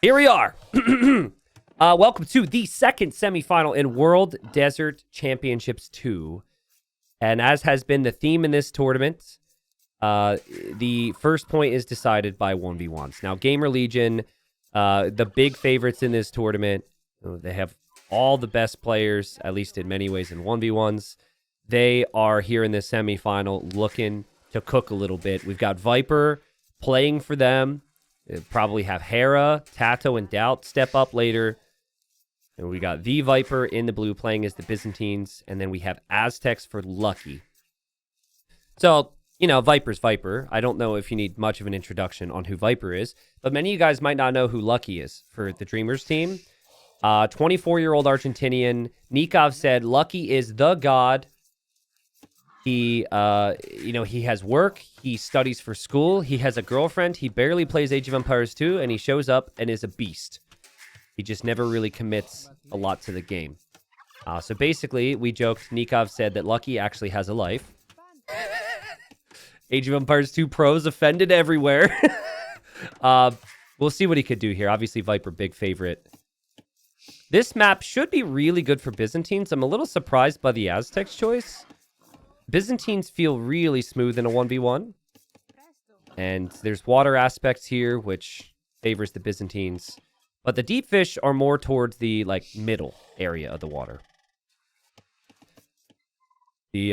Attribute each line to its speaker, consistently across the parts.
Speaker 1: Here we are. Welcome to the second semifinal in World Desert Championships 2. And as has been the theme in this tournament, the first point is decided by 1v1s. Now, Gamer Legion, the big favorites in this tournament, they have all the best players, at least in many ways, in 1v1s. They are here in this semifinal looking to cook a little bit. We've got Viper playing for them. They'll probably have Hera, Tato, and Doubt step up later. And we got the Viper in the blue playing as the Byzantines. And then we have Aztecs for Lucky. So, you know, Viper's Viper. I don't know if you need much of an introduction on who Viper is. But many of you guys might not know who Lucky is for the Dreamers team. 24-year-old Argentinian. Nikov said, Lucky is the god. He, he has work. He studies for school. He has a girlfriend. He barely plays Age of Empires 2, and he shows up and is a beast. He just never really commits a lot to the game. So basically, we joked, Nikov said that Lucky actually has a life. Age of Empires 2 pros offended everywhere. We'll see what he could do here. Obviously, Viper, big favorite. This map should be really good for Byzantines. I'm a little surprised by the Aztecs choice. Byzantines feel really smooth in a 1v1. And there's water aspects here, which favors the Byzantines. But the deep fish are more towards the middle area of the water. The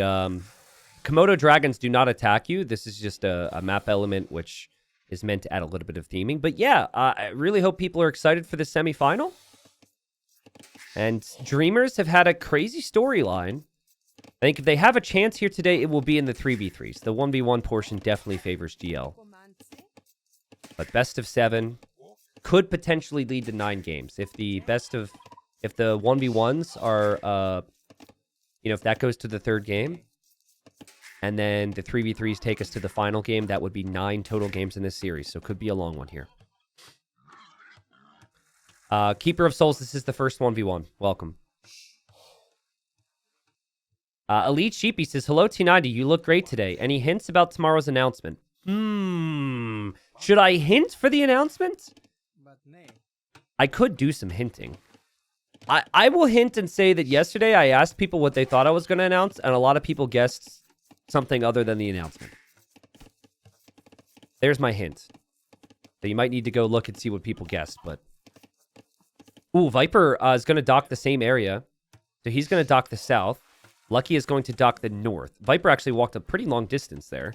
Speaker 1: Komodo dragons do not attack you. This is just a map element which is meant to add a little bit of theming. But yeah, I really hope people are excited for the semifinal. And Dreamers have had a crazy storyline. I think if they have a chance here today, it will be in the 3v3s. The 1v1 portion definitely favors GL. But best of 7 could potentially lead to 9 games. If the 1v1s are, if that goes to the third game, and then the 3v3s take us to the final game, that would be 9 total games in this series. So it could be a long one here. Keeper of Souls, this is the first 1v1. Welcome. Elite Sheepy says, hello, T90. You look great today. Any hints about tomorrow's announcement? Should I hint for the announcement? I could do some hinting. I will hint and say that yesterday I asked people what they thought I was going to announce, and a lot of people guessed something other than the announcement. There's my hint. So you might need to go look and see what people guessed, but... Ooh, Viper is going to dock the same area. So he's going to dock the south. Lucky is going to dock the north. Viper actually walked a pretty long distance there.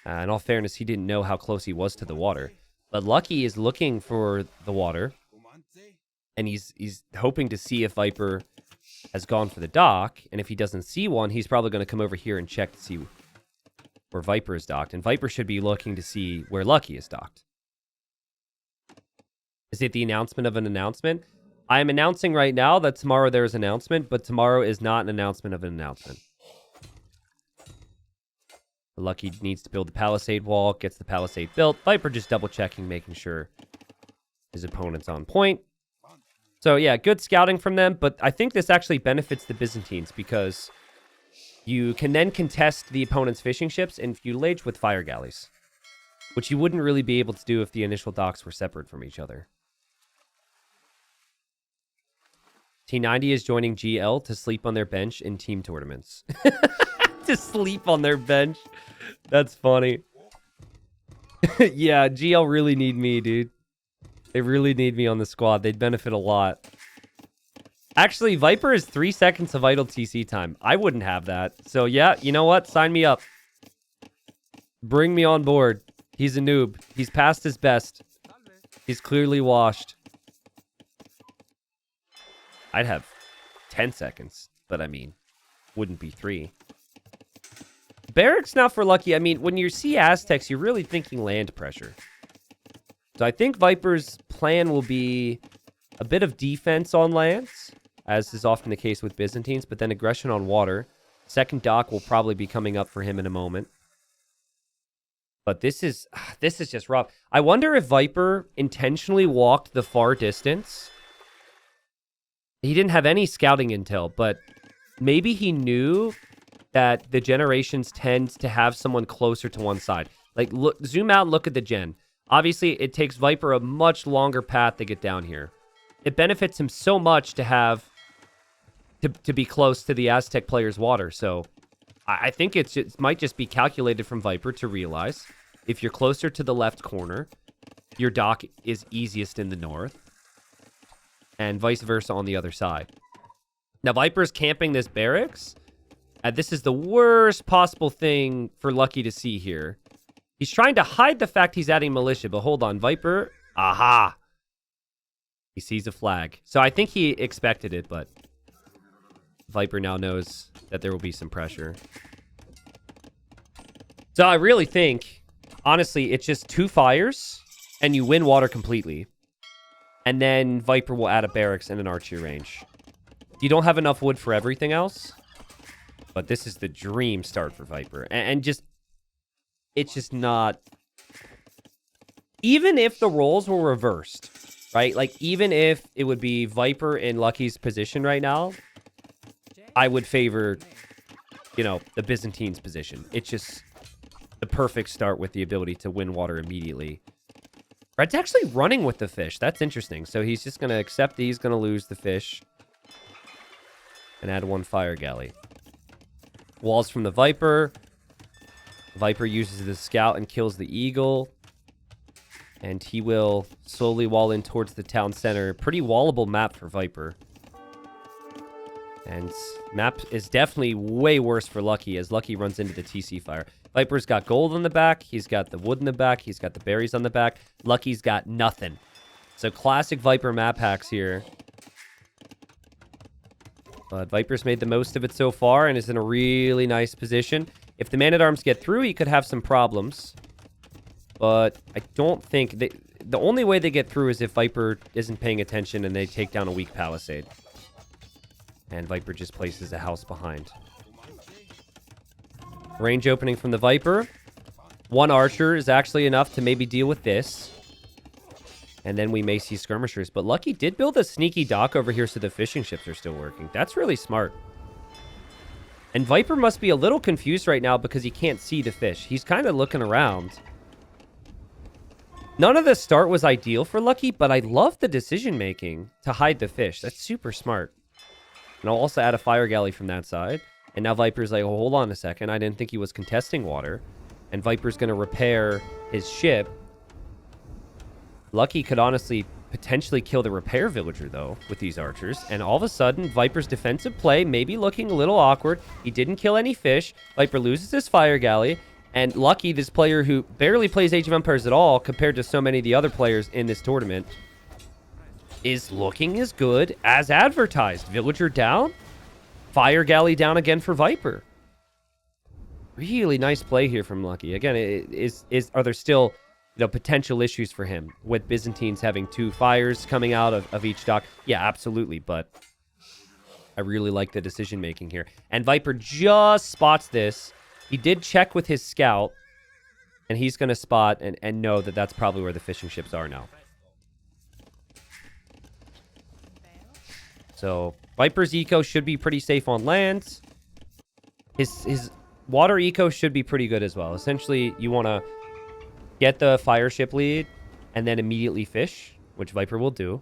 Speaker 1: In all fairness, he didn't know how close he was to the water. But Lucky is looking for the water. And he's hoping to see if Viper has gone for the dock. And if he doesn't see one, he's probably going to come over here and check to see where Viper is docked. And Viper should be looking to see where Lucky is docked. Is it the announcement of an announcement? I am announcing right now that tomorrow there is an announcement, but tomorrow is not an announcement of an announcement. Lucky needs to build the palisade wall, gets the palisade built. Viper just double checking, making sure his opponent's on point. So yeah, good scouting from them, but I think this actually benefits the Byzantines because you can then contest the opponent's fishing ships in feudal age with fire galleys, which you wouldn't really be able to do if the initial docks were separate from each other. T90 is joining GL to sleep on their bench in team tournaments. To sleep on their bench. That's funny. Yeah, GL really need me, dude. They really need me on the squad. They'd benefit a lot. Actually, Viper is 3 seconds of idle TC time. I wouldn't have that. So yeah, you know what? Sign me up. Bring me on board. He's a noob. He's past his best. He's clearly washed. I'd have 10 seconds, but I mean, wouldn't be 3. Barracks now for Lucky. I mean, when you see Aztecs, you're really thinking land pressure. So I think Viper's plan will be a bit of defense on lands, as is often the case with Byzantines, but then aggression on water. Second dock will probably be coming up for him in a moment. But this is just rough. I wonder if Viper intentionally walked the far distance. He didn't have any scouting intel, but maybe he knew that the generations tend to have someone closer to one side. Like, look, zoom out and look at the gen. Obviously, it takes Viper a much longer path to get down here. It benefits him so much to have to be close to the Aztec player's water. So I think it might just be calculated from Viper to realize if you're closer to the left corner, your dock is easiest in the north, and vice versa on the other side. Now, Viper's camping this barracks. This is the worst possible thing for Lucky to see here. He's trying to hide the fact he's adding militia, but hold on, Viper. Aha! He sees a flag. So I think he expected it, but Viper now knows that there will be some pressure. So I really think, honestly, it's just 2 fires, and you win water completely. And then Viper will add a barracks and an archery range. You don't have enough wood for everything else, but this is the dream start for Viper. And just... it's just not... even if the roles were reversed, right? Like, even if it would be Viper in Lucky's position right now, I would favor, you know, the Byzantine's position. It's just the perfect start with the ability to win water immediately. Red's actually running with the fish. That's interesting. So he's just going to accept he's going to lose the fish and add 1 fire galley. Walls from the Viper. Viper uses the scout and kills the eagle. And he will slowly wall in towards the town center. Pretty wallable map for Viper. And map is definitely way worse for Lucky as Lucky runs into the TC fire. Viper's got gold on the back. He's got the wood in the back. He's got the berries on the back. Lucky's got nothing. So classic Viper map hacks here. But Viper's made the most of it so far and is in a really nice position. If the man-at-arms get through, he could have some problems. But I don't think... the only way they get through is if Viper isn't paying attention and they take down a weak palisade. And Viper just places a house behind. Range opening from the Viper. 1 archer is actually enough to maybe deal with this. And then we may see skirmishers. But Lucky did build a sneaky dock over here so the fishing ships are still working. That's really smart. And Viper must be a little confused right now because he can't see the fish. He's kind of looking around. None of the start was ideal for Lucky, but I love the decision-making to hide the fish. That's super smart. And I'll also add a fire galley from that side. And now Viper's like, oh, hold on a second. I didn't think he was contesting water. And Viper's going to repair his ship. Lucky could honestly potentially kill the repair villager, though, with these archers. And all of a sudden, Viper's defensive play may be looking a little awkward. He didn't kill any fish. Viper loses his fire galley. And Lucky, this player who barely plays Age of Empires at all compared to so many of the other players in this tournament, is looking as good as advertised. Villager down. Fire galley down again for Viper. Really nice play here from Lucky. Again, are there still, you know, potential issues for him with Byzantines having 2 fires coming out of each dock? Yeah, absolutely. But I really like the decision making here. And Viper just spots this. He did check with his scout, and he's going to spot and know that that's probably where the fishing ships are now. So Viper's eco should be pretty safe on land. His water eco should be pretty good as well. Essentially, you want to get the fire ship lead and then immediately fish, which Viper will do.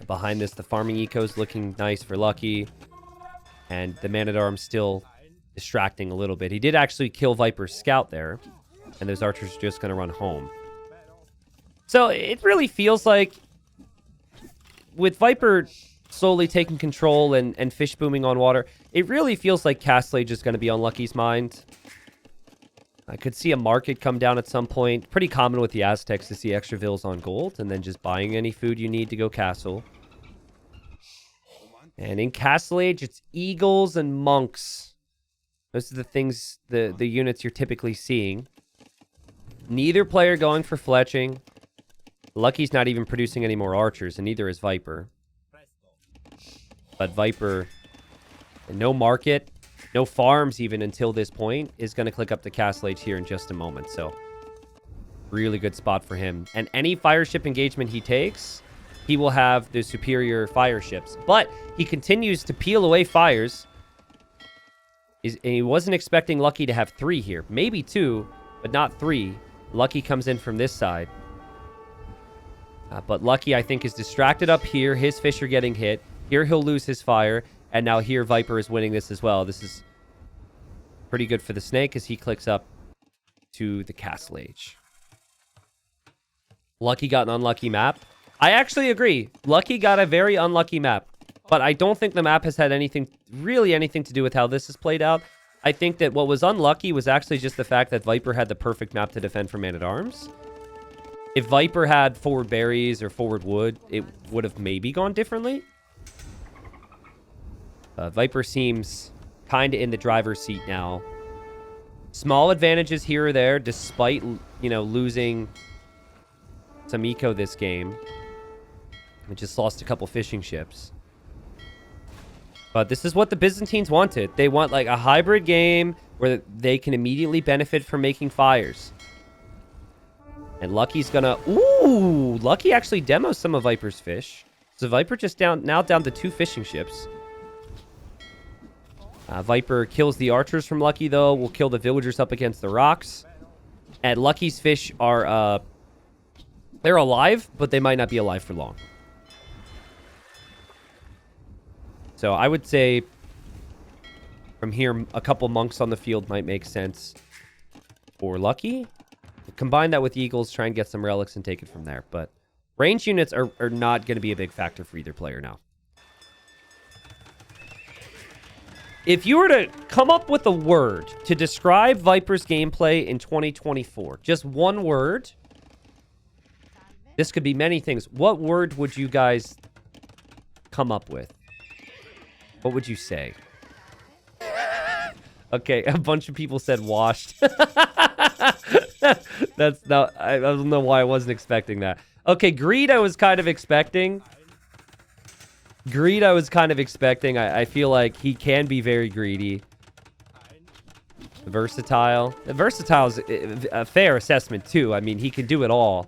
Speaker 1: Behind this, the farming eco is looking nice for Lucky. And the man-at-arms still distracting a little bit. He did actually kill Viper's scout there. And those archers are just going to run home. So it really feels like with Viper slowly taking control and fish booming on water, it really feels like Castle Age is going to be on Lucky's mind. I could see a market come down at some point. Pretty common with the Aztecs to see extra vills on gold and then just buying any food you need to go castle. And in Castle Age, it's eagles and monks. Those are the things, the units you're typically seeing. Neither player going for fletching. Lucky's not even producing any more archers, and neither is Viper. But Viper, no market, no farms even until this point, is going to click up the Castle Age here in just a moment. So, really good spot for him. And any fire ship engagement he takes, he will have the superior fire ships. But he continues to peel away fires. And he wasn't expecting Lucky to have 3 here. Maybe 2, but not 3. Lucky comes in from this side. But Lucky, I think, is distracted up here. His fish are getting hit. Here he'll lose his fire. And now here Viper is winning this as well. This is pretty good for the snake as he clicks up to the Castle Age. Lucky got an unlucky map. I actually agree. Lucky got a very unlucky map. But I don't think the map has had really anything to do with how this has played out. I think that what was unlucky was actually just the fact that Viper had the perfect map to defend for Man-at-Arms. If Viper had forward berries or forward wood, it would have maybe gone differently. Viper seems kind of in the driver's seat now. Small advantages here or there, despite, losing some eco this game. We just lost a couple fishing ships. But this is what the Byzantines wanted. They want, like, a hybrid game where they can immediately benefit from making fires. And Lucky's gonna... Ooh! Lucky actually demos some of Viper's fish. So Viper just now down to 2 fishing ships. Viper kills the archers from Lucky, though. Will kill the villagers up against the rocks. And Lucky's fish are, they're alive, but they might not be alive for long. So I would say from here, a couple monks on the field might make sense for Lucky. Combine that with Eagles, try and get some relics and take it from there. But range units are not going to be a big factor for either player now. If you were to come up with a word to describe Viper's gameplay in 2024, just one word, this could be many things. What word would you guys come up with? What would you say? Okay, a bunch of people said washed. That's not, I don't know why I wasn't expecting that. Okay, greed I was kind of expecting. I feel like he can be very greedy. Versatile. Versatile is a fair assessment, too. I mean, he can do it all.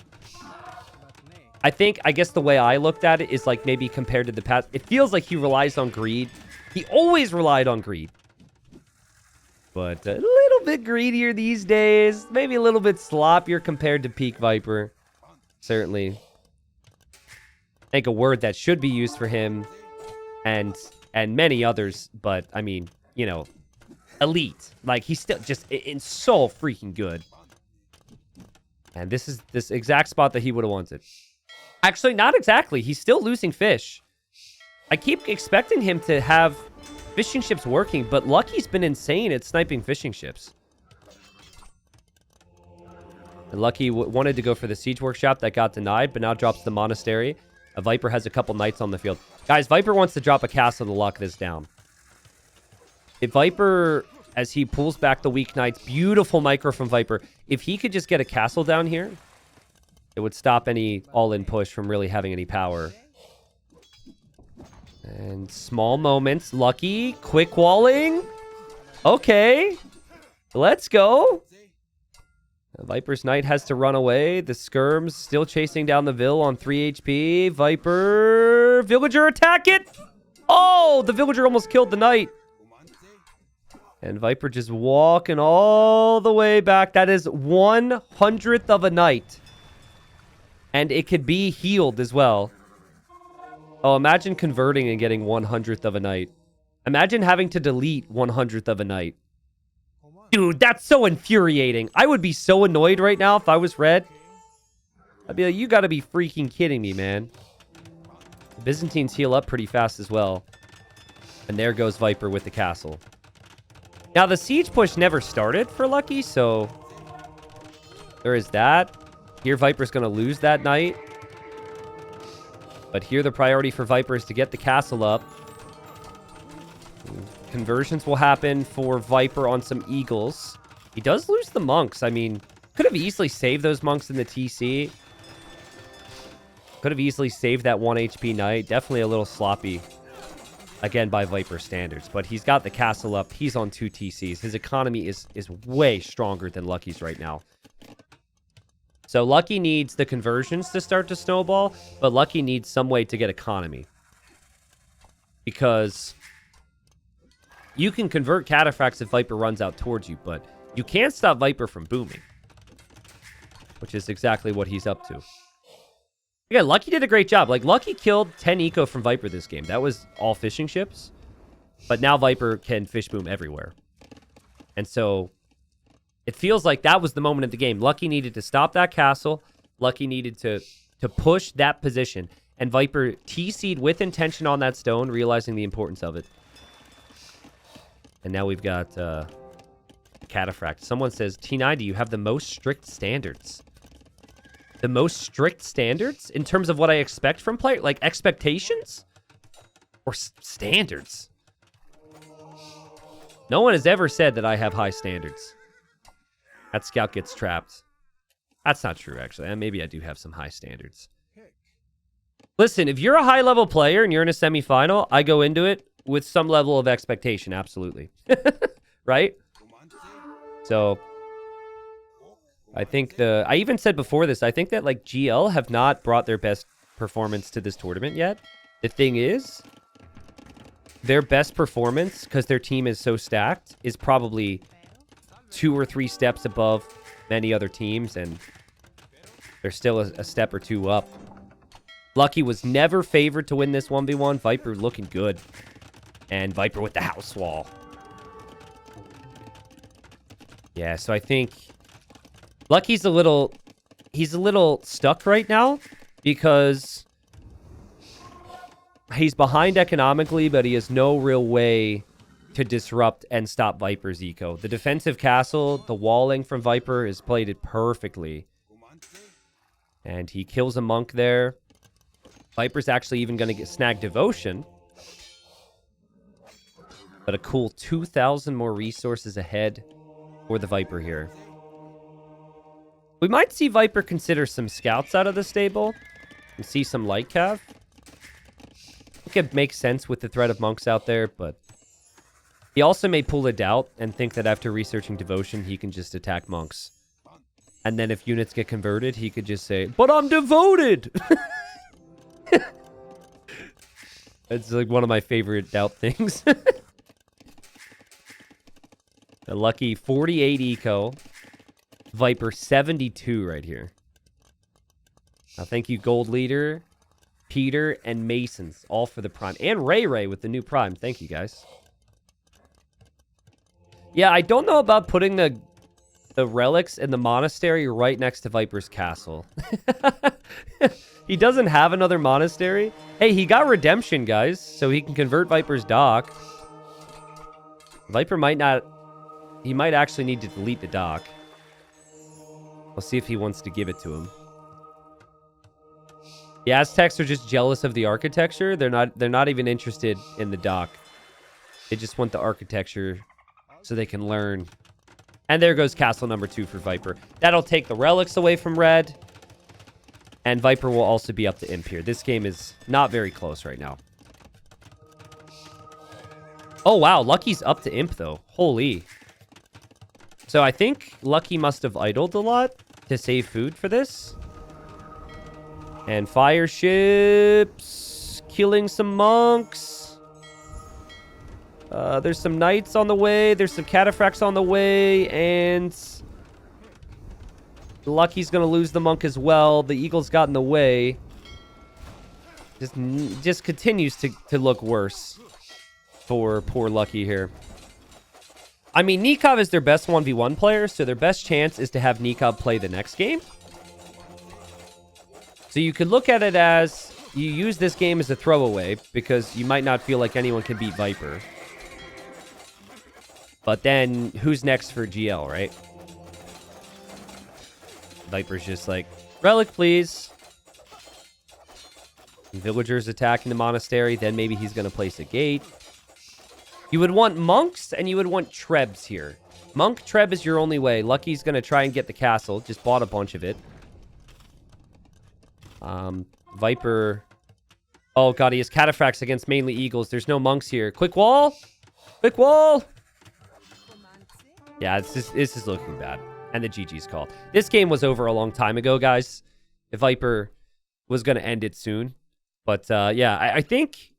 Speaker 1: I guess the way I looked at it is like maybe compared to the past. It feels like he relies on greed. He always relied on greed. But a little bit greedier these days. Maybe a little bit sloppier compared to peak Viper. Certainly. I think a word that should be used for him and many others, but I mean, elite. Like, he's still just so freaking good. And this is this exact spot that he would have wanted. Actually, not exactly. He's still losing fish. I keep expecting him to have fishing ships working, but Lucky's been insane at sniping fishing ships. And Lucky wanted to go for the siege workshop that got denied, but now drops the monastery. A Viper has a couple knights on the field. Guys, Viper wants to drop a castle to lock this down. If Viper, as he pulls back the weak knights, beautiful micro from Viper. If he could just get a castle down here, it would stop any all-in push from really having any power. And small moments. Lucky. Quick walling. Okay. Let's go. Viper's knight has to run away. The skirms still chasing down the Vill on 3 HP. Viper. Villager attack it. Oh, the villager almost killed the knight. And Viper just walking all the way back. That is 1/100th of a knight. And it could be healed as well. Oh, imagine converting and getting 1/100th of a knight. Imagine having to delete 1/100th of a knight. Dude, that's so infuriating. I would be so annoyed right now if I was red. I'd be like, you gotta be freaking kidding me, man. The Byzantines heal up pretty fast as well. And there goes Viper with the castle. Now, the siege push never started for Lucky, so there is that. Here, Viper's gonna lose that knight. But here, the priority for Viper is to get the castle up. Conversions will happen for Viper on some eagles. He does lose the monks. I mean, could have easily saved those monks in the TC. Could have easily saved that 1 HP knight. Definitely a little sloppy, again, by Viper standards. But he's got the castle up. He's on 2 TCs. His economy is way stronger than Lucky's right now. So Lucky needs the conversions to start to snowball, but Lucky needs some way to get economy. Because you can convert cataphracts if Viper runs out towards you, but you can't stop Viper from booming. which is exactly what he's up to. Yeah, Lucky did a great job. Like, Lucky killed 10 eco from Viper this game. That was all fishing ships. But now Viper can fish boom everywhere. And so it feels like that was the moment of the game. Lucky needed to stop that castle. Lucky needed to push that position. And Viper TC'd with intention on that stone, realizing the importance of it. And now we've got Cataphract. Someone says, T9, do you have the most strict standards? The most strict standards? In terms of what I expect from player? Like, expectations? Or standards? No one has ever said that I have high standards. That scout gets trapped. That's not true, actually. And maybe I do have some high standards. Listen, if you're a high-level player and you're in a semifinal, I go into it with some level of expectation, absolutely. Right? So, I think I even said before this, I think that, like, GL have not brought their best performance to this tournament yet. The thing is, their best performance, because their team is so stacked, is probably 2 or 3 steps above many other teams, and they're still a step or 2 up. Lucky was never favored to win this 1v1. Viper looking good. And Viper with the house wall. Yeah, so I think Lucky's he's a little stuck right now because he's behind economically, but he has no real way to disrupt and stop Viper's eco. The defensive castle, the walling from Viper has played it perfectly. And he kills a monk there. Viper's actually even going to snag Devotion. But a cool 2,000 more resources ahead for the Viper here. We might see Viper consider some scouts out of the stable. And see some light cav. I think it makes sense with the threat of monks out there, but he also may pull a doubt and think that after researching Devotion, he can just attack monks. And then if units get converted, he could just say, but I'm devoted! It's like one of my favorite doubt things. The Lucky 48 eco. Viper 72 right here. Now thank you Gold Leader, Peter, and Masons. All for the prime. And Ray with the new prime. Thank you guys. Yeah, I don't know about putting the relics in the monastery right next to Viper's castle. He doesn't have another monastery. Hey, he got redemption, guys, so he can convert Viper's dock. Viper might not... He might actually need to delete the dock. We'll see if he wants to give it to him. The Aztecs are just jealous of the architecture. They're not even interested in the dock. They just want the architecture so they can learn. And there goes castle number 2 for Viper. That'll take the relics away from red. And Viper will also be up to imp here. This game is not very close right now. Oh, wow. Lucky's up to imp, though. Holy. So I think Lucky must have idled a lot to save food for this. And fire ships. Killing some monks. There's some knights on the way. There's some cataphracts on the way. And Lucky's going to lose the monk as well. The eagle's got in the way. Just continues to look worse for poor Lucky here. I mean, Nikov is their best 1v1 player, so their best chance is to have Nikov play the next game. So you could look at it as you use this game as a throwaway because you might not feel like anyone can beat Viper. But then, who's next for GL, right? Viper's just like, relic, please. Villagers attacking the monastery. Then maybe he's going to place a gate. You would want monks and you would want trebs here. Monk treb is your only way. Lucky's going to try and get the castle. Just bought a bunch of it. Viper. Oh, God, he has cataphracts against mainly eagles. There's no monks here. Quick wall. Quick wall. Yeah, this is looking bad. And the GG's called. This game was over a long time ago, guys. If Viper was going to end it soon. But, yeah, I think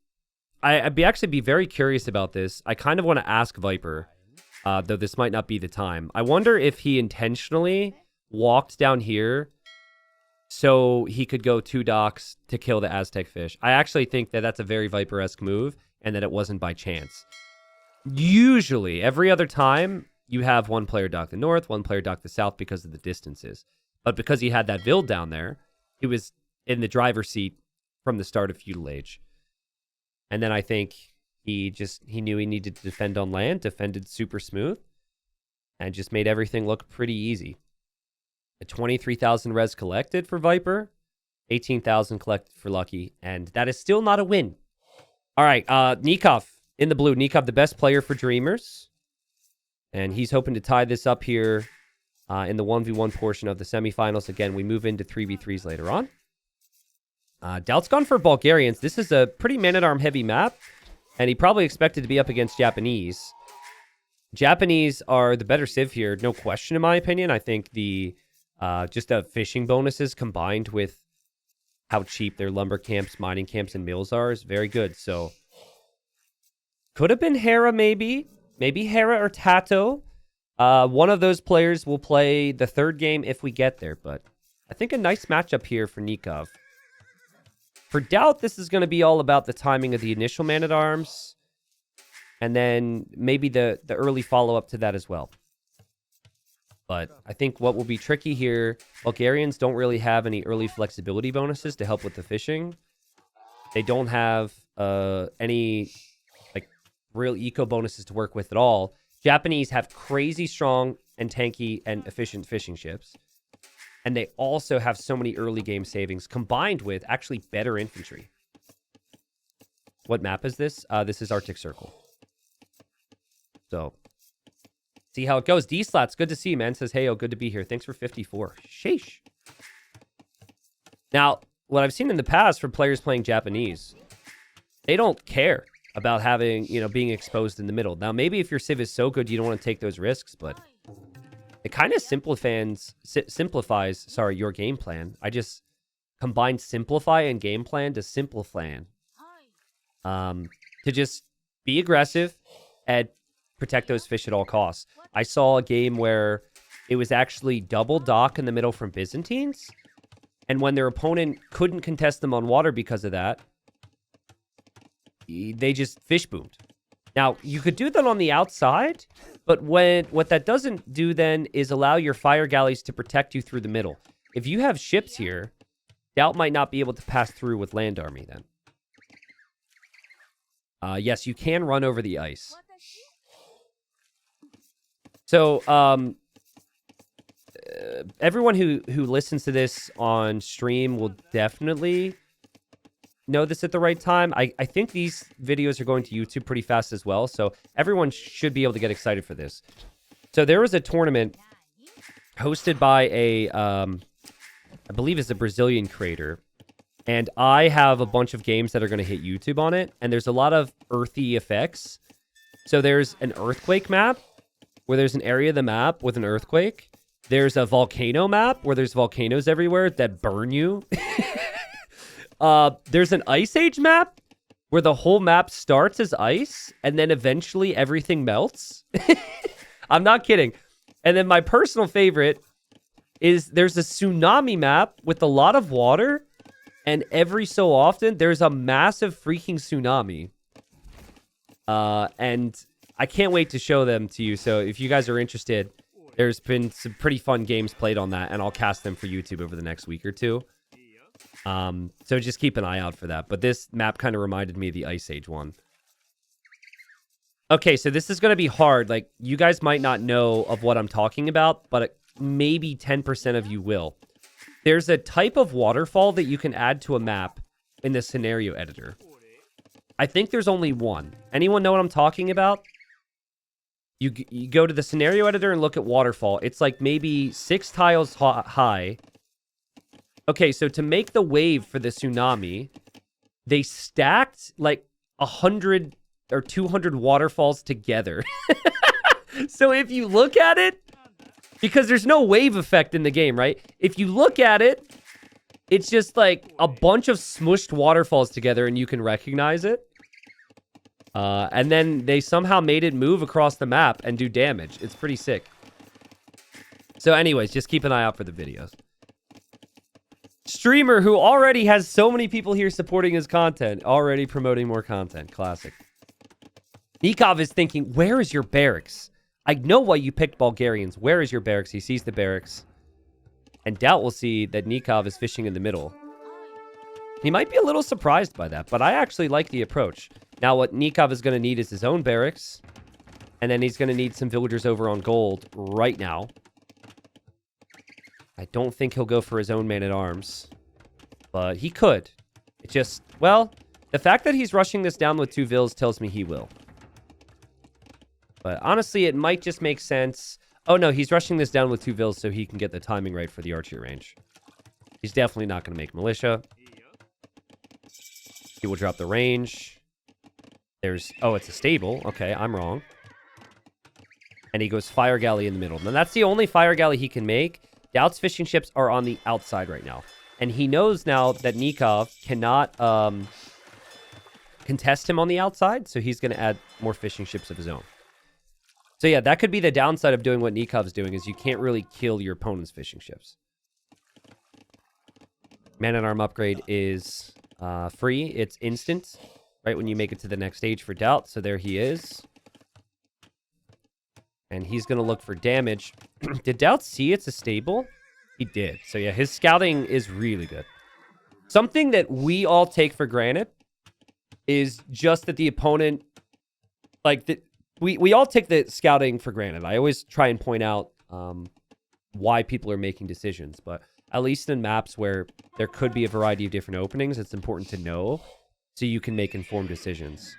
Speaker 1: I'd actually be very curious about this. I kind of want to ask Viper, though this might not be the time. I wonder if he intentionally walked down here so he could go 2 docks to kill the Aztec fish. I actually think that that's a very Viper-esque move and that it wasn't by chance. Usually, every other time, you have one player dock the north, one player dock the south because of the distances. But because he had that build down there, he was in the driver's seat from the start of Feudal Age. And then I think he knew he needed to defend on land, defended super smooth, and just made everything look pretty easy. A 23,000 res collected for Viper, 18,000 collected for Lucky, and that is still not a win. All right, Nikov in the blue. Nikov, the best player for Dreamers. And he's hoping to tie this up here in the 1v1 portion of the semifinals. Again, we move into 3v3s later on. Doubt's gone for Bulgarians. This is a pretty man-at-arm heavy map, and he probably expected to be up against Japanese. Japanese are the better civ here, no question in my opinion. I think the just the fishing bonuses combined with how cheap their lumber camps, mining camps, and mills are is very good. So could have been Hera maybe. Maybe Hera or Tato. One of those players will play the third game if we get there, but I think a nice matchup here for Nikov. For Doubt, this is going to be all about the timing of the initial man-at-arms, and then maybe the early follow-up to that as well. But I think what will be tricky here, Bulgarians don't really have any early flexibility bonuses to help with the fishing. They don't have any like real eco bonuses to work with at all. Japanese have crazy strong and tanky and efficient fishing ships. And they also have so many early game savings combined with actually better infantry. What map is this? This is Arctic Circle. So, see how it goes. D-Slats, good to see you, man. Says, hey, good to be here. Thanks for 54. Sheesh. Now, what I've seen in the past from players playing Japanese, they don't care about having, being exposed in the middle. Now, maybe if your civ is so good, you don't want to take those risks, but it kind of simplifies your game plan. I just combined simplify and game plan to simplifan. To just be aggressive and protect those fish at all costs. I saw a game where it was actually double dock in the middle from Byzantines, and when their opponent couldn't contest them on water because of that, they just fish boomed. Now, you could do that on the outside, but what that doesn't do then is allow your fire galleys to protect you through the middle. If you have ships here, Doubt might not be able to pass through with land army then. Yes, you can run over the ice. So, everyone who listens to this on stream will definitely know this at the right time. I think these videos are going to YouTube pretty fast as well, so everyone should be able to get excited for this. So there was a tournament hosted by I believe is a Brazilian creator, and I have a bunch of games that are going to hit YouTube on it, and there's a lot of earthy effects. So there's an earthquake map, where there's an area of the map with an earthquake. There's a volcano map, where there's volcanoes everywhere that burn you. There's an Ice Age map where the whole map starts as ice and then eventually everything melts. I'm not kidding. And then my personal favorite is there's a tsunami map with a lot of water, and every so often there's a massive freaking tsunami. And I can't wait to show them to you. So if you guys are interested, there's been some pretty fun games played on that, and I'll cast them for YouTube over the next week or two. So just keep an eye out for that. But this map kind of reminded me of the Ice Age one. Okay, so this is going to be hard. Like, you guys might not know of what I'm talking about, but maybe 10% of you will. There's a type of waterfall that you can add to a map in the scenario editor. I think there's only one. Anyone know what I'm talking about? You go to the scenario editor and look at waterfall. It's like maybe 6 tiles high. Okay, so to make the wave for the tsunami, they stacked like 100 or 200 waterfalls together. So if you look at it, because there's no wave effect in the game, right? If you look at it, it's just like a bunch of smushed waterfalls together and you can recognize it. And then they somehow made it move across the map and do damage. It's pretty sick. So anyways, just keep an eye out for the videos. Streamer who already has so many people here supporting his content, already promoting more content. Classic. Nikov is thinking, where is your barracks? I know why you picked Bulgarians. Where is your barracks? He sees the barracks. And Doubt will see that Nikov is fishing in the middle. He might be a little surprised by that, but I actually like the approach. Now what Nikov is going to need is his own barracks. And then he's going to need some villagers over on gold right now. I don't think he'll go for his own man-at-arms. But he could. It just, well, the fact that he's rushing this down with 2 vills tells me he will. But honestly, it might just make sense. Oh no, he's rushing this down with 2 vills so he can get the timing right for the archery range. He's definitely not going to make militia. He will drop the range. There's, oh, it's a stable. Okay, I'm wrong. And he goes fire galley in the middle. Now that's the only fire galley he can make. Doubt's fishing ships are on the outside right now. And he knows now that Nikov cannot contest him on the outside. So he's going to add more fishing ships of his own. So yeah, that could be the downside of doing what Nikov's doing, is you can't really kill your opponent's fishing ships. Man-at-arm upgrade is free. It's instant, right when you make it to the next stage for Doubt. So there he is. And he's going to look for damage. Did Doubt see it's a stable? He did. So yeah, his scouting is really good. Something that we all take for granted is just that the opponent, like, we all take the scouting for granted. I always try and point out why people are making decisions. But at least in maps where there could be a variety of different openings, it's important to know so you can make informed decisions.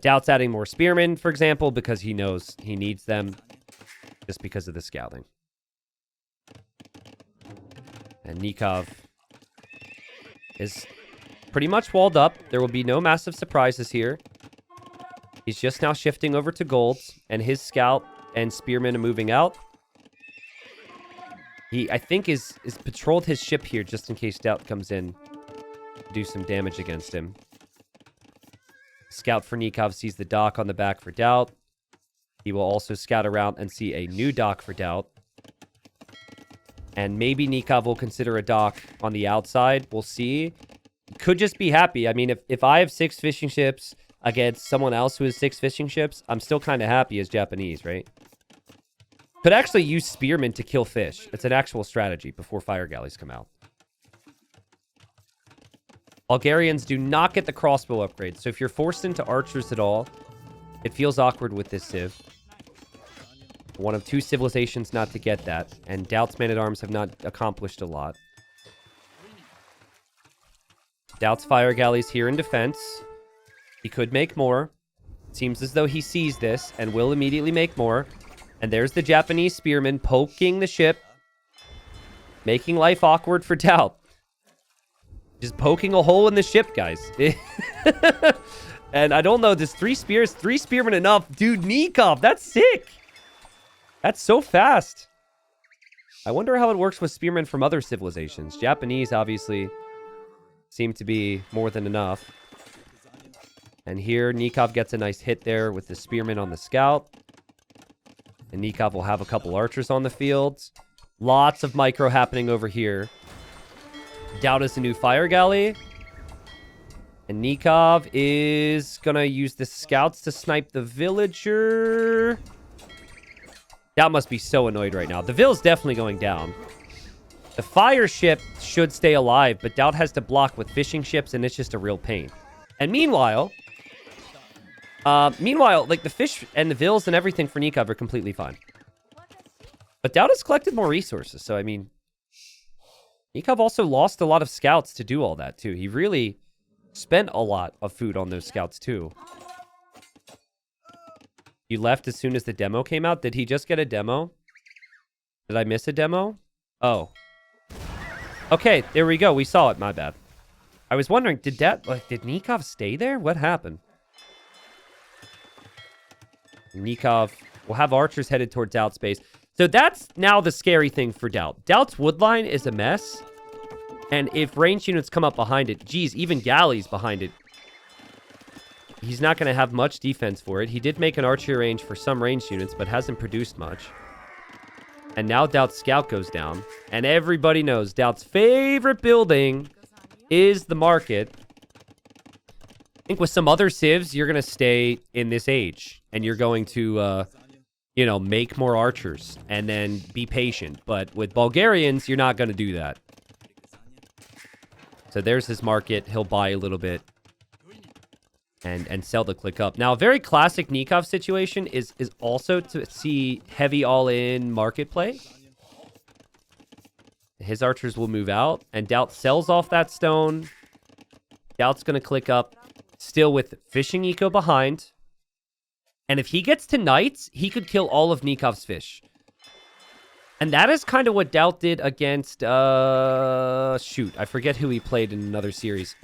Speaker 1: Doubt's adding more spearmen, for example, because he knows he needs them just because of the scouting. And Nikov is pretty much walled up. There will be no massive surprises here. He's just now shifting over to gold, and his scout and spearmen are moving out. He, I think, is patrolled his ship here just in case Doubt comes in to do some damage against him. Scout for Nikov sees the dock on the back for Doubt. He will also scout around and see a new dock for Doubt. And maybe Nikov will consider a dock on the outside. We'll see. Could just be happy. I mean, if I have 6 fishing ships against someone else who has 6 fishing ships, I'm still kind of happy as Japanese, right? Could actually use spearmen to kill fish. It's an actual strategy before fire galleys come out. Bulgarians do not get the crossbow upgrade, so if you're forced into archers at all, it feels awkward with this civ. One of 2 civilizations not to get that, and Doubt's man-at-arms have not accomplished a lot. Doubt's fire galleys here in defense. He could make more. Seems as though he sees this and will immediately make more. And there's the Japanese spearmen poking the ship, making life awkward for Doubt. Just poking a hole in the ship, guys. And I don't know, does 3 spearmen enough? Dude, Nikov, that's sick. That's so fast. I wonder how it works with spearmen from other civilizations. Japanese, obviously, seem to be more than enough. And here, Nikov gets a nice hit there with the spearmen on the scout. And Nikov will have a couple archers on the fields. Lots of micro happening over here. Doubt is a new fire galley. And Nikov is gonna use the scouts to snipe the villager. Doubt must be so annoyed right now. The Vill's definitely going down. The fire ship should stay alive, but Doubt has to block with fishing ships, and it's just a real pain. And meanwhile, like, the fish and the Vills and everything for Nikov are completely fine. But Doubt has collected more resources, so, I mean, Nikov also lost a lot of scouts to do all that, too. He really spent a lot of food on those scouts, too. You left as soon as the demo came out? Did he just get a demo? Did I miss a demo? Oh. Okay, there we go. We saw it. My bad. I was wondering, did Nikov stay there? What happened? Nikov will have archers headed towards Doubt space. So that's now the scary thing for Doubt. Doubt's woodline is a mess. And if ranged units come up behind it, geez, even galleys behind it, he's not going to have much defense for it. He did make an archery range for some ranged units, but hasn't produced much. And now Doubt's scout goes down. And everybody knows Doubt's favorite building is the market. I think with some other civs, you're going to stay in this age. And you're going to, make more archers. And then be patient. But with Bulgarians, you're not going to do that. So there's his market. He'll buy a little bit. And sell the click up. Now, a very classic Nikov situation is also to see heavy all-in market play. His archers will move out, and Doubt sells off that stone. Doubt's going to click up, still with fishing eco behind. And if he gets to knights, he could kill all of Nikov's fish. And that is kind of what Doubt did against, shoot, I forget who he played in another series.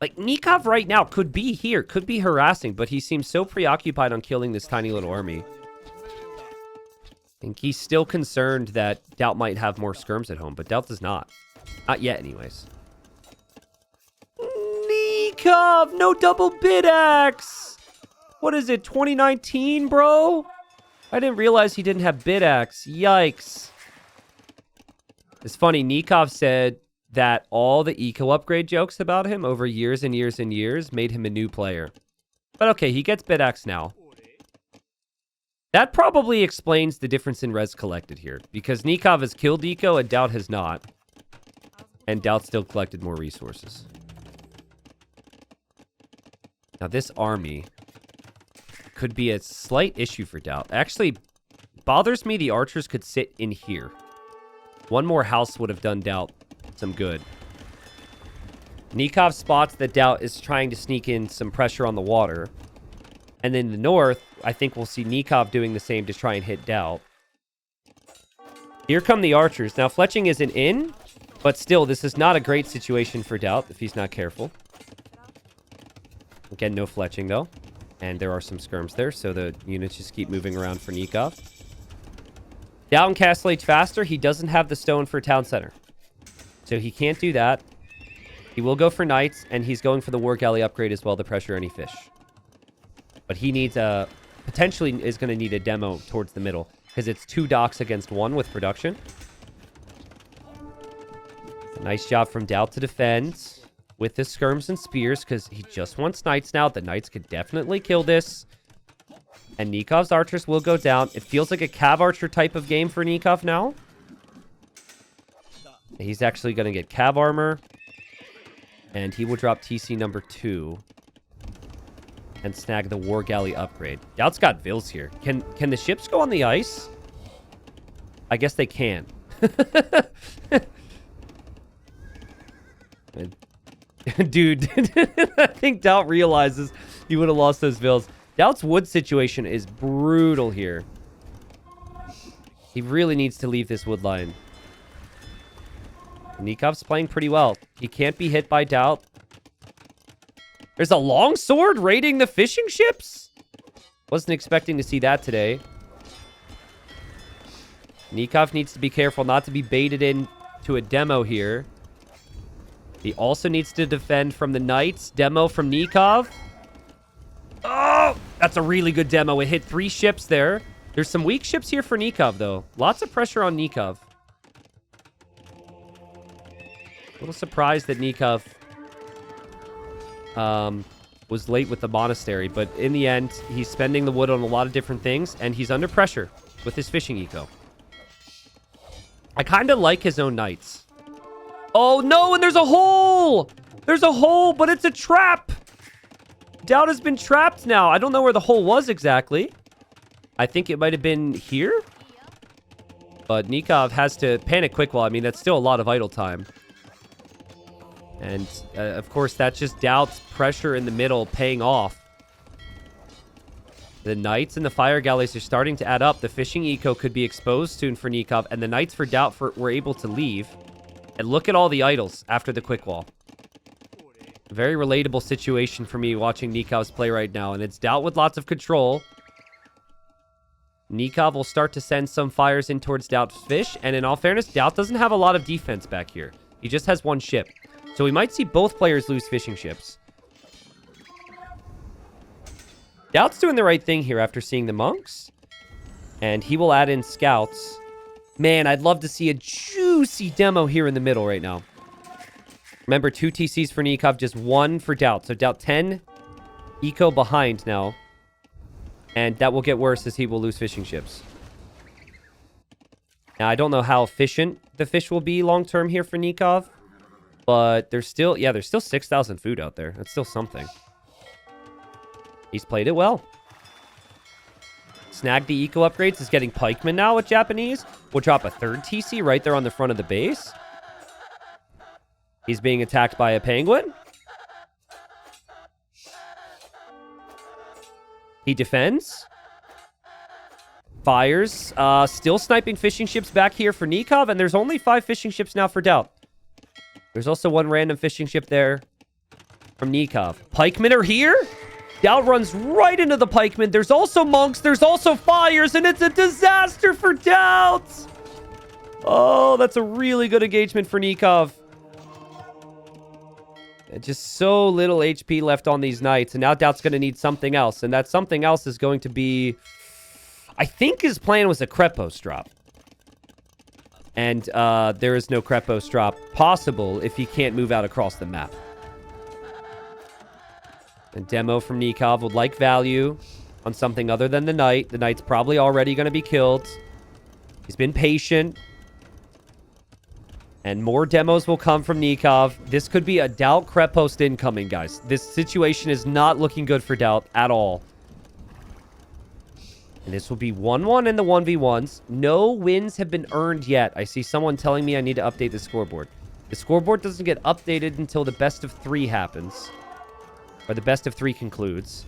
Speaker 1: Like, Nikov right now could be here, could be harassing, but he seems so preoccupied on killing this tiny little army. I think he's still concerned that Doubt might have more skirms at home, but Doubt does not. Not yet, anyways. Nikov! No double bid axe! What is it, 2019, bro? I didn't realize he didn't have bid axe. Yikes. It's funny, Nikov said that all the eco upgrade jokes about him over years and years and years made him a new player. But okay, he gets bid axe now. That probably explains the difference in res collected here, because Nikov has killed eco and Doubt has not. And Doubt still collected more resources. Now this army could be a slight issue for Doubt. Actually, bothers me the archers could sit in here. One more house would have done Doubt some good. Nikov spots that Doubt is trying to sneak in some pressure on the water. And in the north, I think we'll see Nikov doing the same to try and hit Doubt. Here come the archers. Now, fletching isn't in, but still, this is not a great situation for Doubt if he's not careful. Again, no fletching, though. And there are some skirms there, so the units just keep moving around for Nikov. Doubt and Castle Age faster. He doesn't have the stone for town center. So he can't do that. He will go for knights, and he's going for the war galley upgrade as well to pressure any fish. But he needs a... potentially is going to need a demo towards the middle, because it's 2 docks against 1 with production. Nice job from Doubt to defend with the skirms and spears, because he just wants knights now. The knights could definitely kill this. And Nikov's archers will go down. It feels like a cav archer type of game for Nikov now. He's actually going to get cav armor. And he will drop TC number 2. And snag the war galley upgrade. Doubt's got Vils here. Can the ships go on the ice? I guess they can. Dude, I think Doubt realizes he would have lost those Vils. Doubt's wood situation is brutal here. He really needs to leave this wood line. Nikov's playing pretty well. He can't be hit by Doubt. There's a longsword raiding the fishing ships? Wasn't expecting to see that today. Nikov needs to be careful not to be baited into a demo here. He also needs to defend from the knights. Demo from Nikov. Oh, that's a really good demo. It hit 3 ships there. There's some weak ships here for Nikov, though. Lots of pressure on Nikov. A little surprised that Nikov was late with the monastery, but in the end, he's spending the wood on a lot of different things, and he's under pressure with his fishing eco. I kind of like his own knights. Oh, no, and there's a hole! There's a hole, but it's a trap! Doubt has been trapped now. I don't know where the hole was exactly. I think it might have been here. But Nikov has to panic quick. Well, I mean, that's still a lot of idle time. And, of course, that's just Doubt's pressure in the middle paying off. The knights and the fire galleys are starting to add up. The fishing eco could be exposed soon for Nikov. And the knights for Doubt were able to leave. And look at all the idols after the quick wall. Very relatable situation for me watching Nikov's play right now. And it's Doubt with lots of control. Nikov will start to send some fires in towards Doubt's fish. And in all fairness, Doubt doesn't have a lot of defense back here. He just has 1 ship. So we might see both players lose fishing ships. Doubt's doing the right thing here after seeing the monks. And he will add in scouts. Man, I'd love to see a juicy demo here in the middle right now. Remember, 2 TCs for Nikov, just 1 for Doubt. So Doubt 10 eco behind now. And that will get worse as he will lose fishing ships. Now, I don't know how efficient the fish will be long-term here for Nikov. But there's still, yeah, there's still 6,000 food out there. That's still something. He's played it well. Snag the eco upgrades. Is getting pikemen now with Japanese. We'll drop a 3rd TC right there on the front of the base. He's being attacked by a penguin. He defends. Fires. Still sniping fishing ships back here for Nikov. And there's only 5 fishing ships now for Doubt. There's also 1 random fishing ship there from Nikov. Pikemen are here. Doubt runs right into the pikemen. There's also monks. There's also fires. And it's a disaster for Doubt. Oh, that's a really good engagement for Nikov. Just so little HP left on these knights. And now Doubt's going to need something else. And that something else is going to be... I think his plan was a Krepos drop. And there is no Krepos drop possible if he can't move out across the map. And demo from Nikov would like value on something other than the knight. The knight's probably already going to be killed. He's been patient. And more demos will come from Nikov. This could be a Doubt Krepos incoming, guys. This situation is not looking good for Doubt at all. And this will be 1-1 in the 1v1s. No wins have been earned yet. I see someone telling me I need to update the scoreboard. The scoreboard doesn't get updated until the best of 3 happens. Or the best of 3 concludes.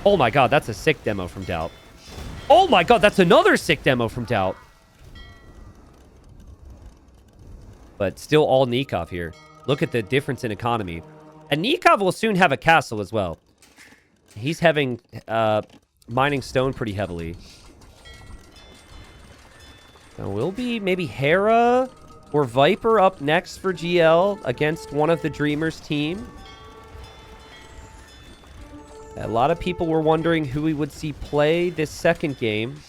Speaker 1: Oh my god, that's a sick demo from Doubt. Oh my god, that's another sick demo from Doubt. But still all Nikov here. Look at the difference in economy. And Nikov will soon have a castle as well. He's having mining stone pretty heavily. Now will be maybe Hera or Viper up next for GL against one of the Dreamers team. A lot of people were wondering who we would see play this second game.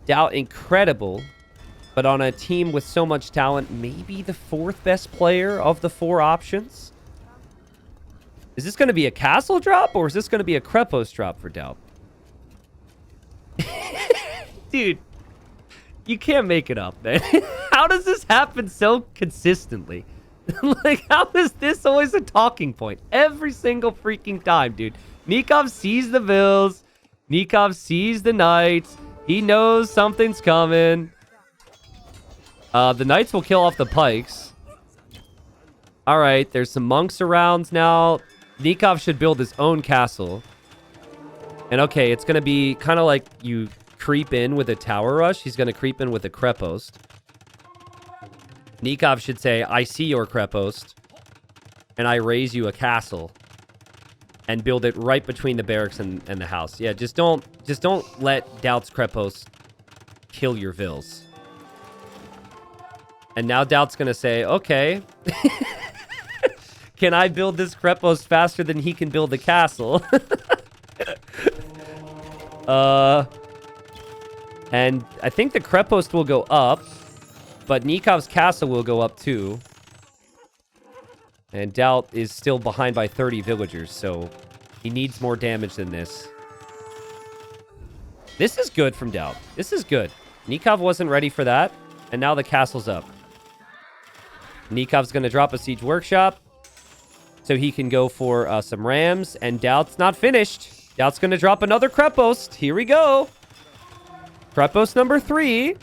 Speaker 1: Doubt incredible. But on a team with so much talent, maybe the 4th best player of the 4 options. Is this going to be a castle drop or is this going to be a Krepos drop for Doubt? Dude, you can't make it up, man. How does this happen so consistently? Like, how is this always a talking point? Every single freaking time, dude. Nikov sees the vills. Nikov sees the knights. He knows something's coming. The knights will kill off the pikes. Alright, there's some monks around now. Nikov should build his own castle. And okay, it's going to be kind of like you creep in with a tower rush. He's going to creep in with a Krepost. Nikov should say, I see your Krepost. And I raise you a castle. And build it right between the barracks and the house. Yeah, just don't let Doubt's Krepost kill your vills. And now Doubt's going to say, okay. Can I build this Krepos faster than he can build the castle? And I think the Krepost will go up. But Nikov's castle will go up too. And Doubt is still behind by 30 villagers. So he needs more damage than this. This is good from Doubt. This is good. Nikov wasn't ready for that. And now the castle's up. Nikov's going to drop a siege workshop so he can go for some rams. And Doubt's not finished. Doubt's going to drop another Krepost. Here we go. Krepost number 3.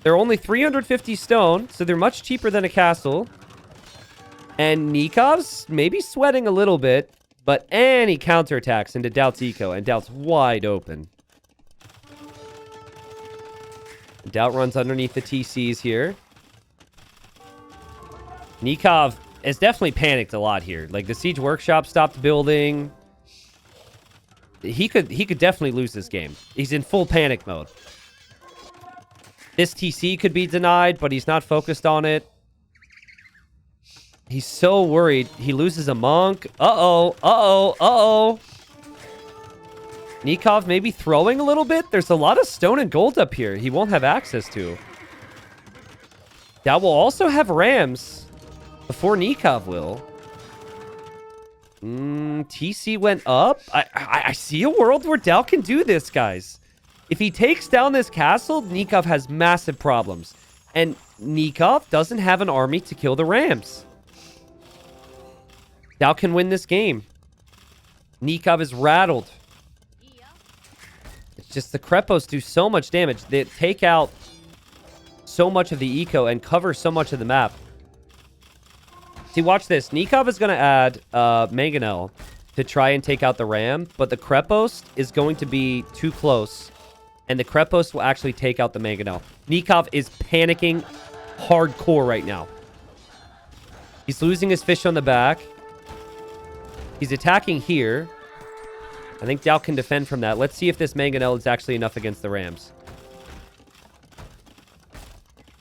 Speaker 1: They're only 350 stone, so they're much cheaper than a castle. And Nikov's maybe sweating a little bit, but any counterattacks into Doubt's eco, and Doubt's wide open. Doubt runs underneath the TCs here. Nikov has definitely panicked a lot here. Like, the siege workshop stopped building. He could definitely lose this game. He's in full panic mode. This TC could be denied, but he's not focused on it. He's so worried. He loses a monk. Uh-oh. Uh-oh. Uh-oh. Nikov maybe throwing a little bit. There's a lot of stone and gold up here he won't have access to. That will also have rams before Nikov will. TC went up. I see a world where Dal can do this, guys. If he takes down this castle, Nikov has massive problems. And Nikov doesn't have an army to kill the rams. Dal can win this game. Nikov is rattled. It's just the Krepos do so much damage. They take out so much of the eco and cover so much of the map. See, watch this. Nikov is going to add Mangonel to try and take out the ram, but the Krepos is going to be too close, and the Krepos will actually take out the Mangonel. Nikov is panicking hardcore right now. He's losing his fish on the back. He's attacking here. I think Dal can defend from that. Let's see if this Mangonel is actually enough against the rams.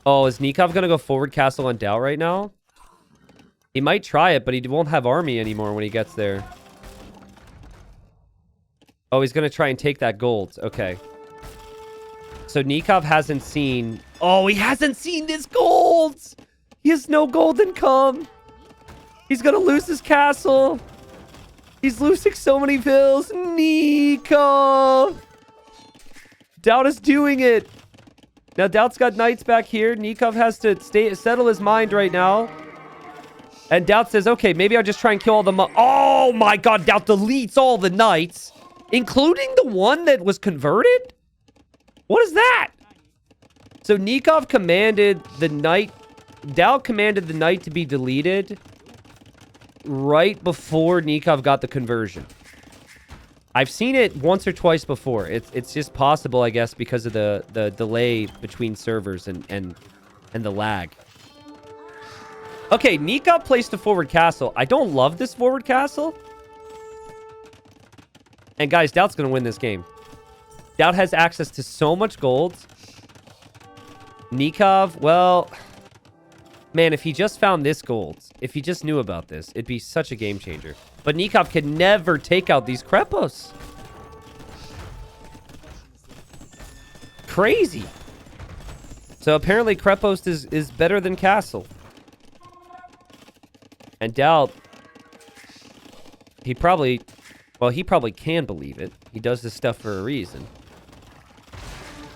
Speaker 1: Oh, is Nikov going to go forward castle on Dal right now? He might try it, but he won't have army anymore when he gets there. Oh, he's going to try and take that gold. Okay. So Nikov hasn't seen... Oh, he hasn't seen this gold! He has no golden come. He's going to lose his castle. He's losing so many vills. Nikov! Doubt is doing it. Now, Doubt's got knights back here. Nikov has to settle his mind right now. And Doubt says, okay, maybe I'll just try and kill all the... Oh my god, Doubt deletes all the knights, including the one that was converted? What is that? So Nikov commanded the knight... Doubt commanded the knight to be deleted right before Nikov got the conversion. I've seen it once or twice before. It's just possible, I guess, because of the delay between servers and the lag. Okay, Nikov placed a forward castle. I don't love this forward castle. And guys, Doubt's going to win this game. Doubt has access to so much gold. Nikov, well... Man, if he just found this gold, if he just knew about this, it'd be such a game changer. But Nikov can never take out these Krepos. Crazy. So apparently Krepos is better than Castle. And Doubt, he probably can believe it. He does this stuff for a reason.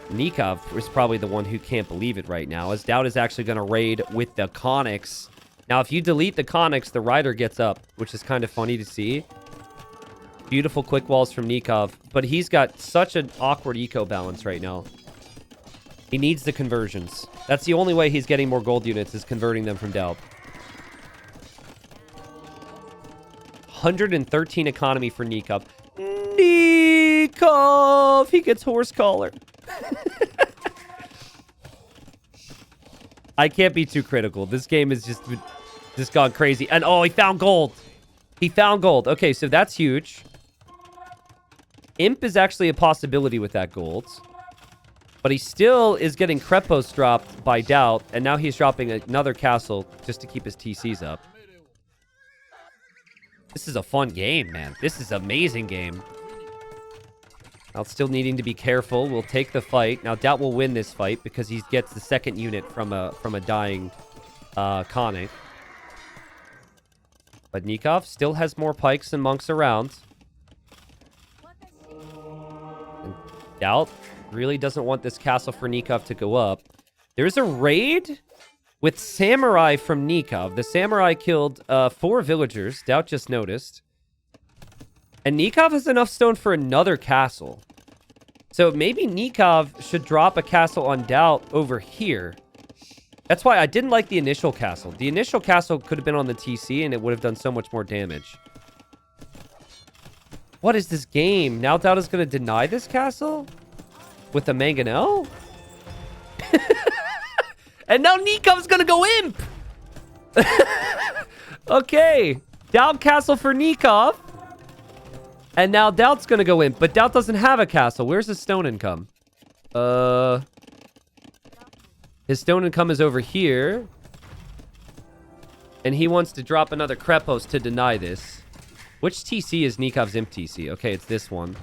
Speaker 1: Nikov is probably the one who can't believe it right now, as Doubt is actually going to raid with the Conics. Now, if you delete the Conics, the Rider gets up, which is kind of funny to see. Beautiful quick walls from Nikov, but he's got such an awkward eco balance right now. He needs the conversions. That's the only way he's getting more gold units, is converting them from Doubt. 113 economy for Nikov. Nikov! He gets horse collar. I can't be too critical. This game is just gone crazy. And oh, he found gold. He found gold. Okay, so that's huge. Imp is actually a possibility with that gold. But he still is getting Krepos dropped by Doubt. And now he's dropping another castle just to keep his TCs up. This is a fun game, man. This is an amazing game. Doubt still needing to be careful. We'll take the fight. Now, Doubt will win this fight because he gets the second unit from a dying Conic. But Nikov still has more pikes and monks around. And Doubt really doesn't want this castle for Nikov to go up. There's a raid with Samurai from Nikov. The Samurai killed 4 villagers. Doubt just noticed. And Nikov has enough stone for another castle. So maybe Nikov should drop a castle on Doubt over here. That's why I didn't like the initial castle. The initial castle could have been on the TC and it would have done so much more damage. What is this game? Now Doubt is going to deny this castle? With a Mangonel? And now Nikov's going to go Imp! Okay. Doubt castle for Nikov. And now Doubt's going to go Imp. But Doubt doesn't have a castle. Where's his stone income? His stone income is over here. And he wants to drop another Krepos to deny this. Which TC is Nikov's Imp TC? Okay, it's this one.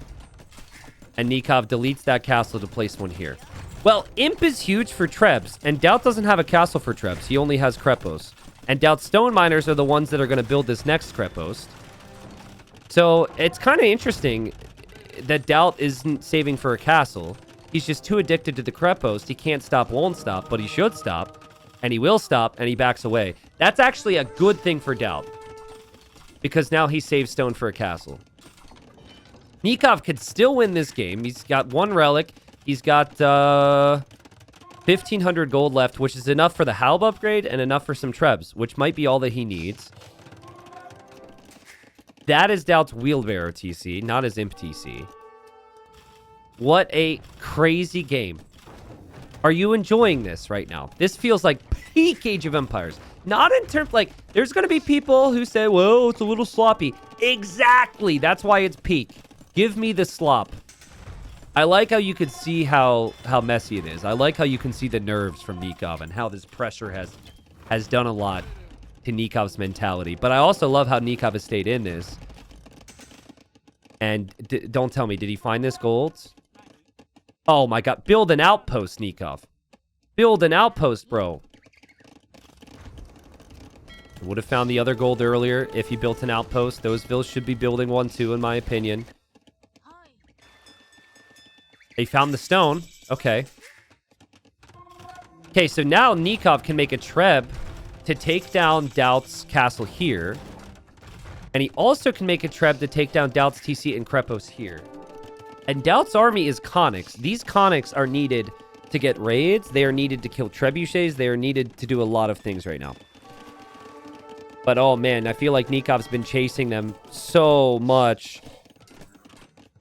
Speaker 1: And Nikov deletes that castle to place one here. Well, Imp is huge for Trebs, and Doubt doesn't have a castle for Trebs. He only has Krepos. And Doubt's stone miners are the ones that are going to build this next Krepost. So it's kind of interesting that Doubt isn't saving for a castle. He's just too addicted to the Krepost. He can't stop, won't stop, but he should stop. And he will stop, and he backs away. That's actually a good thing for Doubt. Because now he saves stone for a castle. Nikov could still win this game. He's got one relic. He's got 1,500 gold left, which is enough for the Halb upgrade and enough for some Trebs, which might be all that he needs. That is Doubt's Wheelbarrow TC, not his Imp TC. What a crazy game. Are you enjoying this right now? This feels like peak Age of Empires. Not in terms, like, there's going to be people who say, well, it's a little sloppy. Exactly. That's why it's peak. Give me the slop. I like how you can see how messy it is. I like how you can see the nerves from Nikov and how this pressure has done a lot to Nikov's mentality. But I also love how Nikov has stayed in this. And don't tell me, did he find this gold? Oh my god. Build an outpost, Nikov. Build an outpost, bro. Would have found the other gold earlier if he built an outpost. Those vills should be building one too, in my opinion. They found the stone. Okay. Okay, so now Nikov can make a Treb to take down Doubt's castle here. And he also can make a Treb to take down Doubt's TC and Krepos here. And Doubt's army is Conics. These Conics are needed to get raids. They are needed to kill Trebuchets. They are needed to do a lot of things right now. But oh man, I feel like Nikov's been chasing them so much.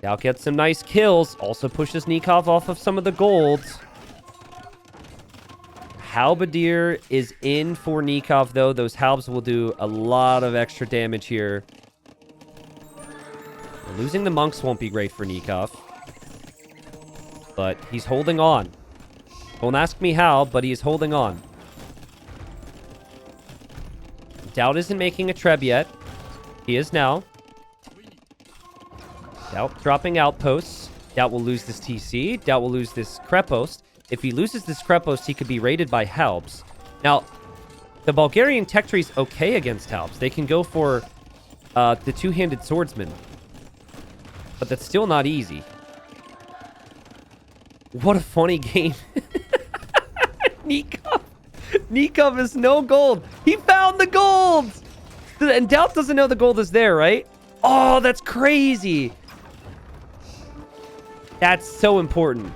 Speaker 1: Doubt gets some nice kills. Also pushes Nikov off of some of the gold. Halberdier is in for Nikov, though. Those halbs will do a lot of extra damage here. Losing the monks won't be great for Nikov. But he's holding on. Don't ask me how, but he is holding on. Doubt isn't making a Treb yet. He is now. Doubt dropping outposts. Doubt will lose this TC. Doubt will lose this Krepost. If he loses this Krepost, he could be raided by Halbs. Now, the Bulgarian tech tree is okay against Halbs. They can go for the two-handed swordsman. But that's still not easy. What a funny game. Nikov has no gold. He found the gold! And Doubt doesn't know the gold is there, right? Oh, that's crazy. That's so important.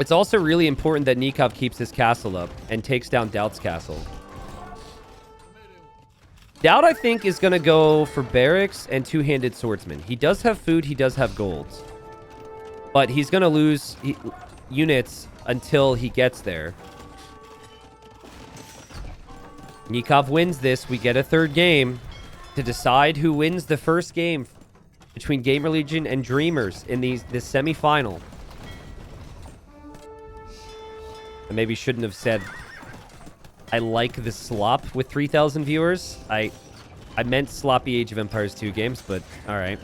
Speaker 1: It's also really important that Nikov keeps his castle up and takes down Doubt's castle. Doubt, I think, is going to go for barracks and two-handed swordsman. He does have food. He does have gold. But he's going to lose units until he gets there. Nikov wins this. We get a third game to decide who wins the first game between Gamer Legion and Dreamers in this semi-final. I maybe shouldn't have said I like the slop with 3,000 viewers. I meant sloppy Age of Empires 2 games, but all right.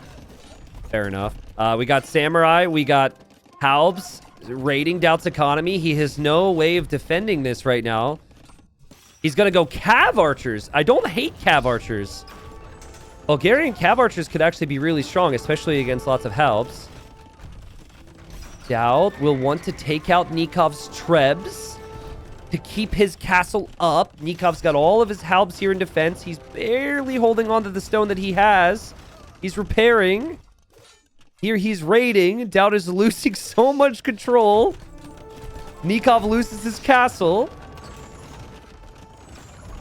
Speaker 1: Fair enough. We got Samurai. We got Halbs raiding Doubt's economy. He has no way of defending this right now. He's going to go Cav Archers. I don't hate Cav Archers. Bulgarian Cav Archers could actually be really strong, especially against lots of Halbs. Doubt will want to take out Nikov's Trebs to keep his castle up. Nikov's got all of his Halbs here in defense. He's barely holding on to the stone that he has. He's repairing. Here he's raiding. Doubt is losing so much control. Nikov loses his castle.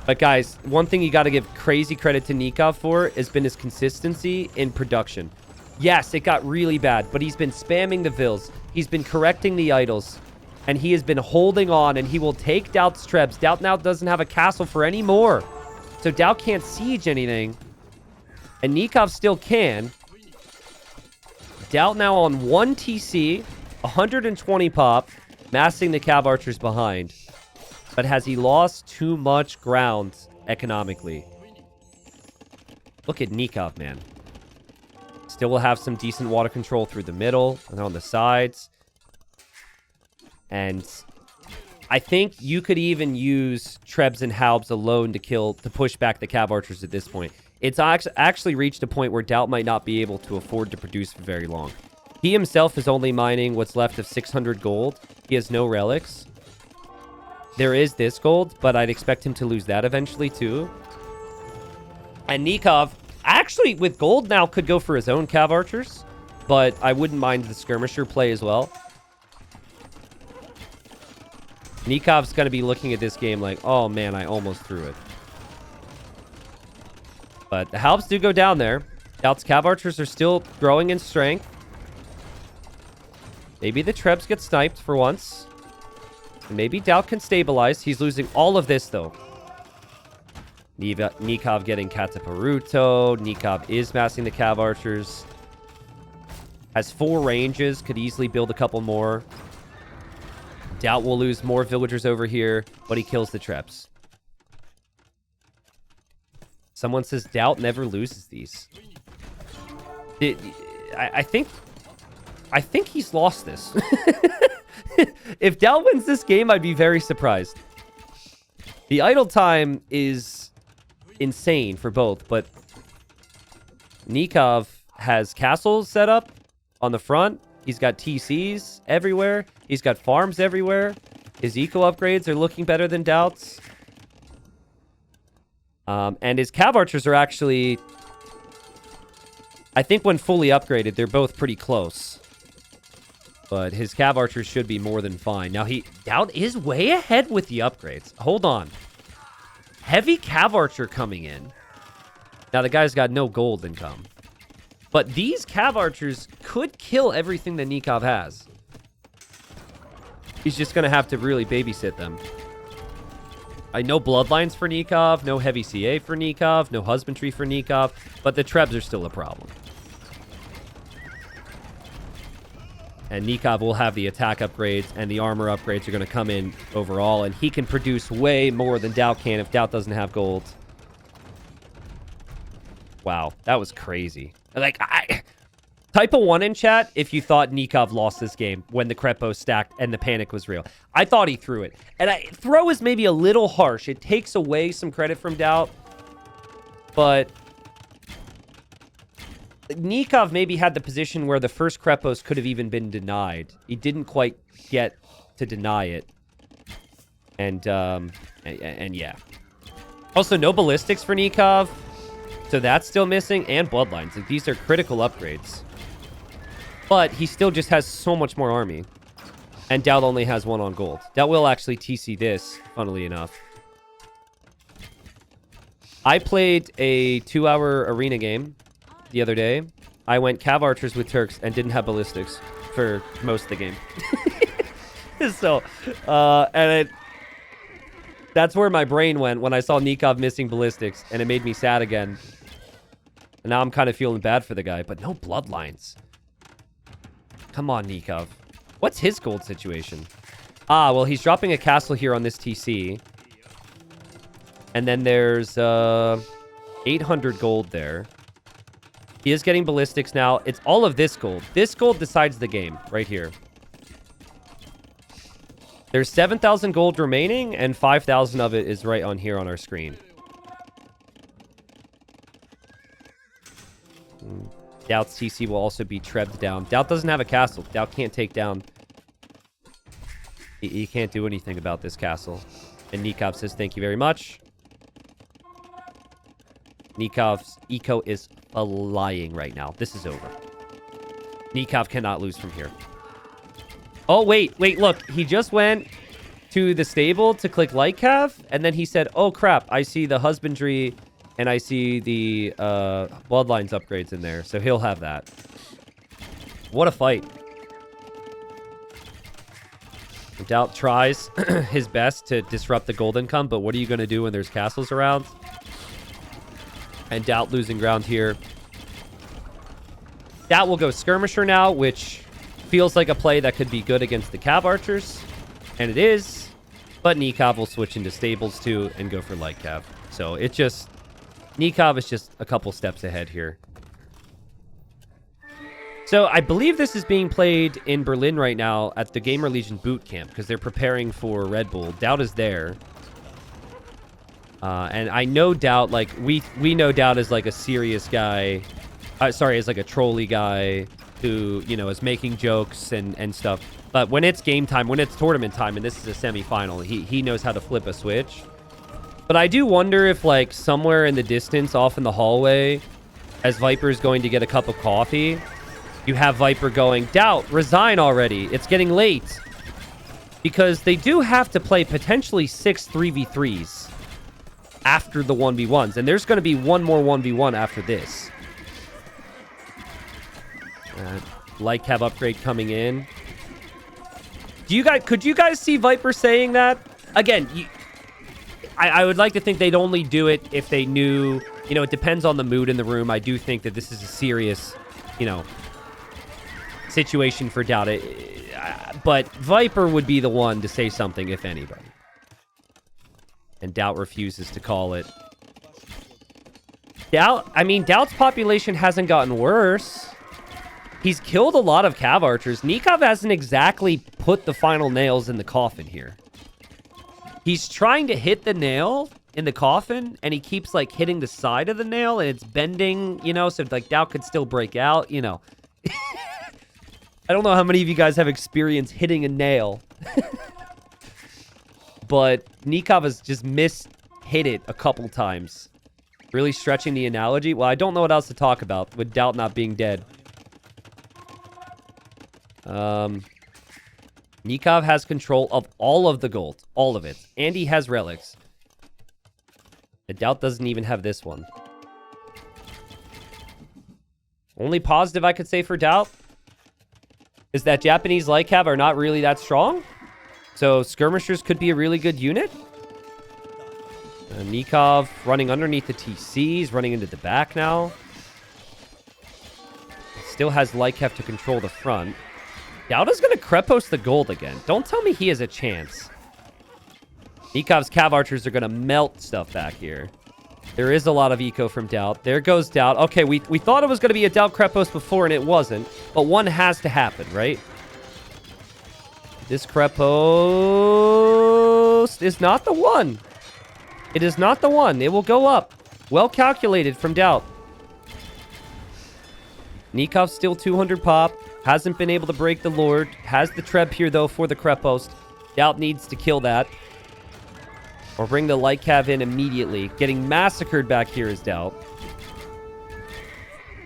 Speaker 1: But guys, one thing you got to give crazy credit to Nikov for has been his consistency in production. Yes, it got really bad, but he's been spamming the vills. He's been correcting the idols. And he has been holding on, and he will take Doubt's Trebs. Doubt now doesn't have a castle for any more. So Doubt can't siege anything. And Nikov still can. Doubt now on 1 TC, 120 pop, massing the Cav Archers behind. But has he lost too much ground economically? Look at Nikov, man. Still will have some decent water control through the middle and on the sides. And I think you could even use Trebs and Halbs alone to push back the Cav Archers at this point. It's actually reached a point where Doubt might not be able to afford to produce for very long. He himself is only mining what's left of 600 gold. He has no relics. There is this gold, but I'd expect him to lose that eventually too. And Nikov, actually with gold now, could go for his own Cav Archers, but I wouldn't mind the Skirmisher play as well. Nikov's going to be looking at this game like, oh man, I almost threw it. But the Halbs do go down there. Doubt's Cav Archers are still growing in strength. Maybe the Trebs get sniped for once. And maybe Doubt can stabilize. He's losing all of this though. Nikov getting Kataparuto. Nikov is massing the Cav Archers. Has 4 ranges. Could easily build a couple more. Doubt will lose more villagers over here, but he kills the Trebs. Someone says Doubt never loses these. I think he's lost this. If Doubt wins this game, I'd be very surprised. The idle time is insane for both, but Nikov has castles set up on the front. He's got TCs everywhere. He's got farms everywhere. His eco upgrades are looking better than Doubt's. And his Cav Archers are actually... I think when fully upgraded, they're both pretty close. But his Cav Archers should be more than fine. Now, Doubt is way ahead with the upgrades. Hold on. Heavy Cav Archer coming in. Now, the guy's got no gold income. But these Cav Archers could kill everything that Nikov has. He's just going to have to really babysit them. No Bloodlines for Nikov, no Heavy CA for Nikov, no Husbandry for Nikov, but the Trebs are still a problem. And Nikov will have the attack upgrades, and the armor upgrades are going to come in overall, and he can produce way more than Doubt can if Doubt doesn't have gold. Wow, that was crazy. Like, type a 1 in chat if you thought Nikov lost this game when the Krepo stacked and the panic was real. I thought he threw it. And throw is maybe a little harsh. It takes away some credit from Doubt. But Nikov maybe had the position where the first Krepos could have even been denied. He didn't quite get to deny it. And yeah. Also, no ballistics for Nikov. So that's still missing, and Bloodlines. Like, these are critical upgrades. But he still just has so much more army. And Doubt only has 1 on gold. Doubt will actually TC this, funnily enough. I played a 2-hour arena game the other day. I went Cav Archers with Turks and didn't have ballistics for most of the game. So, that's where my brain went when I saw Nikov missing ballistics, and it made me sad again. And now I'm kind of feeling bad for the guy, but no Bloodlines. Come on, Nikov. What's his gold situation? Well, he's dropping a castle here on this TC. And then there's 800 gold there. He is getting ballistics now. It's all of this gold. This gold decides the game right here. There's 7,000 gold remaining, and 5,000 of it is right on here on our screen. Doubt's TC will also be trebbed down. Doubt doesn't have a castle. Doubt can't take down. He can't do anything about this castle. And Nikov says, thank you very much. Nikov's eco is flying right now. This is over. Nikov cannot lose from here. Oh, wait, look. He just went to the stable to click Light Cav, and then he said, oh, crap, I see the Husbandry, and I see the Bloodlines upgrades in there, so he'll have that. What a fight. Doubt tries his best to disrupt the gold income, but what are you going to do when there's castles around? And Doubt losing ground here. Doubt will go Skirmisher now, which feels like a play that could be good against the Cav Archers. And it is. But Nikov will switch into Stables too and go for Light Cav. So it just... Nikov is just a couple steps ahead here. So I believe this is being played in Berlin right now at the Gamer Legion boot camp because they're preparing for Red Bull. Doubt is there. And I know Doubt, like, we know Doubt is like a serious guy. Sorry, is like a trolly guy who, you know, is making jokes and stuff. But when it's game time, when it's tournament time, and this is a semifinal, he knows how to flip a switch. But I do wonder if, like, somewhere in the distance off in the hallway, as Viper's going to get a cup of coffee, you have Viper going, Doubt, resign already. It's getting late. Because they do have to play potentially 6 3v3s after the 1v1s. And there's going to be one more 1v1 after this. Light cab upgrade coming in. Could you guys see Viper saying that? Again, I would like to think they'd only do it if they knew, you know, it depends on the mood in the room. I do think that this is a serious, you know, situation for Doubt. But Viper would be the one to say something, if anybody. And Doubt refuses to call it. Doubt's population hasn't gotten worse. He's killed a lot of Cav archers. Nikov hasn't exactly put the final nails in the coffin here. He's trying to hit the nail in the coffin, and he keeps, like, hitting the side of the nail, and it's bending, you know, so, like, Doubt could still break out, you know. I don't know how many of you guys have experience hitting a nail. But Nikov has just hit it a couple times. Really stretching the analogy. Well, I don't know what else to talk about with Doubt not being dead. Nikov has control of all of the gold. All of it. And he has relics. The Doubt doesn't even have this one. Only positive I could say for Doubt is that Japanese light cav are not really that strong. So skirmishers could be a really good unit. Nikov running underneath the TCs, running into the back now. Still has light cav to control the front. Doubt is going to Krepos the gold again. Don't tell me he has a chance. Nikov's Cav Archers are going to melt stuff back here. There is a lot of eco from Doubt. There goes Doubt. Okay, we thought it was going to be a Doubt Krepos before, and it wasn't. But one has to happen, right? This Krepos is not the one. It is not the one. It will go up. Well calculated from Doubt. Nikov's still 200 pop. Hasn't been able to break the Lord. Has the Treb here, though, for the Krepos. Doubt needs to kill that. Or bring the light cav in immediately. Getting massacred back here is Doubt.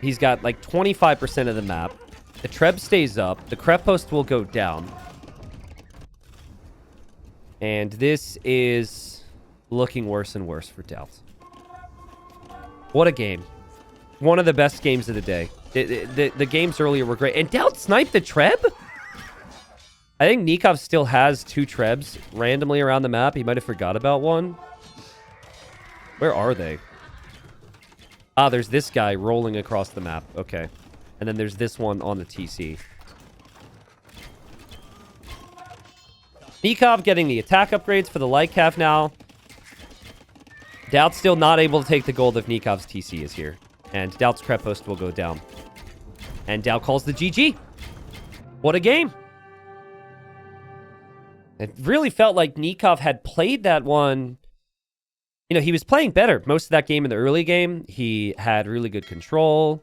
Speaker 1: He's got, like, 25% of the map. The Treb stays up. The Krepos will go down. And this is looking worse and worse for Doubt. What a game. One of the best games of the day. The games earlier were great. And Doubt sniped the Treb? I think Nikov still has 2 Trebs randomly around the map. He might have forgot about one. Where are they? Ah, there's this guy rolling across the map. Okay. And then there's this one on the TC. Nikov getting the attack upgrades for the light cav now. Doubt's still not able to take the gold if Nikov's TC is here. And Doubt's Krepost will go down. And Doubt calls the GG. What a game. It really felt like Nikov had played that one. You know, he was playing better most of that game in the early game. He had really good control.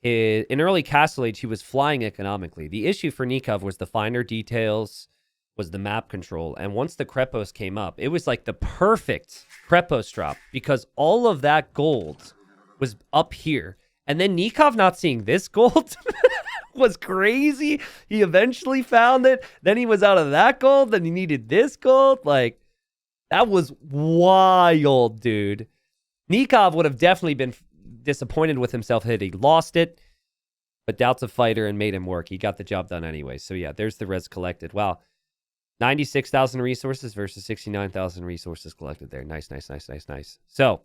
Speaker 1: In early Castle Age, he was flying economically. The issue for Nikov was the finer details, was the map control. And once the Krepos came up, it was like the perfect Krepos drop because all of that gold was up here. And then Nikov not seeing this gold was crazy. He eventually found it. Then he was out of that gold. Then he needed this gold. Like, that was wild, dude. Nikov would have definitely been disappointed with himself had he lost it. But Doubt's a fighter and made him work. He got the job done anyway. So yeah, there's the res collected. Wow. 96,000 resources versus 69,000 resources collected there. Nice, nice, nice, nice, nice. So,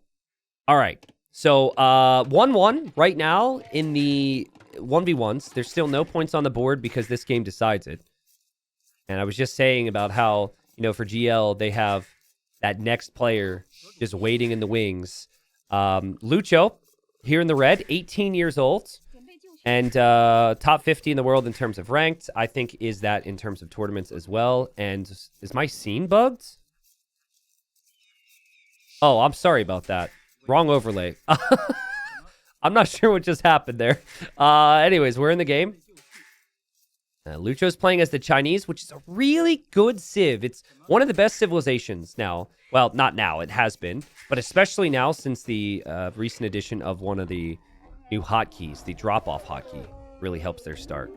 Speaker 1: all right. So, 1-1 right now in the 1v1s. There's still no points on the board because this game decides it. And I was just saying about how, you know, for GL, they have that next player just waiting in the wings. Lucho, here in the red, 18 years old. And top 50 in the world in terms of ranked, I think is that in terms of tournaments as well. And is my scene bugged? Oh, I'm sorry about that. Wrong overlay. I'm not sure what just happened there. Anyways, we're in the game. Lucho's playing as the Chinese, which is a really good civ. It's one of the best civilizations now. Well, not now. It has been. But especially now since the recent addition of one of the new hotkeys. The drop-off hotkey really helps their start.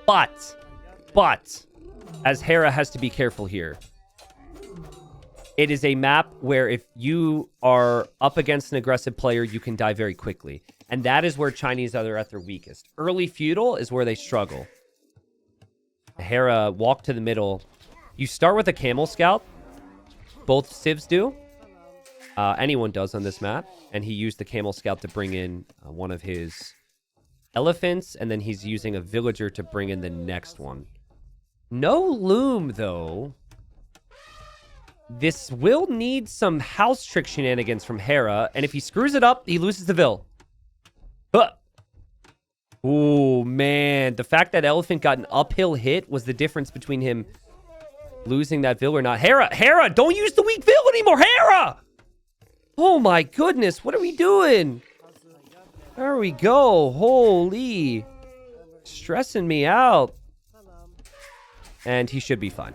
Speaker 1: But, as Hera has to be careful here. It is a map where if you are up against an aggressive player, you can die very quickly. And that is where Chinese are at their weakest. Early feudal is where they struggle. Hera walk to the middle. You start with a camel scout. Both civs do. Anyone does on this map. And he used the camel scout to bring in one of his elephants. And then he's using a villager to bring in the next one. No loom, though. This will need some house trick shenanigans from Hera. And if he screws it up, he loses the Vil. Huh. Ooh, man. The fact that elephant got an uphill hit was the difference between him losing that Vil or not. Hera, don't use the weak Vil anymore. Hera! Oh, my goodness. What are we doing? There we go. Holy. Stressing me out. And he should be fine.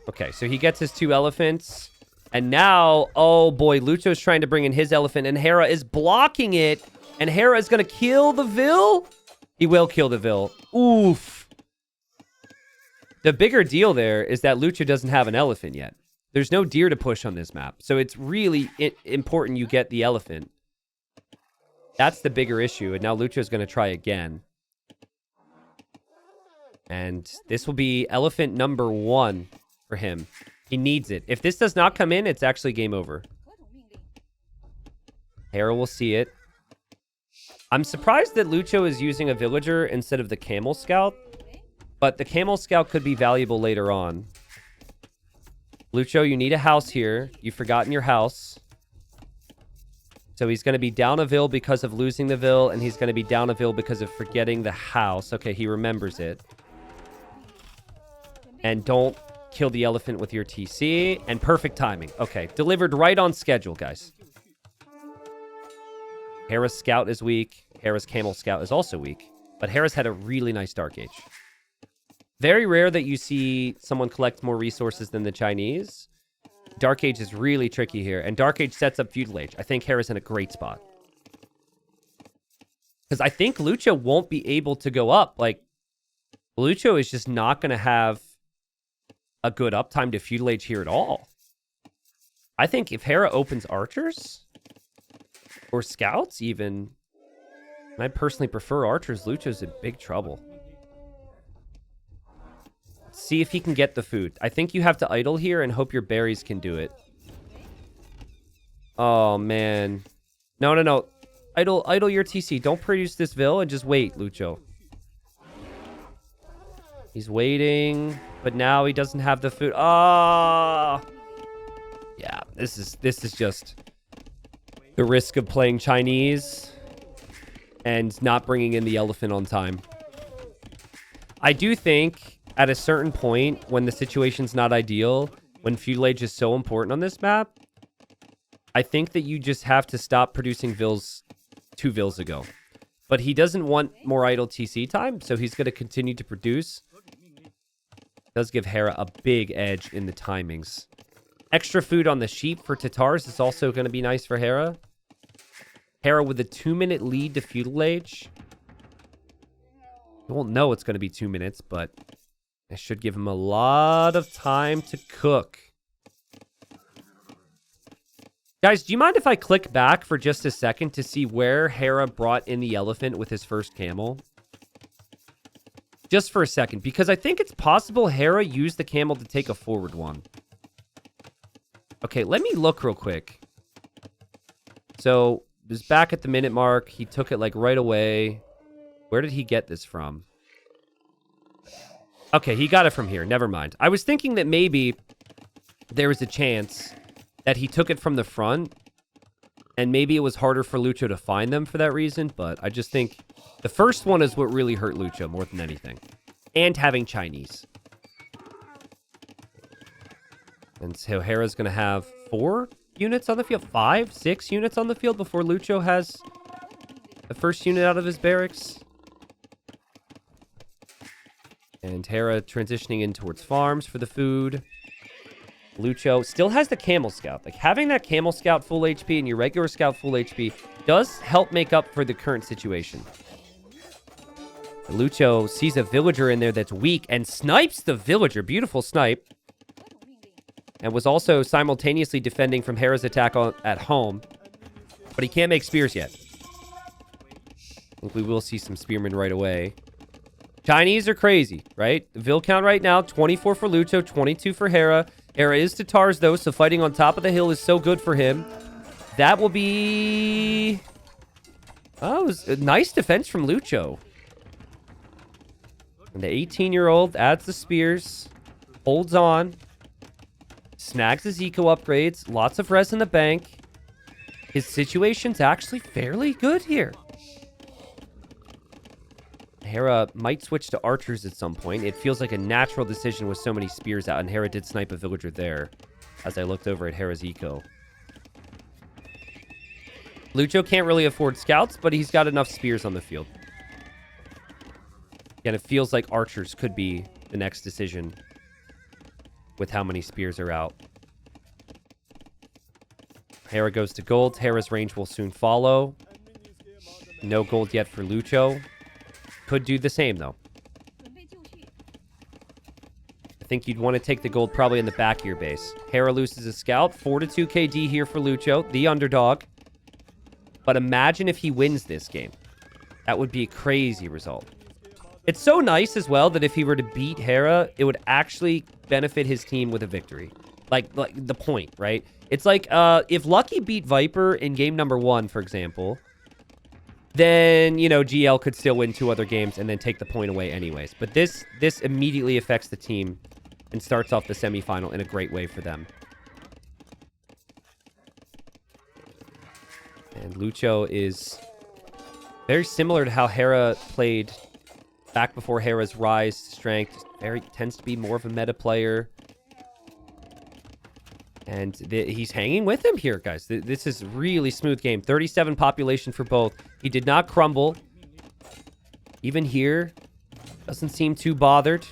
Speaker 1: Okay, so he gets his 2 elephants. And now, oh boy, Lucho's trying to bring in his elephant. And Hera is blocking it. And Hera is going to kill the Vil? He will kill the Vil. Oof. The bigger deal there is that Lucho doesn't have an elephant yet. There's no deer to push on this map. So it's really important you get the elephant. That's the bigger issue. And now Lucho's going to try again. And this will be elephant number 1 for him. He needs it. If this does not come in, it's actually game over. Hera will see it. I'm surprised that Lucho is using a villager instead of the camel scout, but the camel scout could be valuable later on. Lucho, you need a house here. You've forgotten your house. So he's going to be down a Vil because of losing the Vil, and he's going to be down a Vil because of forgetting the house. Okay, he remembers it. And don't kill the elephant with your TC. And perfect timing. Okay, delivered right on schedule, guys. Hera's scout is weak. Hera's camel scout is also weak. But Hera's had a really nice Dark Age. Very rare that you see someone collect more resources than the Chinese. Dark Age is really tricky here. And Dark Age sets up Feudal Age. I think Hera's in a great spot. Because I think Lucho won't be able to go up. Like, Lucho is just not going to have a good uptime to Feudal Age here at all. I think if Hera opens archers... or scouts, even. And I personally prefer archers. Lucho's in big trouble. See if he can get the food. I think you have to idle here and hope your berries can do it. Oh, man. No. Idle your TC. Don't produce this Vil and just wait, Lucho. He's waiting, but now he doesn't have the food. Oh! Yeah, this is just... the risk of playing Chinese and not bringing in the elephant on time. I do think at a certain point when the situation's not ideal, when Feudal Age is so important on this map, I think that you just have to stop producing Vils 2 Vils ago. But he doesn't want more idle TC time, so he's going to continue to produce. Does give Hera a big edge in the timings. Extra food on the sheep for Tatars is also going to be nice for Hera. Hera with a 2-minute lead to Feudal Age. You won't know it's going to be 2 minutes, but it should give him a lot of time to cook. Guys, do you mind if I click back for just a second to see where Hera brought in the elephant with his first camel? Just for a second, because I think it's possible Hera used the camel to take a forward one. Okay, let me look real quick. So, it was back at the minute mark. He took it like right away. Where did he get this from? Okay, he got it from here. Never mind. I was thinking that maybe there was a chance that he took it from the front And maybe it was harder for Lucho to find them for that reason, but I just think the first one is what really hurt Lucho more than anything. And having Chinese. And so Hera's going to have 4 units on the field, 5, 6 units on the field before Lucho has the first unit out of his barracks. And Hera transitioning in towards farms for the food. Lucho still has the Camel Scout. Like, having that Camel Scout full HP and your regular Scout full HP does help make up for the current situation. Lucho sees a villager in there that's weak and snipes the villager. Beautiful snipe. And was also simultaneously defending from Hera's attack at home. But he can't make spears yet. I think we will see some spearmen right away. Chinese are crazy, right? The Vil count right now, 24 for Lucho, 22 for Hera. Hera is Tatars, though, so fighting on top of the hill is so good for him. That will be... Oh, it was a nice defense from Lucho. And the 18-year-old adds the spears, holds on, snags his eco upgrades, lots of res in the bank. His situation's actually fairly good here. Hera might switch to archers at some point. It feels like a natural decision with so many spears out, and Hera did snipe a villager there as I looked over at Hera's eco. Lucho can't really afford scouts, but he's got enough spears on the field. And it feels like archers could be the next decision with how many spears are out. Hera goes to gold. Hera's range will soon follow. No gold yet for Lucho. Could do the same, though. I think you'd want to take the gold probably in the back of your base. Hera loses a scout. 4-2 KD here for Lucho, the underdog. But imagine if he wins this game. That would be a crazy result. It's so nice as well that if he were to beat Hera, it would actually benefit his team with a victory. Like the point, right? It's like if Lucky beat Viper in game number 1, for example, then, you know, GL could still win 2 other games and then take the point away anyways. But this immediately affects the team and starts off the semifinal in a great way for them. And Lucho is very similar to how Hera played back before Hera's rise to strength. Tends to be more of a meta player. And he's hanging with him here, guys. This is really smooth game. 37 population for both. He did not crumble. Even here, doesn't seem too bothered.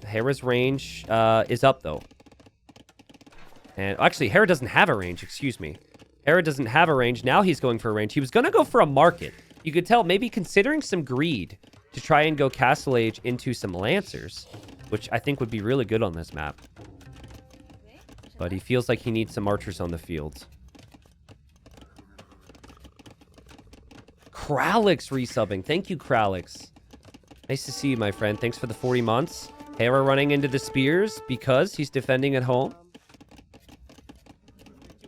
Speaker 1: Hera's range is up, though. And actually, Hera doesn't have a range. Excuse me. Hera doesn't have a range. Now he's going for a range. He was going to go for a market. You could tell maybe considering some greed to try and go Castle Age into some Lancers, which I think would be really good on this map. But he feels like he needs some archers on the field. Kralix resubbing. Thank you, Kralix. Nice to see you, my friend. Thanks for the 40 months. Hera running into the spears because he's defending at home.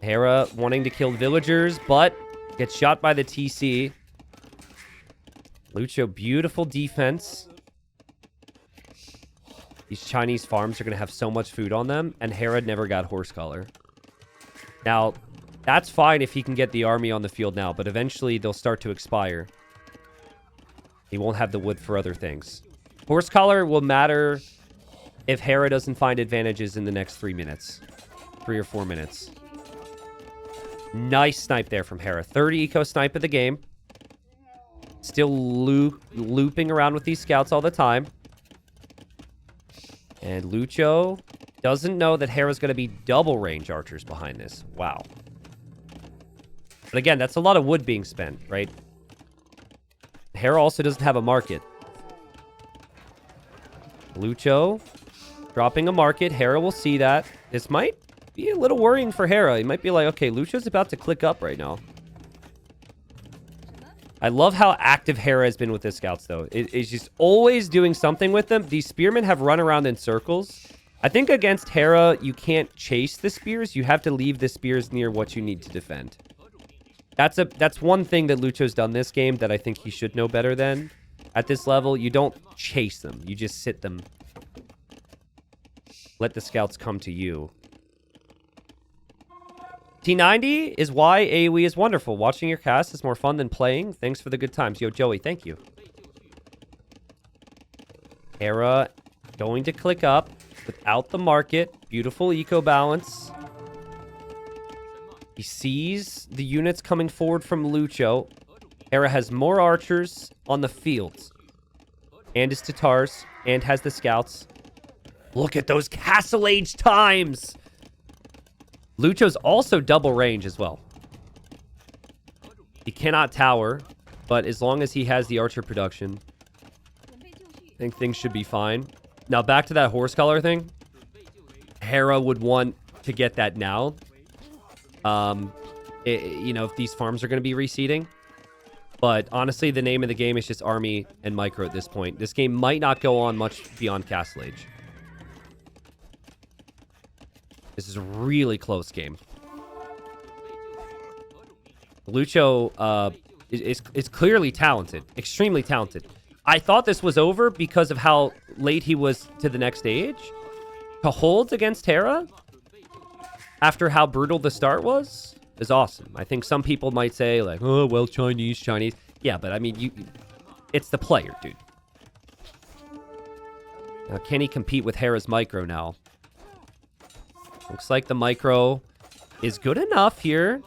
Speaker 1: Hera wanting to kill villagers, but gets shot by the TC. Lucho, beautiful defense. These Chinese farms are going to have so much food on them, and Hera never got horse collar. Now, that's fine if he can get the army on the field now, but eventually they'll start to expire. He won't have the wood for other things. Horse collar will matter if Hera doesn't find advantages in the next 3 minutes. 3 or 4 minutes. Nice snipe there from Hera. 30 eco snipe of the game. Still looping around with these scouts all the time. And Lucho doesn't know that Hera's going to be double range archers behind this. Wow. But again, that's a lot of wood being spent, right? Hera also doesn't have a market. Lucho dropping a market. Hera will see that. This might be a little worrying for Hera. He might be like, okay, Lucho's about to click up right now. I love how active Hera has been with his scouts, though. It's just always doing something with them. These spearmen have run around in circles. I think against Hera, you can't chase the spears. You have to leave the spears near what you need to defend. That's one thing that Lucho's done this game that I think he should know better than. At this level, you don't chase them. You just sit them. Let the scouts come to you. T90 is why AoE is wonderful. Watching your cast is more fun than playing. Thanks for the good times. Yo, Joey, thank you. Hera going to click up without the market. Beautiful eco balance. He sees the units coming forward from Lucho. Hera has more archers on the fields. And his Tatars. And has the scouts. Look at those castle age times. Lucho's also double range as well. He cannot tower. But as long as he has the archer production, I think things should be fine. Now back to that horse color thing. Hera would want to get that now. You know, if these farms are going to be reseeding. But honestly, the name of the game is just army and micro at this point. This game might not go on much beyond Castle Age. This is a really close game. Lucho is clearly talented. Extremely talented. I thought this was over because of how late he was to the next stage. To hold against Hera after how brutal the start was is awesome. I think some people might say like, oh, well, Chinese. Yeah, but I mean, it's the player, dude. Now, can he compete with Hera's micro now? Looks like the micro is good enough here.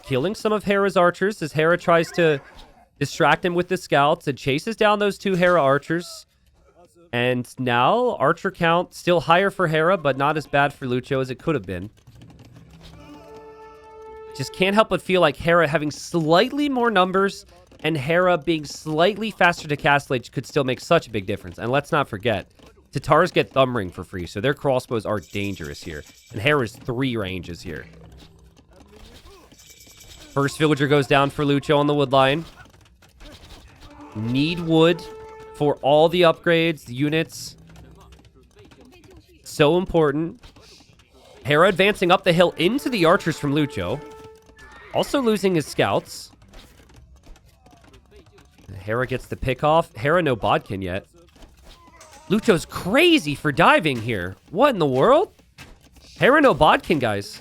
Speaker 1: Killing some of Hera's archers as Hera tries to distract him with the scouts and chases down those two Hera archers. And now, archer count still higher for Hera, but not as bad for Lucho as it could have been. Just can't help but feel like Hera having slightly more numbers and Hera being slightly faster to Castle Age could still make such a big difference. And let's not forget, Tatars get Thumb Ring for free, so their crossbows are dangerous here. And Hera's 3 ranges here. First villager goes down for Lucho on the wood line. Need wood for all the upgrades, the units. So important. Hera advancing up the hill into the archers from Lucho. Also losing his scouts. Hera gets the pick off. Hera no bodkin yet. Lucho's crazy for diving here. What in the world? Hera no bodkin, guys.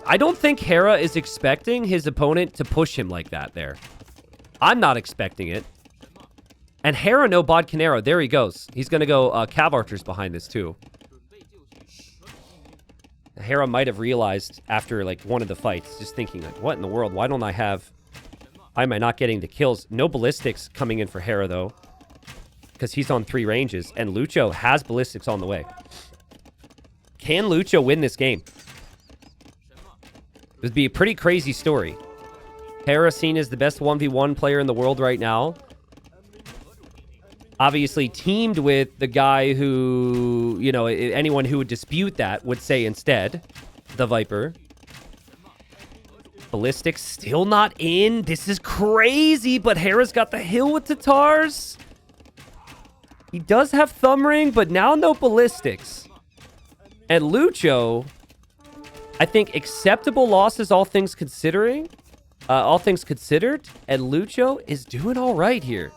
Speaker 1: I don't think Hera is expecting his opponent to push him like that there. I'm not expecting it. And Hera no bodkin arrow. There he goes. He's going to go cav archers behind this too. Hera might have realized after like one of the fights, just thinking like, what in the world? Why don't I have... Why am I not getting the kills? No ballistics coming in for Hera though. Because he's on 3 ranges. And Lucho has ballistics on the way. Can Lucho win this game? It would be a pretty crazy story. Hera seen as the best 1v1 player in the world right now. Obviously teamed with the guy who, you know, anyone who would dispute that would say instead, the Viper. Ballistics still not in. This is crazy, but Hera's got the hill with Tatars. He does have Thumb Ring, but now no ballistics. And Lucho, I think acceptable losses, all things considered. And Lucho is doing all right here.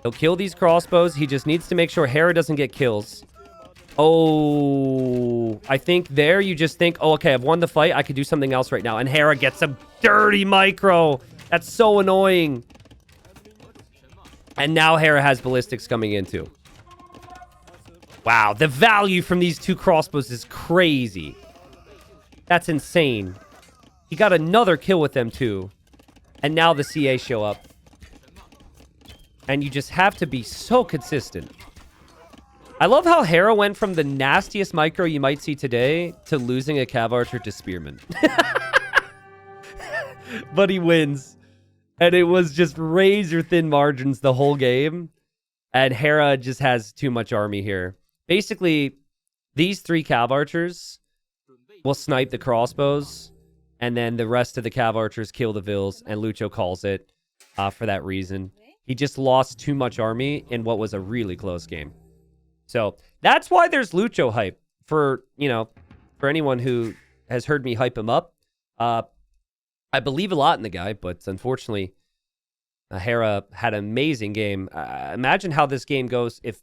Speaker 1: He'll kill these crossbows. He just needs to make sure Hera doesn't get kills. Oh, I think there you just think, oh, okay, I've won the fight. I could do something else right now. And Hera gets a dirty micro. That's so annoying. And now Hera has ballistics coming in too. Wow, the value from these 2 crossbows is crazy. That's insane. He got another kill with them too. And now the CA show up. And you just have to be so consistent. I love how Hera went from the nastiest micro you might see today to losing a cav archer to spearman. But he wins. And it was just razor thin margins the whole game. And Hera just has too much army here. Basically, these 3 cav archers will snipe the crossbows. And then the rest of the cav archers kill the vills. And Lucho calls it for that reason. He just lost too much army in what was a really close game. So that's why there's Lucho hype for, you know, for anyone who has heard me hype him up. I believe a lot in the guy, but unfortunately, Hera had an amazing game. Imagine how this game goes if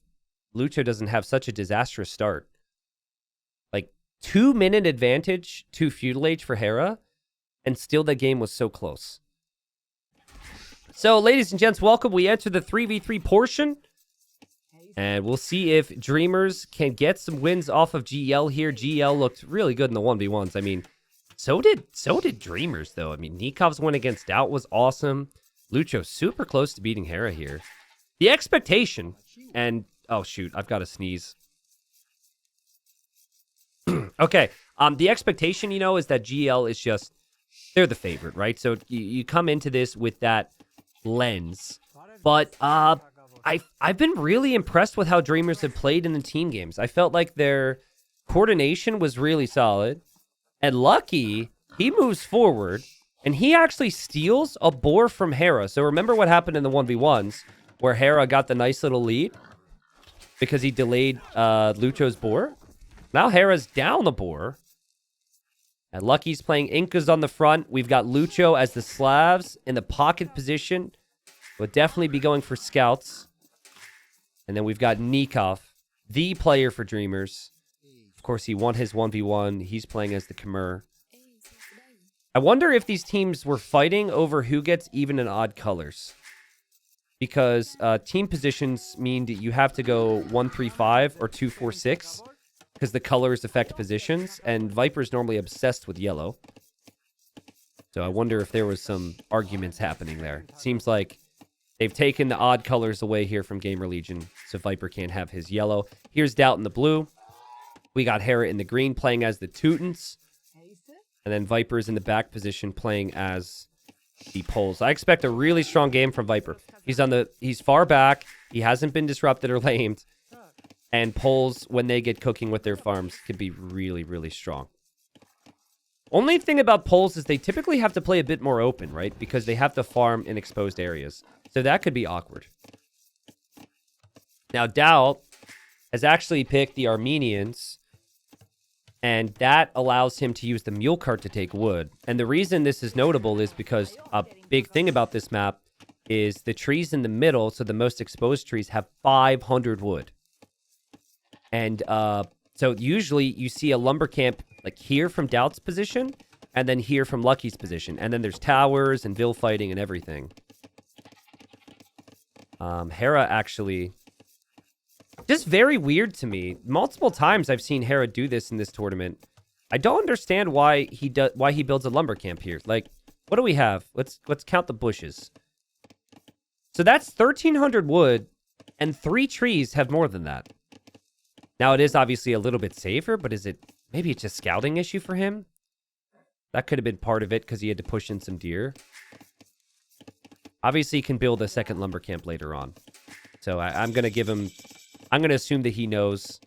Speaker 1: Lucho doesn't have such a disastrous start. Like 2-minute advantage to Feudal Age for Hera, and still the game was so close. So, ladies and gents, welcome. We enter the 3v3 portion, and we'll see if Dreamers can get some wins off of GL here. GL looked really good in the 1v1s. I mean, so did Dreamers, though. I mean, Nikov's win against Doubt was awesome. Lucho super close to beating Hera here. The expectation, and oh shoot, I've got to sneeze. Okay, the expectation, you know, is that GL is just, they're the favorite, right? So you come into this with that lens. But I've been really impressed with how Dreamers have played in the team games. I felt like their coordination was really solid. And Lucky, he moves forward, and he actually steals a boar from Hera. So remember what happened in the 1v1s, where Hera got the nice little lead because he delayed Lucho's boar? Now Hera's down the boar. And Lucky's playing Incas on the front. We've got Lucho as the Slavs in the pocket position. Would definitely be going for scouts. And then we've got Nikov, the player for Dreamers. Of course, he won his 1v1. He's playing as the Khmer. I wonder if these teams were fighting over who gets even and odd colors. Because team positions mean that you have to go 1-3-5 or 2-4-6. Because the colors affect positions, and Viper's normally obsessed with yellow. So I wonder if there was some arguments happening there. It seems like they've taken the odd colors away here from Gamer Legion, so Viper can't have his yellow. Here's Doubt in the blue. We got Hera in the green playing as the Teutons. And then Viper's in the back position playing as the Poles. I expect a really strong game from Viper. He's far back. He hasn't been disrupted or lamed. And Poles, when they get cooking with their farms, could be really, really strong. Only thing about Poles is they typically have to play a bit more open, right? Because they have to farm in exposed areas. So that could be awkward. Now, Doubt has actually picked the Armenians. And that allows him to use the mule cart to take wood. And the reason this is notable is because a big thing about this map is the trees in the middle, so the most exposed trees, have 500 wood. And so usually you see a lumber camp like here from Doubt's position, and then here from Lucky's position. And then there's towers and Vil fighting and everything. Hera actually... just very weird to me. Multiple times I've seen Hera do this in this tournament. I don't understand why he builds a lumber camp here. Like, what do we have? Let's count the bushes. So that's 1,300 wood, and 3 trees have more than that. Now, it is obviously a little bit safer, but is it... maybe it's a scouting issue for him? That could have been part of it, because he had to push in some deer. Obviously, he can build a second lumber camp later on. So I'm going to give him... I'm going to assume that he knows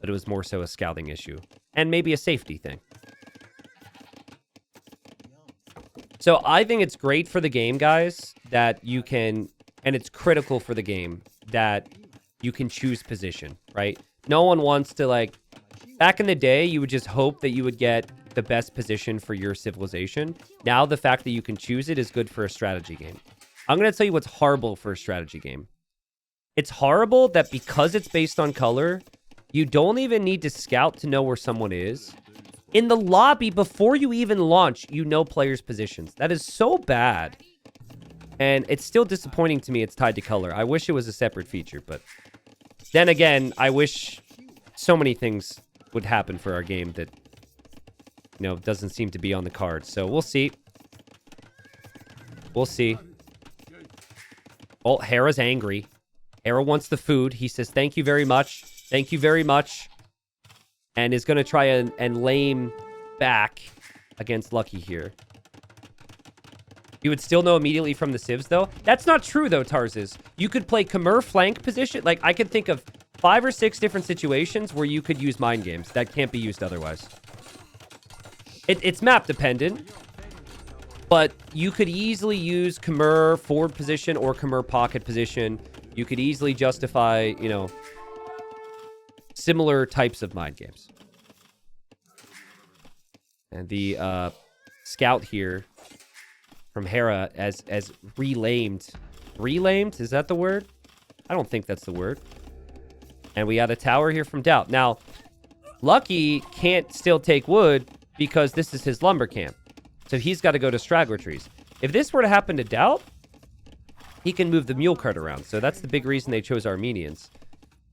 Speaker 1: that it was more so a scouting issue. And maybe a safety thing. So I think it's great for the game, guys, that you can... and it's critical for the game that you can choose position, right? No one wants to, like... back in the day, you would just hope that you would get the best position for your civilization. Now, the fact that you can choose it is good for a strategy game. I'm going to tell you what's horrible for a strategy game. It's horrible that because it's based on color, you don't even need to scout to know where someone is. In the lobby, before you even launch, you know players' positions. That is so bad. And it's still disappointing to me it's tied to color. I wish it was a separate feature, but... then again, I wish so many things would happen for our game that, you know, doesn't seem to be on the cards. So we'll see. We'll see. Oh, Hera's angry. Hera wants the food. He says, thank you very much. Thank you very much. And is going to try and lame back against Lucky here. You would still know immediately from the civs, though. That's not true, though, Tarzes. You could play Khmer flank position. Like, I could think of 5 or 6 different situations where you could use mind games. That can't be used otherwise. It's map dependent. But you could easily use Khmer forward position or Khmer pocket position. You could easily justify, you know, similar types of mind games. And the scout here from Hera as relamed. Relamed? Is that the word? I don't think that's the word. And we got a tower here from Doubt. Now, Lucky can't still take wood because this is his lumber camp. So he's got to go to straggler trees. If this were to happen to Doubt, he can move the mule cart around. So that's the big reason they chose Armenians.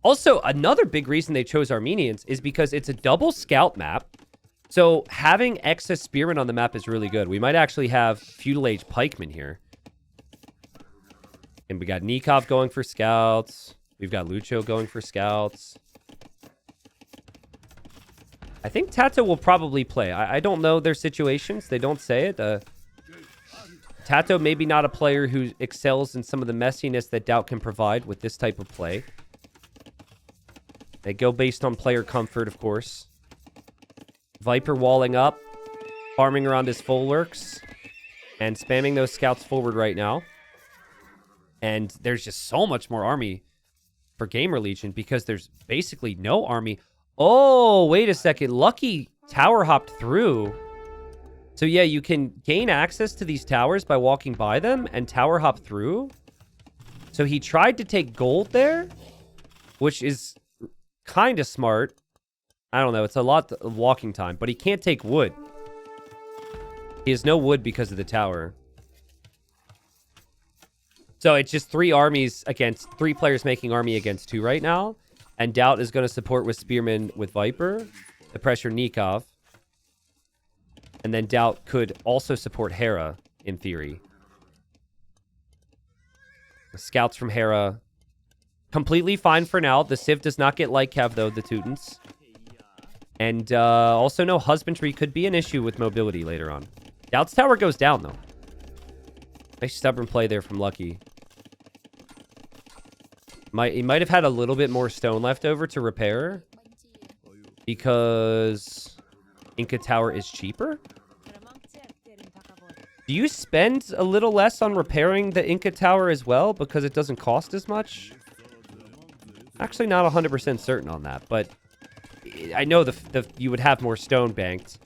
Speaker 1: Also, another big reason they chose Armenians is because it's a double scout map. So having excess spearmen on the map is really good. We might actually have feudal age pikemen here. And we got Nikov going for scouts. We've got Lucho going for scouts. I think Tato will probably play. I don't know their situations. They don't say it. Tato maybe not a player who excels in some of the messiness that Doubt can provide with this type of play. They go based on player comfort, of course. Viper walling up, farming around his full works, and spamming those scouts forward right now. And there's just so much more army for Gamer Legion because there's basically no army. Oh, wait a second. Lucky tower hopped through. So yeah, you can gain access to these towers by walking by them and tower hop through. So he tried to take gold there, which is kind of smart. I don't know. It's a lot of walking time, but he can't take wood. He has no wood because of the tower. So it's just 3 armies against 3 players making army against 2 right now. And Doubt is going to support with Spearman with Viper to pressure Nikov. And then Doubt could also support Hera, in theory. The scouts from Hera. Completely fine for now. The Civ does not get light cav, though, the Teutons. And also no husbandry could be an issue with mobility later on. Doubt's tower goes down, though. Nice stubborn play there from Lucky. He might have had a little bit more stone left over to repair. Because Inca Tower is cheaper? Do you spend a little less on repairing the Inca Tower as well because it doesn't cost as much? Actually not 100% certain on that, but I know you would have more stone banked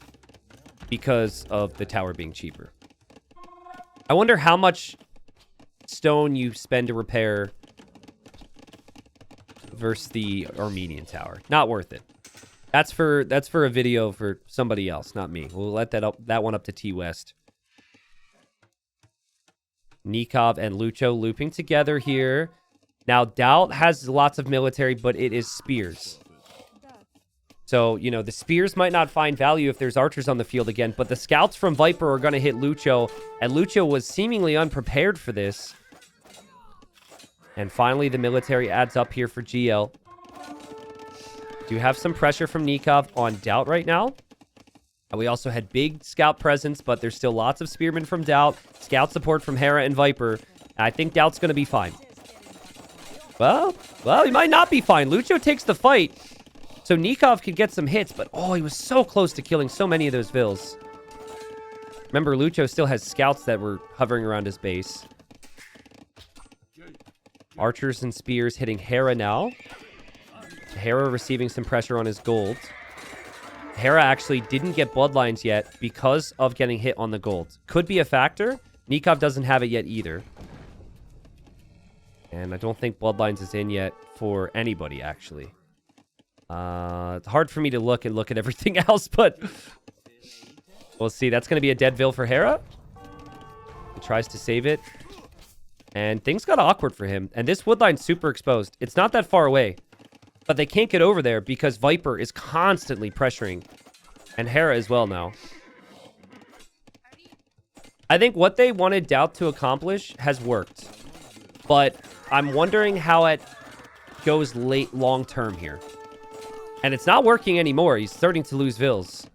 Speaker 1: because of the tower being cheaper. I wonder how much stone you spend to repair versus the Armenian tower. Not worth it. That's for a video for somebody else, not me. We'll let that one up to T West. Nikov and Lucho looping together here. Now, Doubt has lots of military, but it is spears. So, you know, the spears might not find value if there's archers on the field again, but the scouts from Viper are going to hit Lucho, and Lucho was seemingly unprepared for this. And finally, the military adds up here for GL. Do have some pressure from Nikov on Doubt right now. And we also had big scout presence, but there's still lots of spearmen from Doubt, scout support from Hera and Viper. And I think Doubt's going to be fine. Well, he might not be fine. Lucho takes the fight. So Nikov could get some hits, but oh, he was so close to killing so many of those vills. Remember, Lucho still has scouts that were hovering around his base. Archers and spears hitting Hera now. Hera receiving some pressure on his gold. Hera actually didn't get bloodlines yet because of getting hit on the gold. Could be a factor. Nikov doesn't have it yet either. And I don't think bloodlines is in yet for anybody, actually. It's hard for me to look at everything else, but we'll see. That's going to be a dead vill for Hera. He tries to save it. And things got awkward for him. And this woodline's super exposed. It's not that far away. But they can't get over there because Viper is constantly pressuring. And Hera as well now. I think what they wanted Doubt to accomplish has worked. But I'm wondering how it goes long term here. And it's not working anymore. He's starting to lose vills.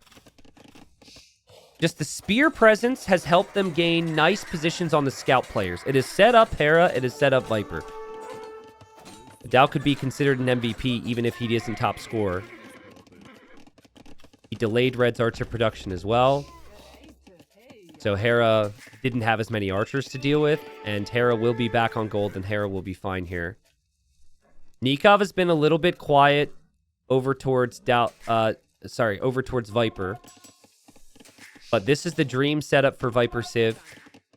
Speaker 1: Just the spear presence has helped them gain nice positions on the scout players. It has set up Hera. It has set up Viper. Doubt could be considered an MVP even if he isn't top scorer. He delayed Red's archer production as well. So Hera didn't have as many archers to deal with. And Hera will be back on gold and Hera will be fine here. Nikov has been a little bit quiet over towards over towards Viper. But this is the dream setup for Viper Civ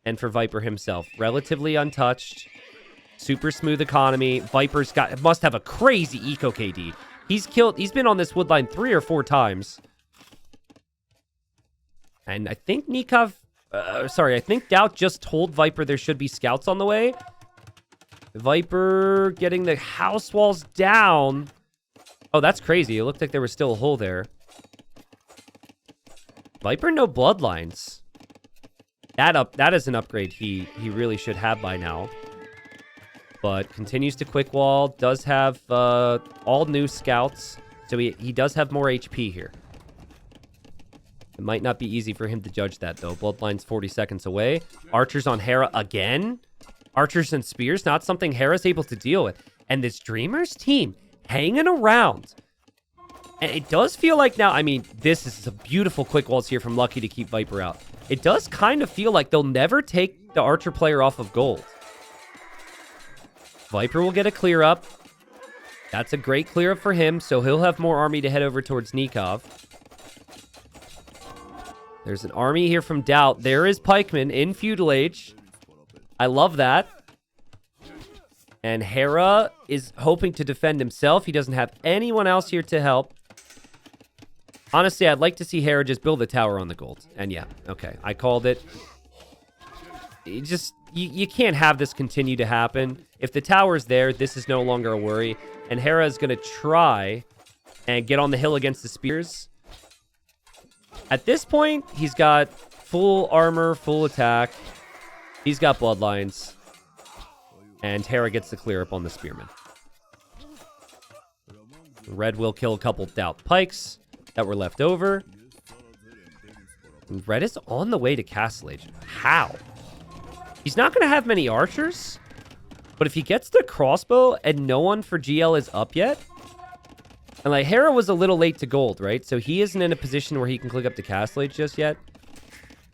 Speaker 1: and for Viper himself. Relatively untouched. Super smooth economy. Viper's must have a crazy eco KD. He's been on this wood line 3 or 4 times. And I think I think Doubt just told Viper there should be scouts on the way. Viper getting the house walls down. Oh, that's crazy. It looked like there was still a hole there. Viper, no bloodlines. That is an upgrade he really should have by now. But continues to quick wall. Does have all new scouts. So he does have more HP here. It might not be easy for him to judge that, though. Bloodline's 40 seconds away. Archers on Hera again. Archers and spears, not something Hera's able to deal with. And this Dreamers team hanging around. And it does feel like now, I mean, this is a beautiful quick walls here from Lucky to keep Viper out. It does kind of feel like they'll never take the Archer player off of gold. Viper will get a clear up. That's a great clear up for him, so he'll have more army to head over towards Nikov. There's an army here from Doubt. There is Pikeman in Feudal Age. I love that. And Hera is hoping to defend himself. He doesn't have anyone else here to help. Honestly, I'd like to see Hera just build a tower on the gold. And yeah, okay, I called it. You can't have this continue to happen. If the tower's there, this is no longer a worry. And Hera is going to try and get on the hill against the spears. At this point, he's got full armor, full attack. He's got bloodlines. And Hera gets the clear up on the spearman. Red will kill a couple Doubt pikes that were left over. And Red is on the way to Castle Age. How? He's not going to have many archers. But if he gets the crossbow and no one for GL is up yet. And like Hera was a little late to gold, right? So he isn't in a position where he can click up to Castle Age just yet.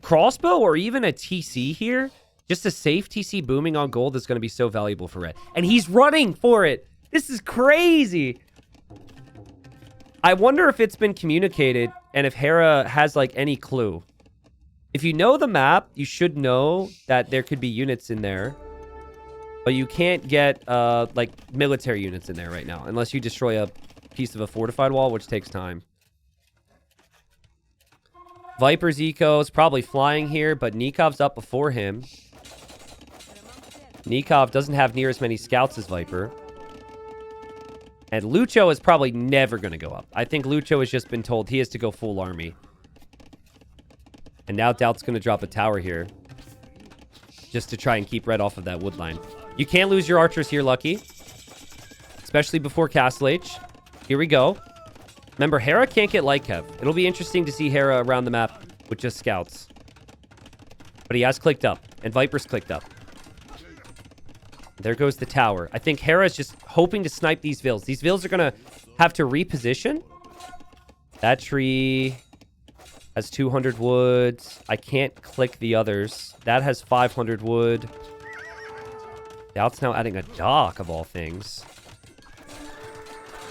Speaker 1: Crossbow or even a TC here. Just a safe TC booming on gold is going to be so valuable for Red. And he's running for it. This is crazy. I wonder if it's been communicated and if Hera has like any clue. If you know the map, you should know that there could be units in there. But you can't get like military units in there right now unless you destroy a piece of a fortified wall, which takes time. Viper's eco is probably flying here, but Nikov's up before him. Nikov doesn't have near as many scouts as Viper. And Lucho is probably never going to go up. I think Lucho has just been told he has to go full army. And now Doubt's going to drop a tower here. Just to try and keep Red off of that wood line. You can't lose your archers here, Lucky. Especially before Castle Age. Here we go. Remember, Hera can't get light kev. It'll be interesting to see Hera around the map with just scouts. But he has clicked up. And Viper's clicked up. There goes the tower. I think Hera's just hoping to snipe these vills. These vills are going to have to reposition. That tree has 200 wood. I can't click the others. That has 500 wood. Doubt's now adding a dock, of all things.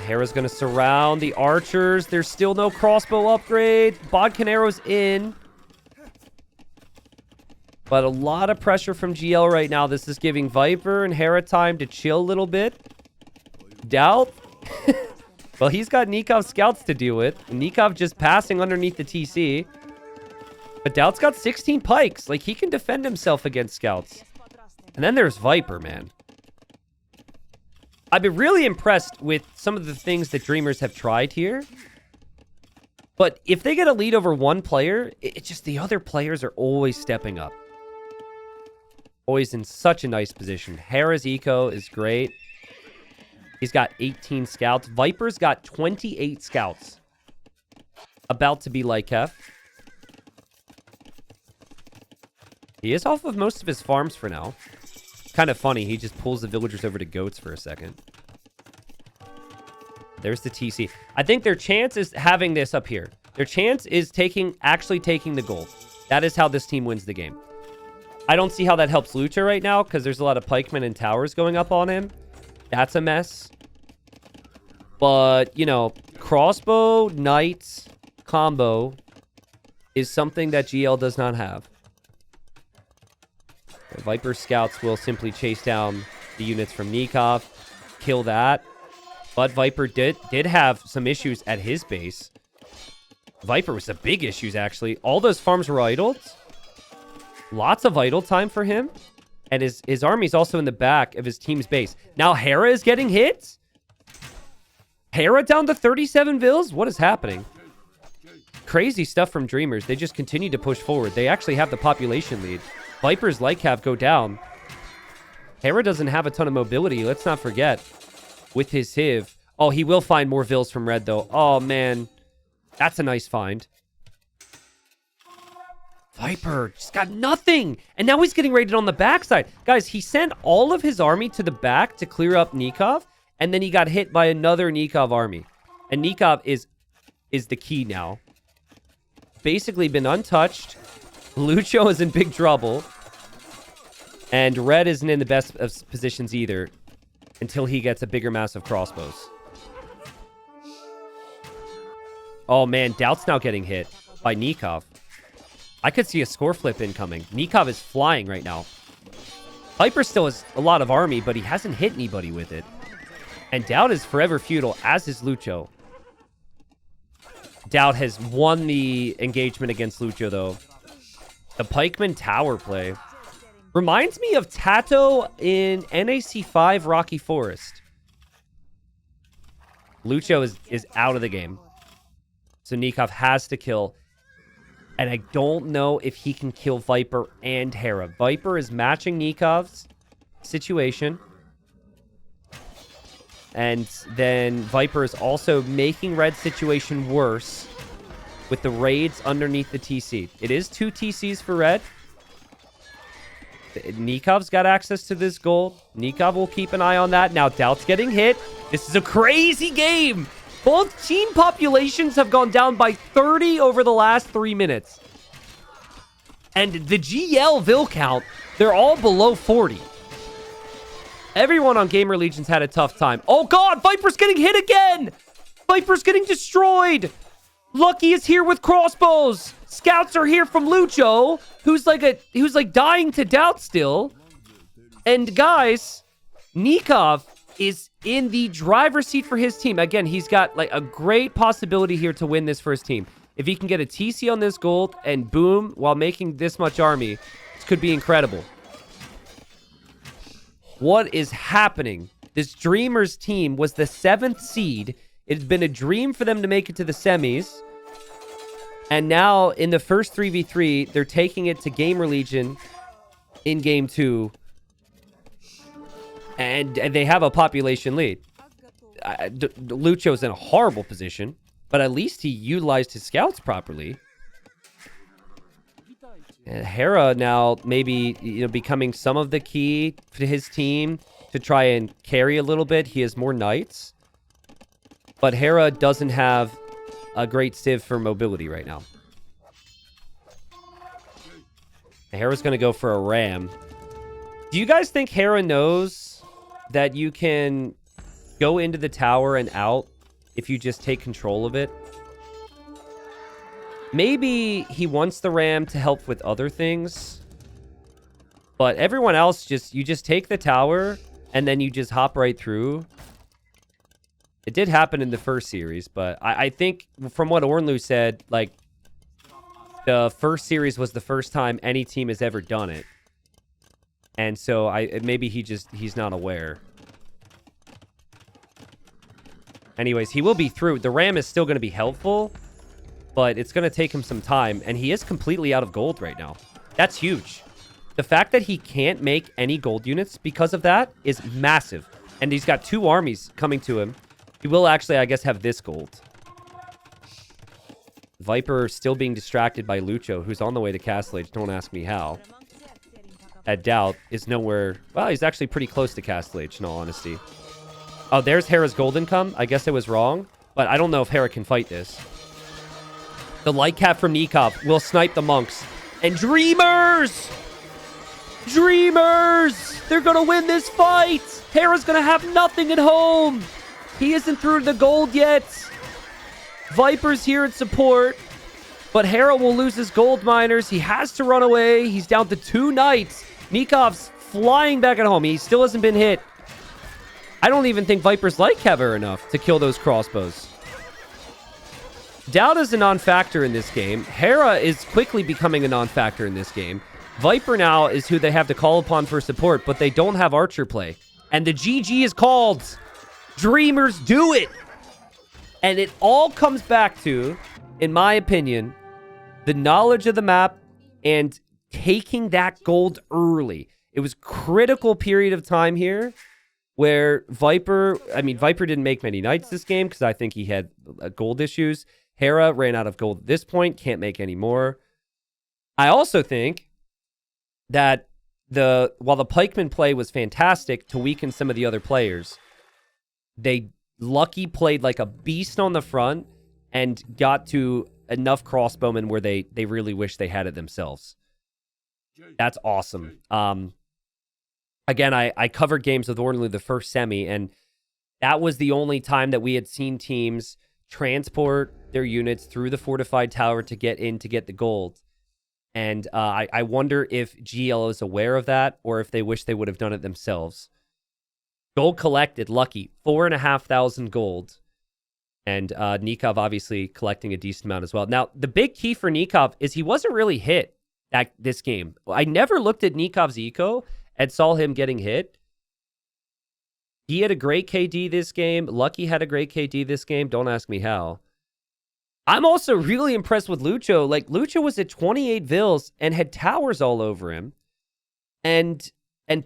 Speaker 1: Hera's going to surround the archers. There's still no crossbow upgrade. Bodkin arrows in. But a lot of pressure from GL right now. This is giving Viper and Hera time to chill a little bit. Doubt. Well, he's got Nikov scouts to deal with. Nikov just passing underneath the TC. But Doubt's got 16 pikes. Like, he can defend himself against scouts. And then there's Viper, man. I've been really impressed with some of the things that Dreamers have tried here. But if they get a lead over one player, it's just the other players are always stepping up. Always in such a nice position. Hera's eco is great. He's got 18 scouts. Viper's got 28 scouts. About to be like F. He is off of most of his farms for now. Kind of funny. He just pulls the villagers over to goats for a second. There's the TC. I think their chance is having this up here. Their chance is actually taking the gold. That is how this team wins the game. I don't see how that helps Lucha right now because there's a lot of pikemen and towers going up on him. That's a mess. But, you know, crossbow, knight combo is something that GL does not have. The Viper scouts will simply chase down the units from Nikov. Kill that. But Viper did have some issues at his base. Viper was the big issues, actually. All those farms were idled. Lots of idle time for him. And his army's also in the back of his team's base. Now Hera is getting hit? Hera down to 37 vills? What is happening? Crazy stuff from Dreamers. They just continue to push forward. They actually have the population lead. Viper's light cav go down. Hera doesn't have a ton of mobility. Let's not forget. With his Hiv. Oh, he will find more vills from red, though. Oh, man. That's a nice find. Viper just got nothing. And now he's getting raided on the backside. Guys, he sent all of his army to the back to clear up Nikov. And then he got hit by another Nikov army. And Nikov is the key now. Basically been untouched. Lucho is in big trouble. And red isn't in the best of positions either. Until he gets a bigger mass of crossbows. Oh man, Doubt's now getting hit by Nikov. I could see a score flip incoming. Nikov is flying right now. Viper still has a lot of army, but he hasn't hit anybody with it. And Doubt is forever feudal, as is Lucho. Doubt has won the engagement against Lucho, though. The Pikeman Tower play reminds me of Tato in NAC 5 Rocky Forest. Lucho is out of the game. So Nikov has to kill. And I don't know if he can kill Viper and Hera. Viper is matching Nikov's situation. And then Viper is also making Red's situation worse with the raids underneath the TC. It is 2 TCs for Red. Nikov's got access to this gold. Nikov will keep an eye on that. Now Doubt's getting hit. This is a crazy game. Both team populations have gone down by 30 over the last 3 minutes. And the GL Vil count, they're all below 40. Everyone on Gamer Legions had a tough time. Oh god, Viper's getting hit again! Viper's getting destroyed! Lucky is here with crossbows. Scouts are here from Lucho, who's like dying to Doubt still. And guys, Nikov is in the driver's seat for his team. Again, he's got like a great possibility here to win this first team. If he can get a TC on this gold and boom, while making this much army, this could be incredible. What is happening? This Dreamers team was the 7th seed. It's been a dream for them to make it to the semis. And now, in the first 3v3, they're taking it to Gamer Legion in Game 2. And they have a population lead. Lucho's in a horrible position, but at least he utilized his scouts properly. And Hera now maybe becoming some of the key to his team to try and carry a little bit. He has more knights. But Hera doesn't have a great civ for mobility right now. Hera's going to go for a ram. Do you guys think Hera knows that you can go into the tower and out if you just take control of it? Maybe he wants the ram to help with other things. But everyone else, you just take the tower and then you just hop right through. It did happen in the first series, but I think from what Ornlu said, like, the first series was the first time any team has ever done it. And so maybe he's not aware. Anyways, he will be through. The ram is still going to be helpful, but it's going to take him some time, and he is completely out of gold right now. That's huge. The fact that he can't make any gold units because of that is massive. And he's got 2 armies coming to him. He will actually, I guess, have this gold. Viper still being distracted by Lucho, who's on the way to Castle Age. Don't ask me how. At Doubt is nowhere... Well, he's actually pretty close to Castle Age, in all honesty. Oh, there's Hera's gold income. I guess I was wrong, but I don't know if Hera can fight this. The light cap from Nikov will snipe the monks. And Dreamers! Dreamers! They're gonna win this fight! Hera's gonna have nothing at home! He isn't through to the gold yet. Viper's here in support. But Hera will lose his gold miners. He has to run away. He's down to 2 knights. Nikov's flying back at home. He still hasn't been hit. I don't even think Vipers like Heather enough to kill those crossbows. Doubt is a non-factor in this game. Hera is quickly becoming a non-factor in this game. Viper now is who they have to call upon for support, but they don't have Archer play. And the GG is called. Dreamers do it. And it all comes back to, in my opinion, the knowledge of the map and taking that gold early. It was critical period of time here where Viper didn't make many knights this game because I think he had gold issues. Hera ran out of gold at this point, can't make any more. I also think that while the pikeman play was fantastic to weaken some of the other players, Lucky played like a beast on the front and got to enough crossbowmen where they really wish they had it themselves. That's awesome. Again, I covered games with Orderly the first semi, and that was the only time that we had seen teams transport their units through the fortified tower to get the gold. And I wonder if GL is aware of that or if they wish they would have done it themselves. Gold collected, Lucky, 4,500 gold. And Nikov obviously collecting a decent amount as well. Now, the big key for Nikov is he wasn't really hit this game. I never looked at Nikov's eco and saw him getting hit. He had a great KD this game. Lucky had a great KD this game. Don't ask me how. I'm also really impressed with Lucho. Like, Lucho was at 28 vills and had towers all over him. And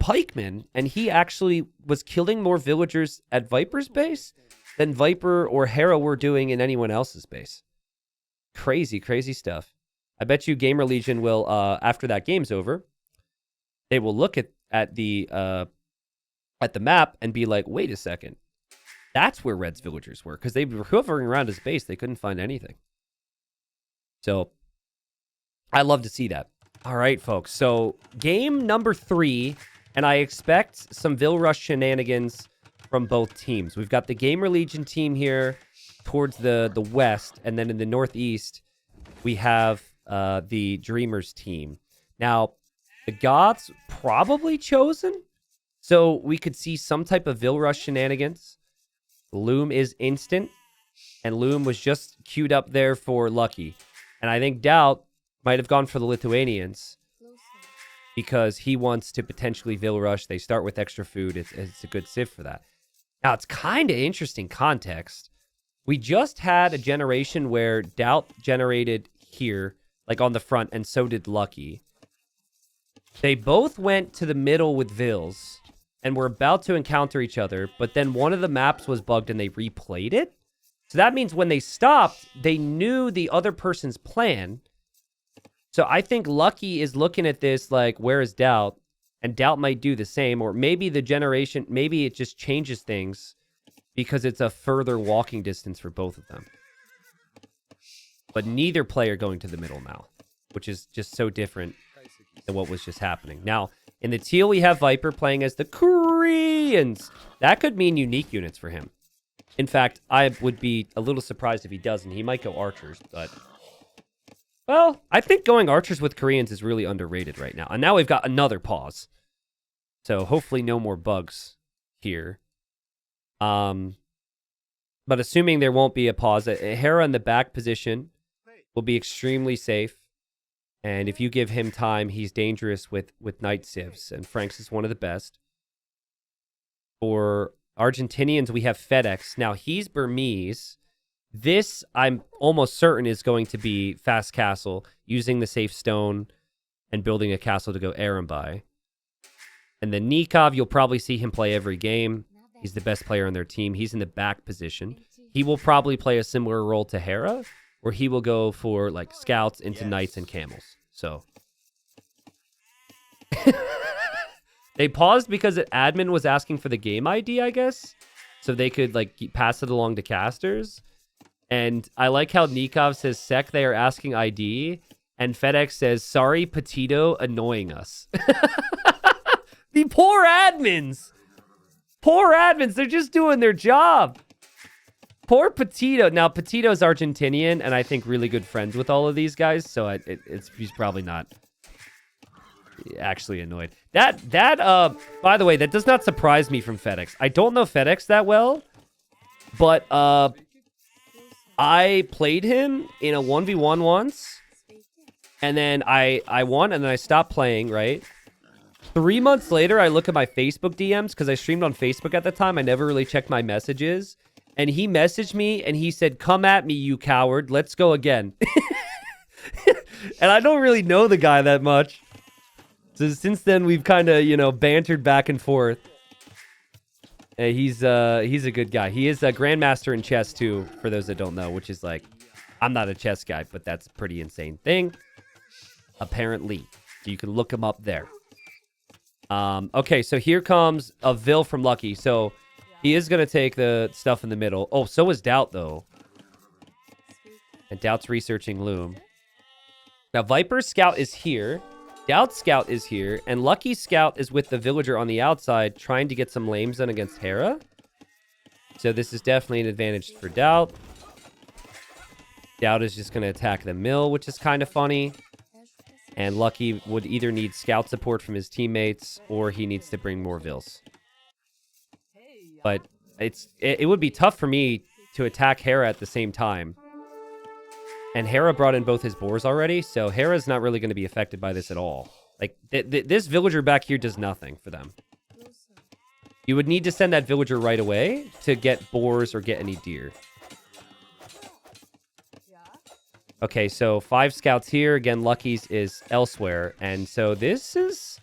Speaker 1: pikemen, and he actually was killing more villagers at Viper's base than Viper or Hera were doing in anyone else's base. Crazy, crazy stuff. I bet you Gamer Legion will, after that game's over, they will look at the map and be like, wait a second. That's where Red's villagers were, because they were hovering around his base. They couldn't find anything. So, I love to see that. All right, folks. So, game number 3, and I expect some Vill Rush shenanigans from both teams. We've got the Gamer Legion team here towards the west, and then in the northeast, we have the Dreamers team. Now, the Goths probably chosen, so we could see some type of Vill Rush shenanigans. Loom is instant, and Loom was just queued up there for Lucky. And I think Doubt might have gone for the Lithuanians because he wants to potentially Vill Rush. They start with extra food. It's a good civ for that. Now, it's kind of interesting context. We just had a generation where Doubt generated here, like on the front, and so did Lucky. They both went to the middle with Vills and were about to encounter each other, but then one of the maps was bugged and they replayed it. So that means when they stopped, they knew the other person's plan. So I think Lucky is looking at this like, where is Doubt? And Doubt might do the same, or maybe the generation, maybe it just changes things because it's a further walking distance for both of them. But neither player going to the middle now, which is just so different than what was just happening. Now, in the teal, we have Viper playing as the Koreans. That could mean unique units for him. In fact, I would be a little surprised if he doesn't. He might go archers, but... Well, I think going archers with Koreans is really underrated right now. And now we've got another pause. So hopefully no more bugs here. But assuming there won't be a pause, Hera in the back position will be extremely safe. And if you give him time, he's dangerous with Knight Civs. And Franks is one of the best. For Argentinians, we have FedEx. Now, he's Burmese. This, I'm almost certain, is going to be Fast Castle, using the safe stone and building a castle to go Aram by. And then Nikov, you'll probably see him play every game. He's the best player on their team. He's in the back position. He will probably play a similar role to Hera, where he will go for like scouts into knights and camels. So they paused because admin was asking for the game ID, I guess, so they could like pass it along to casters. And I like how Nikov says, "Sec, they are asking ID," and FedEx says, "Sorry, Petito, annoying us." The poor admins. Poor admins. They're just doing their job. Poor Petito. Now, Petito's Argentinian, and I think really good friends with all of these guys, so he's probably not actually annoyed. By the way, that does not surprise me from FedEx. I don't know FedEx that well, but I played him in a 1v1 once, and then I won, and then I stopped playing, right? 3 months later, I look at my Facebook DMs, because I streamed on Facebook at the time. I never really checked my messages, and he messaged me, and he said, "Come at me, you coward. Let's go again." And I don't really know the guy that much. So since then, we've kind of, you know, bantered back and forth. He's a good guy. He is a grandmaster in chess too, for those that don't know, which is like, I'm not a chess guy, but that's a pretty insane thing. Apparently. So you can look him up there. Okay, so here comes a Vil from Lucky. So he is going to take the stuff in the middle. Oh, so is Doubt, though. And Doubt's researching Loom. Now, Viper's Scout is here. Doubt's Scout is here. And Lucky's Scout is with the Villager on the outside, trying to get some lames done against Hera. So this is definitely an advantage for Doubt. Doubt is just going to attack the mill, which is kind of funny. And Lucky would either need scout support from his teammates, or he needs to bring more Vils. But it would be tough for me to attack Hera at the same time. And Hera brought in both his boars already, so Hera's not really going to be affected by this at all. Like, this villager back here does nothing for them. You would need to send that villager right away to get boars or get any deer. Okay, so 5 scouts here. Again, Lucky's is elsewhere. And so this is...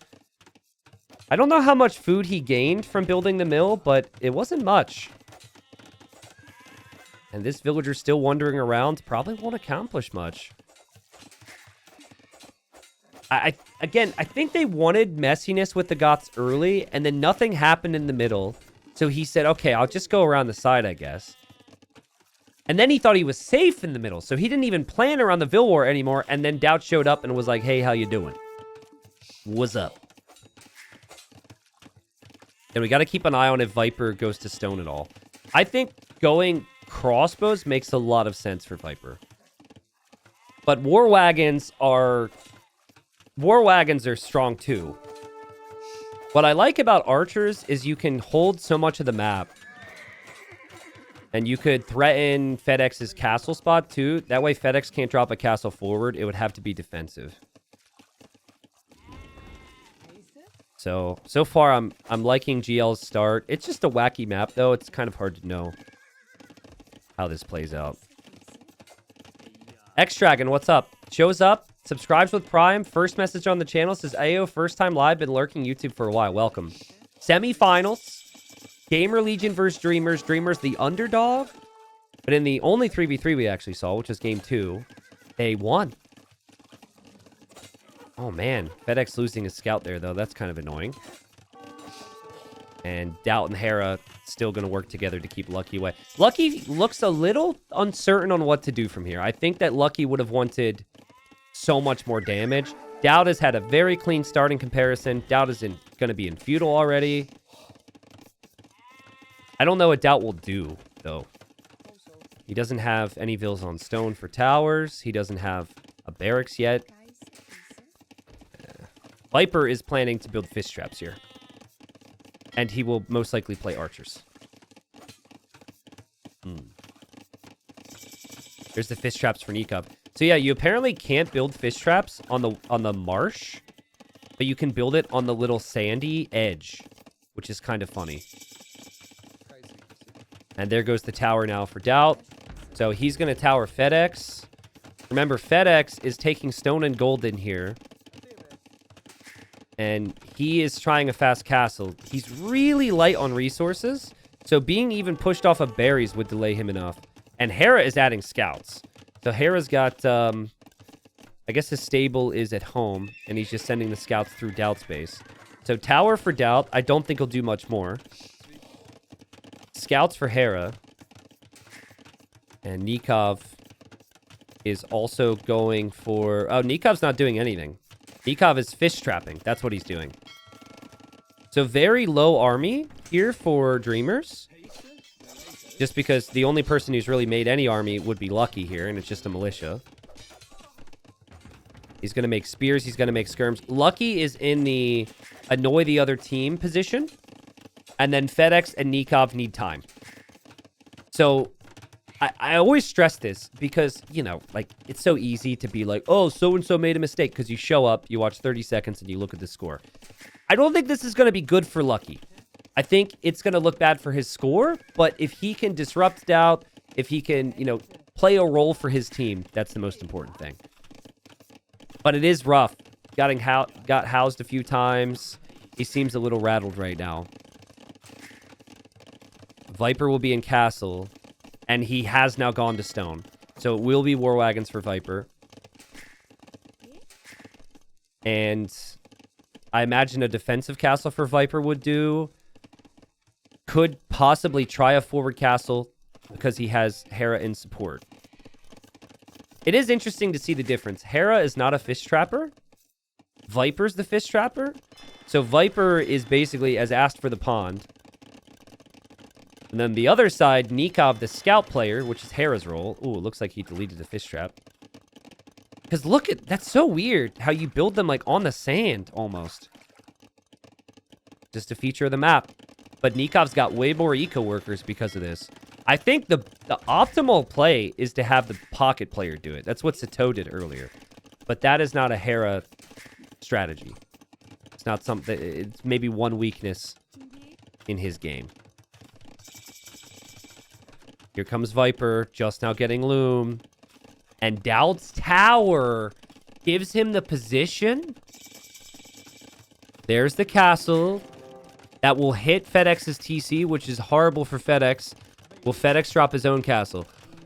Speaker 1: I don't know how much food he gained from building the mill, but it wasn't much. And this villager still wandering around probably won't accomplish much. Again, I think they wanted messiness with the Goths early, and then nothing happened in the middle. So he said, okay, I'll just go around the side, I guess. And then he thought he was safe in the middle, so he didn't even plan around the Vil War anymore, and then Doubt showed up and was like, hey, how you doing? What's up? And we got to keep an eye on if Viper goes to stone at all. I think going crossbows makes a lot of sense for Viper. But war wagons are strong too. What I like about archers is you can hold so much of the map. And you could threaten FedEx's castle spot too. That way FedEx can't drop a castle forward. It would have to be defensive. So far I'm liking GL's start. It's just a wacky map though. It's kind of hard to know how this plays out. X-Dragon, what's up? Shows up, subscribes with Prime, first message on the channel, says, Ayo, first time live, been lurking YouTube for a while. Welcome. Semi-finals. Gamer Legion versus Dreamers. Dreamers the underdog. But in the only 3v3 we actually saw, which was game 2, they won. Oh, man. FedEx losing a scout there, though. That's kind of annoying. And Doubt and Hera still going to work together to keep Lucky away. Lucky looks a little uncertain on what to do from here. I think that Lucky would have wanted so much more damage. Doubt has had a very clean start in comparison. Doubt is going to be in feudal already. I don't know what Doubt will do, though. He doesn't have any Vils on stone for towers. He doesn't have a barracks yet. Viper is planning to build fish traps here. And he will most likely play archers. There's the fish traps for Nikov. So yeah, you apparently can't build fish traps on the marsh. But you can build it on the little sandy edge. Which is kind of funny. And there goes the tower now for Doubt. So he's going to tower FedEx. Remember, FedEx is taking stone and gold in here. And he is trying a fast castle. He's really light on resources. So being even pushed off of berries would delay him enough. And Hera is adding scouts. So Hera's got, I guess his stable is at home. And he's just sending the scouts through Doubt's base. So tower for Doubt. I don't think he'll do much more. Scouts for Hera. And Nikov is also going for... Oh, Nikov's not doing anything. Nikov is fish trapping. That's what he's doing. So very low army here for Dreamers. Just because the only person who's really made any army would be Lucky here, and it's just a militia. He's going to make spears. He's going to make skirms. Lucky is in the annoy the other team position. And then FedEx and Nikov need time. So I always stress this because, you know, like, it's so easy to be like, oh, so-and-so made a mistake. Because you show up, you watch 30 seconds, and you look at the score. I don't think this is going to be good for Lucky. I think it's going to look bad for his score. But if he can disrupt Doubt, if he can, you know, play a role for his team, that's the most important thing. But it is rough. Got housed a few times. He seems a little rattled right now. Viper will be in Castle. And he has now gone to Stone. So it will be War Wagons for Viper. And I imagine a defensive castle for Viper would do. Could possibly try a forward castle because he has Hera in support. It is interesting to see the difference. Hera is not a fish trapper. Viper's the fish trapper. So Viper is basically as asked for the pond. And then the other side, Nikov, the scout player, which is Hera's role. Ooh, it looks like he deleted the fish trap. Because look at, that's so weird how you build them like on the sand almost. Just a feature of the map. But Nikov's got way more eco workers because of this. I think the optimal play is to have the pocket player do it. That's what Sato did earlier. But that is not a Hera strategy. It's not something, it's maybe one weakness in his game. Here comes Viper, just now getting Loom. And Doubt's Tower gives him the position. There's the castle. That will hit FedEx's TC, which is horrible for FedEx. Will FedEx drop his own castle?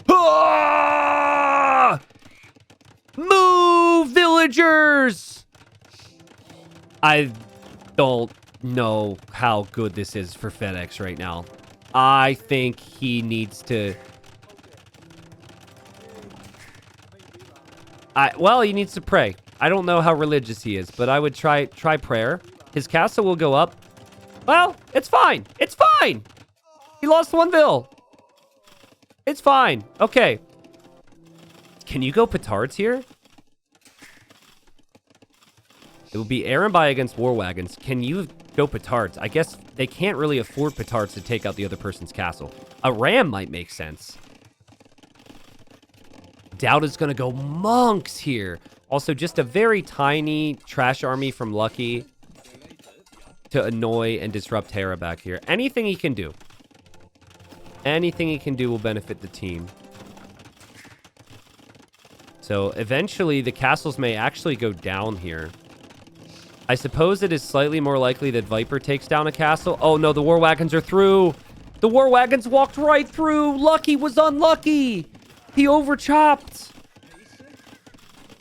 Speaker 1: Ah! Move, villagers! I don't know how good this is for FedEx right now. I think he needs to... Well, he needs to pray. I don't know how religious he is, but I would try prayer. His castle will go up. Well, it's fine. It's fine. He lost one vill. It's fine. Okay. Can you go petards here? It will be Arambai against War Wagons. Can you go petards? I guess they can't really afford petards to take out the other person's castle. A ram might make sense. Doubt is going to go monks here. Also, just a very tiny trash army from Lucky to annoy and disrupt Hera back here. Anything he can do. Anything he can do will benefit the team. So eventually the castles may actually go down here. I suppose it is slightly more likely that Viper takes down a castle. Oh no, the War Wagons are through. The War Wagons walked right through. Lucky was unlucky. He overchopped.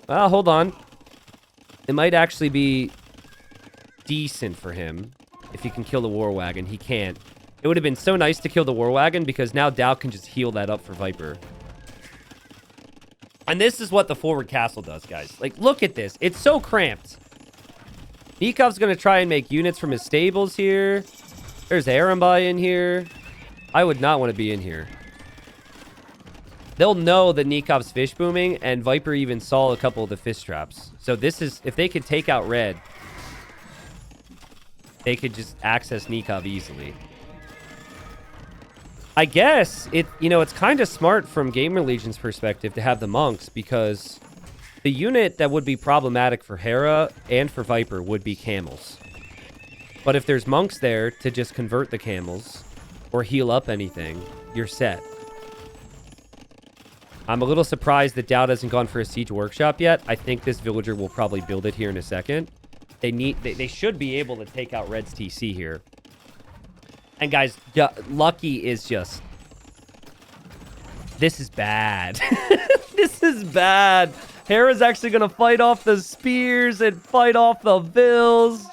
Speaker 1: Well, hold on. It might actually be decent for him if he can kill the War Wagon. He can't. It would have been so nice to kill the War Wagon because now Dow can just heal that up for Viper. And this is what the forward castle does, guys. Like, look at this. It's so cramped. Nikov's going to try and make units from his stables here. There's Arambai in here. I would not want to be in here. They'll know that Nikov's fish booming, and Viper even saw a couple of the fish traps. So this is, if they could take out red, they could just access Nikov easily. I guess it's kind of smart from Gamer Legion's perspective to have the monks, because the unit that would be problematic for Hera and for Viper would be camels. But if there's monks there to just convert the camels or heal up anything, you're set. I'm a little surprised that Dowd hasn't gone for a siege workshop yet. I think this villager will probably build it here in a second. They should be able to take out Red's TC here. And guys, Lucky is just... This is bad. This is bad. Hera's actually going to fight off the spears and fight off the vills.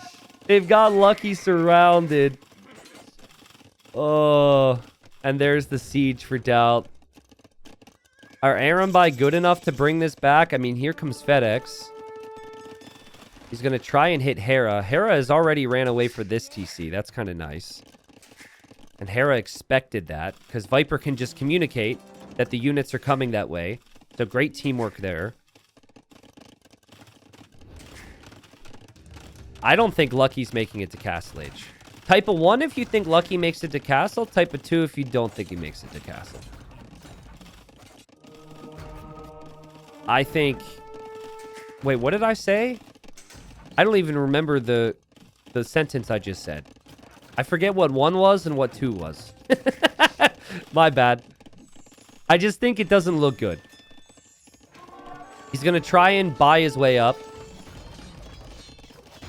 Speaker 1: They've got Lucky surrounded. Oh, and there's the siege for Doubt. Are Arambai good enough to bring this back? I mean, here comes FedEx. He's going to try and hit Hera. Hera has already ran away for this TC. That's kind of nice. And Hera expected that, because Viper can just communicate that the units are coming that way. So great teamwork there. I don't think Lucky's making it to Castle Age. Type of 1 if you think Lucky makes it to Castle. Type of 2 if you don't think he makes it to Castle. I think... Wait, what did I say? I don't even remember the sentence I just said. I forget what 1 was and what 2 was. My bad. I just think it doesn't look good. He's going to try and buy his way up.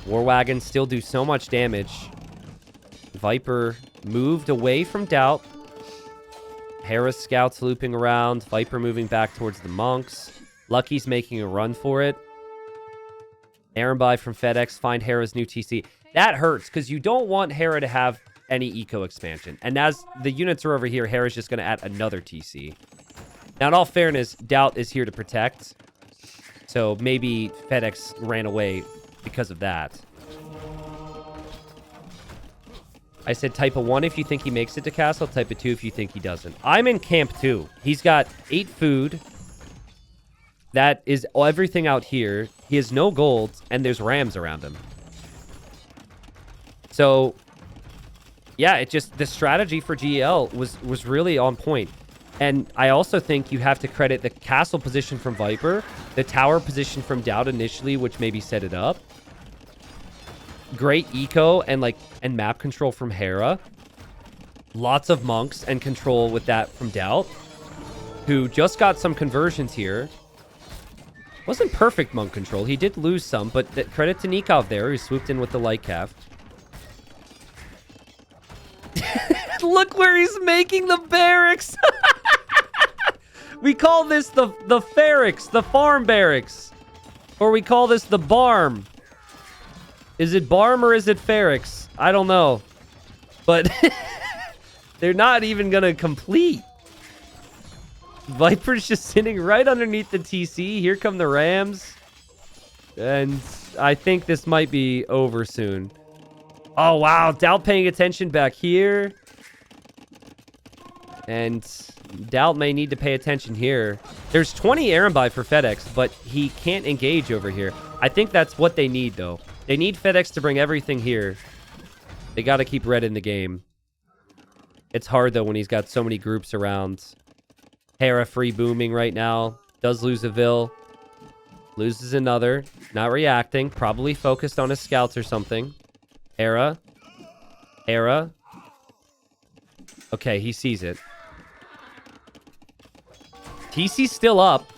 Speaker 1: War Wagons still do so much damage. Viper moved away from Doubt. Hera's scouts looping around. Viper moving back towards the monks. Lucky's making a run for it. Aaron buy from FedEx. Find Hera's new TC. That hurts because you don't want Hera to have any eco expansion. And as the units are over here, Hera's just going to add another TC. Now, in all fairness, Doubt is here to protect. So maybe FedEx ran away because of that. I said type of 1 if you think he makes it to Castle. Type of 2 if you think he doesn't. I'm in camp 2. He's got 8 food. That is everything out here. He has no gold, and there's rams around him. So, yeah, it just... The strategy for GL was really on point. And I also think you have to credit the castle position from Viper, the tower position from Doubt initially, which maybe set it up. Great eco and map control from Hera. Lots of monks and control with that from Doubt, who just got some conversions here. Wasn't perfect monk control. He did lose some, but credit to Nikov there, who swooped in with the light calf. Look where he's making the barracks. We call this the Ferrix, the farm barracks. Or we call this the Barm. Is it Barm or is it Ferrix? I don't know. But they're not even going to complete. Viper's just sitting right underneath the TC. Here come the Rams. And I think this might be over soon. Oh, wow. Doubt paying attention back here. And Doubt may need to pay attention here. There's 20 Aaron buy for FedEx, but he can't engage over here. I think that's what they need, though. They need FedEx to bring everything here. They got to keep red in the game. It's hard, though, when he's got so many groups around. Hera free booming right now. Does lose a Vil. Loses another. Not reacting. Probably focused on his scouts or something. Hera. Hera. Okay, he sees it. TC's still up.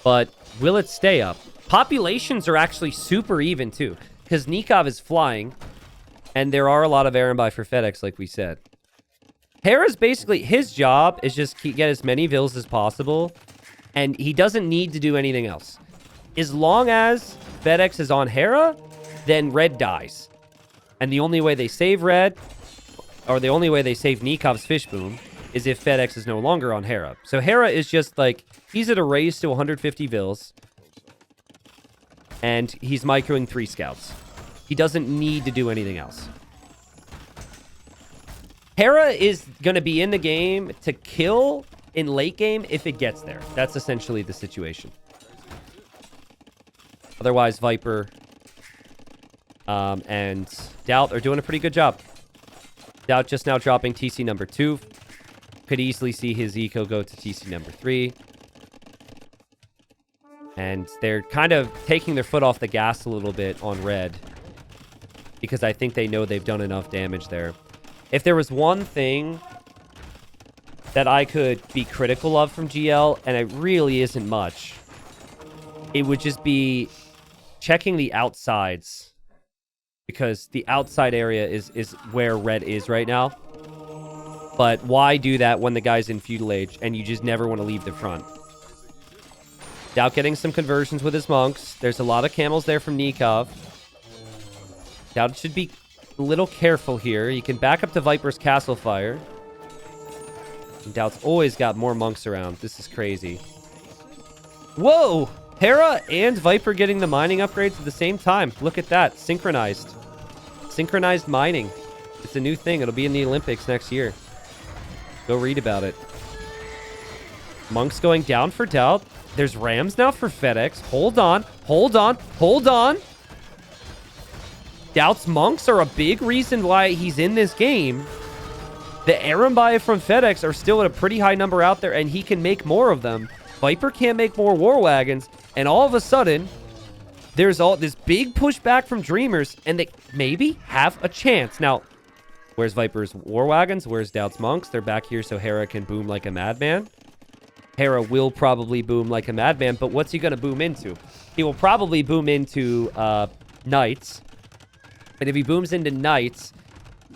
Speaker 1: But will it stay up? Populations are actually super even, too. Because Nikov is flying. And there are a lot of Aaron buy for FedEx, like we said. Hera's basically... His job is just get as many Vils as possible. And he doesn't need to do anything else. As long as FedEx is on Hera, then Red dies. And the only way they save Red... Or the only way they save Nikov's Fish Boom is if FedEx is no longer on Hera. So Hera is just like... He's at a raise to 150 Vils. And he's microing 3 scouts. He doesn't need to do anything else. Hera is going to be in the game to kill in late game if it gets there. That's essentially the situation. Otherwise, Viper and Doubt are doing a pretty good job. Doubt just now dropping TC number 2. Could easily see his eco go to TC number 3. And they're kind of taking their foot off the gas a little bit on red. Because I think they know they've done enough damage there. If there was one thing that I could be critical of from GL, and it really isn't much, it would just be checking the outsides. Because the outside area is where red is right now. But why do that when the guy's in feudal age and you just never want to leave the front? Doubt getting some conversions with his monks. There's a lot of camels there from Nikov. Doubt should be a little careful here. You can back up to Viper's Castle Fire. And Doubt's always got more monks around. This is crazy. Whoa! Hera and Viper getting the mining upgrades at the same time. Look at that. Synchronized. Synchronized mining. It's a new thing. It'll be in the Olympics next year. Go read about it. Monks going down for Doubt. There's Rams now for FedEx. Hold on. Hold on. Hold on. Doubt's monks are a big reason why he's in this game. The Erembai from FedEx are still at a pretty high number out there, and he can make more of them. Viper can't make more war wagons, and all of a sudden, there's all this big pushback from Dreamers, and they maybe have a chance. Now, where's Viper's war wagons? Where's Doubt's monks? They're back here so Hera can boom like a madman. Hera will probably boom like a madman, but what's he going to boom into? He will probably boom into Knights. But if he booms into Knights,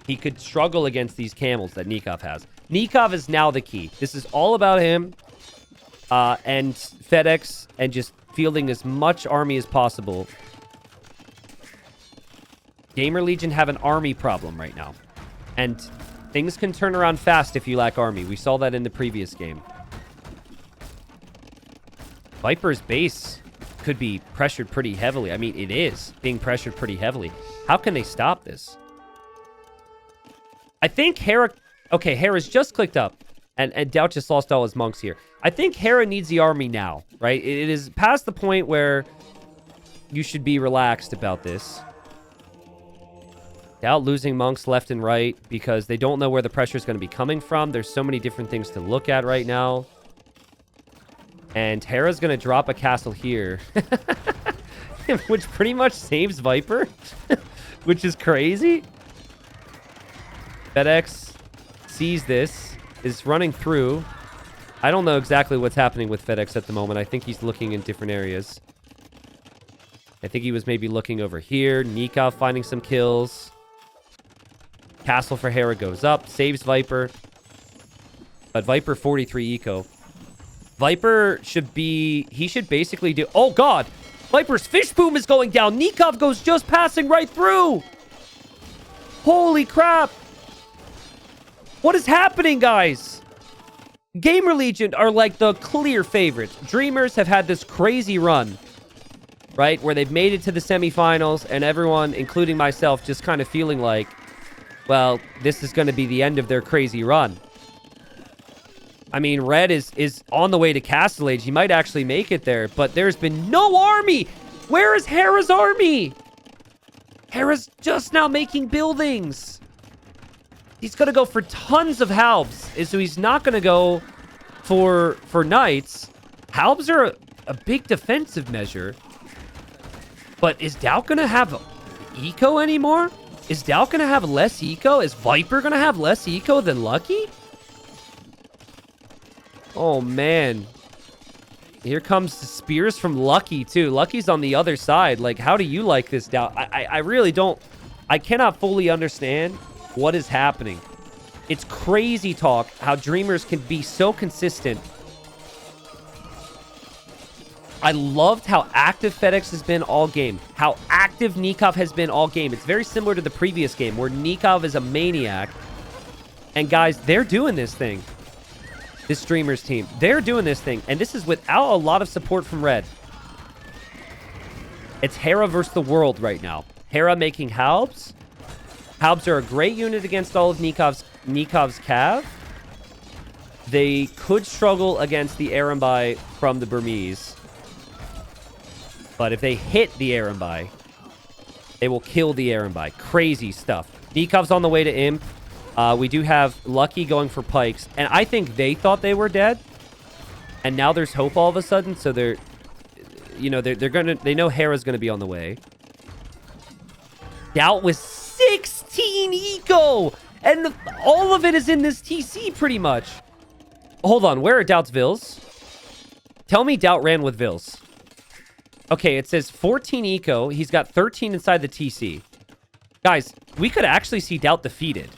Speaker 1: he could struggle against these camels that Nikov has. Nikov is now the key. This is all about him and FedEx and just fielding as much army as possible. Gamer Legion have an army problem right now. And things can turn around fast if you lack army. We saw that in the previous game. Viper's base could be pressured pretty heavily. I mean, it is being pressured pretty heavily. How can they stop this? I think Hera... Okay, Hera's just clicked up. And Doubt just lost all his monks here. I think Hera needs the army now, right? It is past the point where you should be relaxed about this. Doubt losing monks left and right because they don't know where the pressure is going to be coming from. There's so many different things to look at right now. And Hera's going to drop a castle here. Which pretty much saves Viper. Which is crazy. FedEx sees this, is running through. I don't know exactly what's happening with FedEx at the moment. I think he's looking in different areas. I think he was maybe looking over here. Nikov finding some kills. Castle for Hera goes up, saves Viper. But Viper 43 eco. Viper should be... He should basically do... Oh, God! Viper's fish boom is going down. Nikov goes just passing right through. Holy crap. What is happening, guys? Gamer Legion are like the clear favorites. Dreamers have had this crazy run, right? Where they've made it to the semifinals, and everyone, including myself, just kind of feeling like, well, this is going to be the end of their crazy run. I mean, Red is on the way to Castle Age. He might actually make it there, but there's been no army. Where is Hera's army? Hera's just now making buildings. He's going to go for tons of Halbs, so he's not going to go for Knights. Halbs are a big defensive measure, but is Doubt going to have eco anymore? Is Doubt going to have less eco? Is Viper going to have less eco than Lucky? Oh, man. Here comes the spears from Lucky, too. Lucky's on the other side. Like, how do you like this, Doubt? I really don't... I cannot fully understand what is happening. It's crazy talk how Dreamers can be so consistent. I loved how active FedEx has been all game. How active Nikov has been all game. It's very similar to the previous game where Nikov is a maniac. And guys, they're doing this thing. This Dreamers team. They're doing this thing. And this is without a lot of support from Red. It's Hera versus the world right now. Hera making Halbs. Halbs are a great unit against all of Nikov's cav. They could struggle against the Erembai from the Burmese. But if they hit the Erembai, they will kill the Erembai. Crazy stuff. Nikov's on the way to Imp. We do have Lucky going for Pikes. And I think they thought they were dead. And now there's hope all of a sudden. So they're... You know, they know Hera's gonna be on the way. Doubt was 16 eco! And all of it is in this TC, pretty much. Hold on, where are Doubt's Vills? Tell me Doubt ran with Vills. Okay, it says 14 eco. He's got 13 inside the TC. Guys, we could actually see Doubt defeated.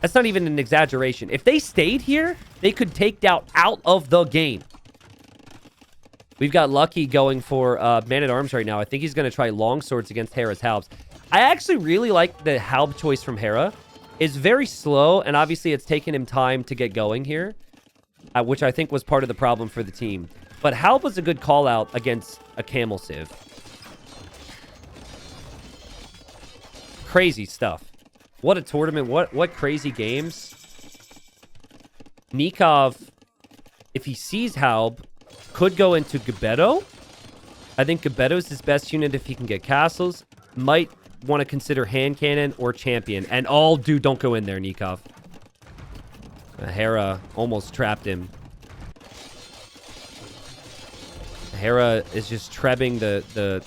Speaker 1: That's not even an exaggeration. If they stayed here, they could take Doubt out of the game. We've got Lucky going for Man-at-Arms right now. I think he's going to try Longswords against Hera's Halbs. I actually really like the Halb choice from Hera. It's very slow, and obviously it's taken him time to get going here, which I think was part of the problem for the team. But Halb was a good call-out against a Camel Civ. Crazy stuff. What a tournament. What crazy games. Nikov, if he sees Halb, could go into Gebetto. I think Gebetto's his best unit if he can get castles. Might want to consider hand cannon or champion. And dude, don't go in there, Nikov. Hera almost trapped him. Hera is just trebbing the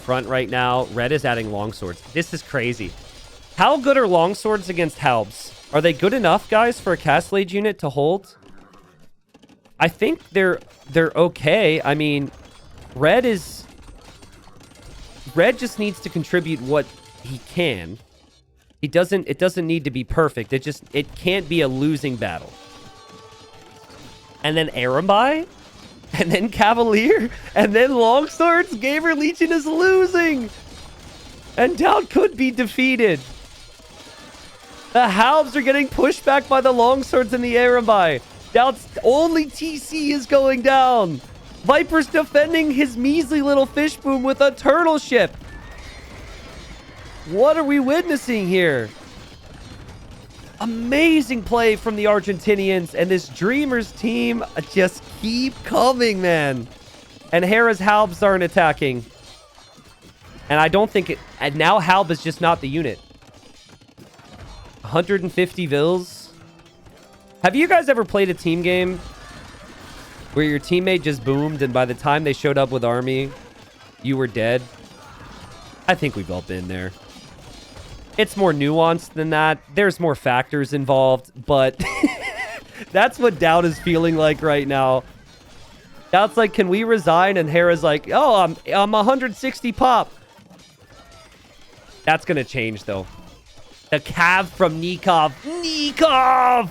Speaker 1: front right now. Red is adding longswords. This is crazy. How good are longswords against halbs? Are they good enough, guys, for a Castellage unit to hold? I think they're okay. I mean, Red just needs to contribute what he can. It doesn't need to be perfect. It can't be a losing battle. And then Arambai? And then Cavalier? And then Longswords? Gamer Legion is losing! And Doubt could be defeated. The halbs are getting pushed back by the Longswords and the Arambai. Doubt's only TC is going down. Viper's defending his measly little fish boom with a turtle ship. What are we witnessing here? Amazing play from the Argentinians, and this Dreamers team just keep coming, man. And Hera's halbs aren't attacking. And I don't think it... And now halb is just not the unit. 150 vills. Have you guys ever played a team game where your teammate just boomed and by the time they showed up with army, you were dead? I think we've all been there. It's more nuanced than that. There's more factors involved, but that's what Doubt is feeling like right now. Doubt's like, can we resign? And Hera's like, oh, I'm 160 pop. That's going to change, though. The cav from Nikov. Nikov!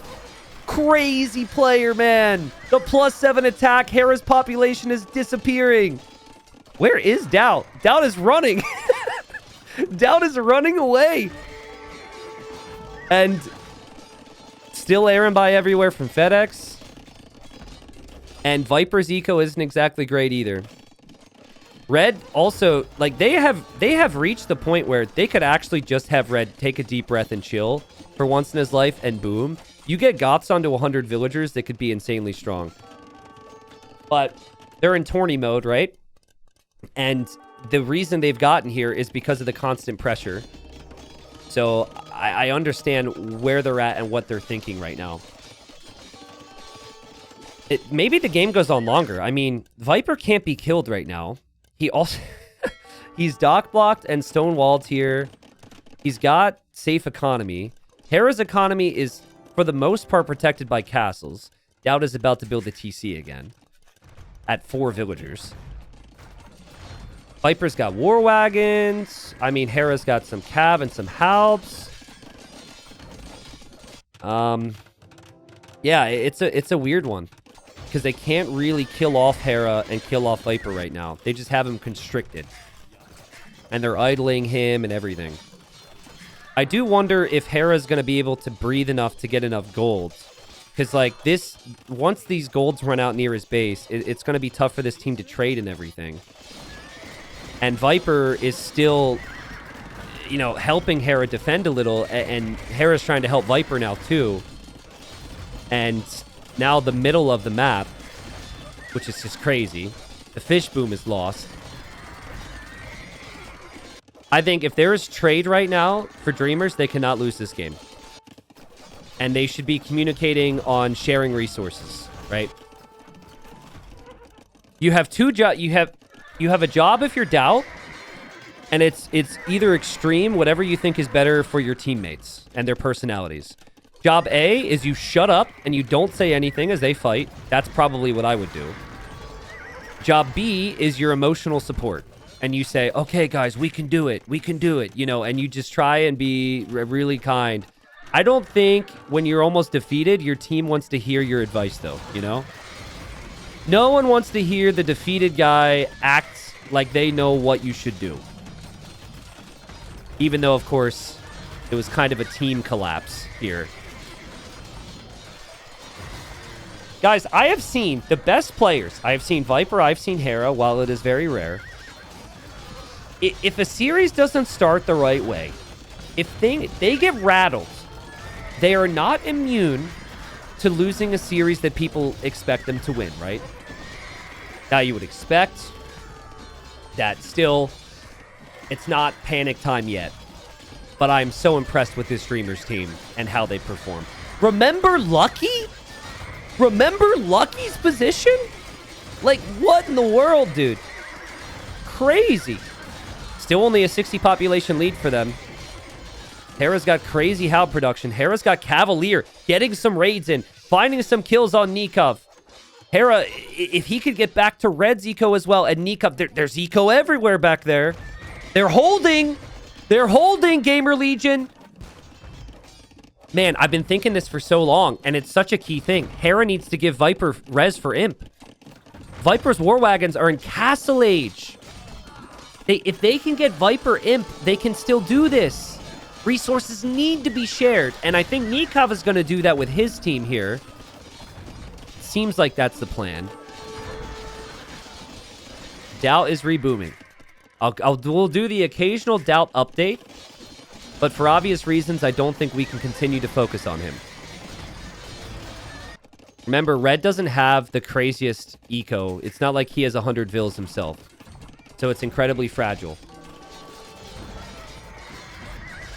Speaker 1: Crazy player, man. The +7 attack. Hera's population is disappearing. Where is Doubt? Doubt is running. Doubt is running away. And still Arambai everywhere from FedEx. And Viper's eco isn't exactly great either. Red also, like, they have reached the point where they could actually just have Red take a deep breath and chill for once in his life, and boom. You get Goths onto 100 villagers, they could be insanely strong. But they're in tourney mode, right? And the reason they've gotten here is because of the constant pressure. So I understand where they're at and what they're thinking right now. Maybe the game goes on longer. I mean, Viper can't be killed right now. He also... he's dock blocked and stonewalled here. He's got safe economy. Hera's economy is, for the most part, protected by castles. Doubt is about to build a TC again. At 4 villagers. Viper's got war wagons. I mean, Hera's got some cav and some halbs. Yeah, it's a weird one. Because they can't really kill off Hera and kill off Viper right now. They just have him constricted. And they're idling him and everything. I do wonder if Hera's going to be able to breathe enough to get enough gold. Because, like, this... Once these golds run out near his base, it's going to be tough for this team to trade and everything. And Viper is still, you know, helping Hera defend a little. And Hera's trying to help Viper now, too. And now the middle of the map, which is just crazy. The fish boom is lost. I think if there is trade right now for Dreamers, they cannot lose this game. And they should be communicating on sharing resources, right? You have two jobs. You have a job if you're Doubt, and it's either extreme, whatever you think is better for your teammates and their personalities. Job A is you shut up and you don't say anything as they fight. That's probably what I would do. Job B is your emotional support. And you say, okay, guys, we can do it. We can do it. You know, and you just try and be really kind. I don't think when you're almost defeated, your team wants to hear your advice, though, you know? No one wants to hear the defeated guy act like they know what you should do. Even though, of course, it was kind of a team collapse here. Guys, I have seen the best players. I have seen Viper, I've seen Hera, while it is very rare. If a series doesn't start the right way, if they get rattled, they are not immune to losing a series that people expect them to win, right? Now, you would expect that still It's not panic time yet. But I'm so impressed with this Dreamers team and how they perform. Remember Lucky? Remember Lucky's position? Like, what in the world, dude? Crazy. Still only a 60 population lead for them. Hera's got crazy Hal production. Hera's got Cavalier getting some raids in, finding some kills on Nikov. Hera, if he could get back to Red's eco as well, and Nikov, there's eco everywhere back there. They're holding. They're holding, Gamer Legion. Man, I've been thinking this for so long, and it's such a key thing. Hera needs to give Viper res for Imp. Viper's War Wagons are in Castle Age. If they can get Viper Imp, they can still do this. Resources need to be shared, and I think Nikov is going to do that with his team here. Seems like that's the plan. Doubt is rebooming. We'll do the occasional Doubt update, but for obvious reasons, I don't think we can continue to focus on him. Remember, Red doesn't have the craziest eco. It's not like he has 100 vills himself, so it's incredibly fragile.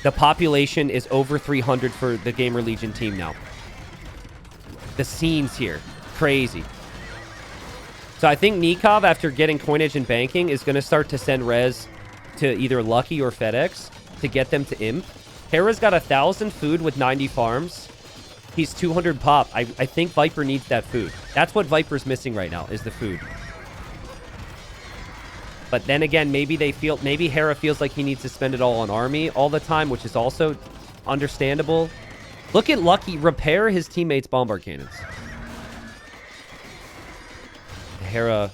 Speaker 1: The population is over 300 for the Gamer Legion team now. The scenes here, crazy. So I think Nikov, after getting coinage and banking, is going to start to send res to either Lucky or FedEx to get them to Imp. Hera's got 1,000 food with 90 farms. He's 200 pop. I think Viper needs that food. That's what Viper's missing right now, is the food. But then again, maybe Hera feels like he needs to spend it all on army all the time, which is also understandable. Look at Lucky repair his teammates' bombard cannons. Hera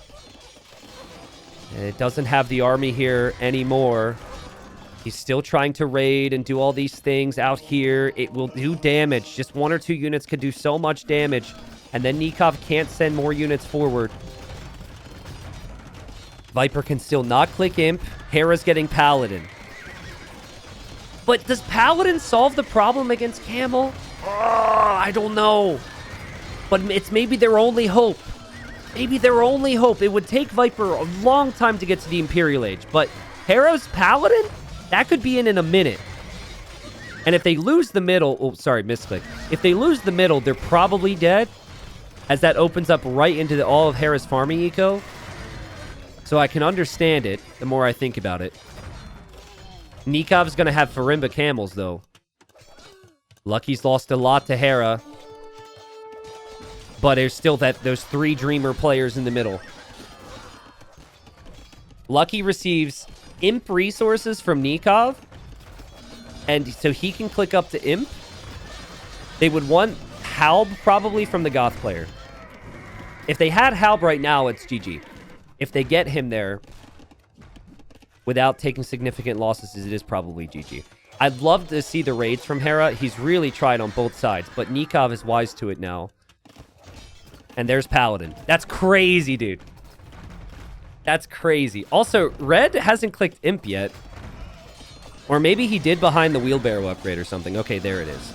Speaker 1: doesn't have the army here anymore. He's still trying to raid and do all these things out here. It will do damage. Just 1 or 2 units could do so much damage. And then Nikov can't send more units forward. Viper can still not click Imp. Hera's getting Paladin. But does Paladin solve the problem against Camel? Oh, I don't know. But it's maybe their only hope. Maybe their only hope. It would take Viper a long time to get to the Imperial Age. But Hera's Paladin? That could be in a minute. And if they lose the middle... Oh, sorry, misclick. If they lose the middle, they're probably dead. As that opens up right into all of Hera's farming eco. So I can understand it the more I think about it. Nikov's going to have Farimba camels, though. Lucky's lost a lot to Hera. But there's still those 3 Dreamer players in the middle. Lucky receives Imp resources from Nikov. And so he can click up to Imp. They would want Halb probably from the Goth player. If they had Halb right now, it's GG. If they get him there without taking significant losses, it is probably GG. I'd love to see the raids from Hera. He's really tried on both sides, but Nikov is wise to it now. And there's Paladin. That's crazy, dude. That's crazy. Also, Red hasn't clicked Imp yet. Or maybe he did behind the wheelbarrow upgrade or something. Okay, there it is.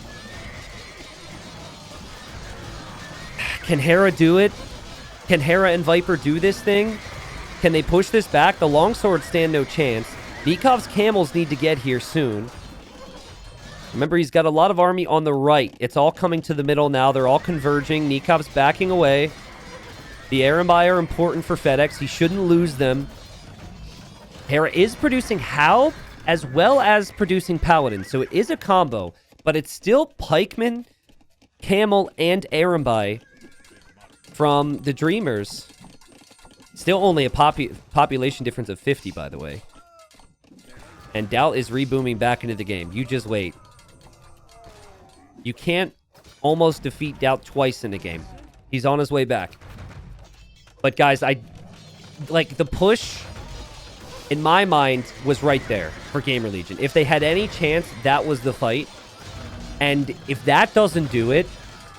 Speaker 1: Can Hera do it? Can Hera and Viper do this thing? Can they push this back? The longswords stand no chance. Nikov's camels need to get here soon. Remember, he's got a lot of army on the right. It's all coming to the middle now. They're all converging. Nikov's backing away. The Arambai are important for FedEx. He shouldn't lose them. Hera is producing Halb as well as producing Paladin. So it is a combo. But it's still Pikeman, Camel, and Arambai from the Dreamers. Still only a population difference of 50, by the way. And Doubt is rebooming back into the game. You just wait. You can't almost defeat Doubt twice in a game. He's on his way back. But guys, the push, in my mind, was right there for Gamer Legion. If they had any chance, that was the fight. And if that doesn't do it,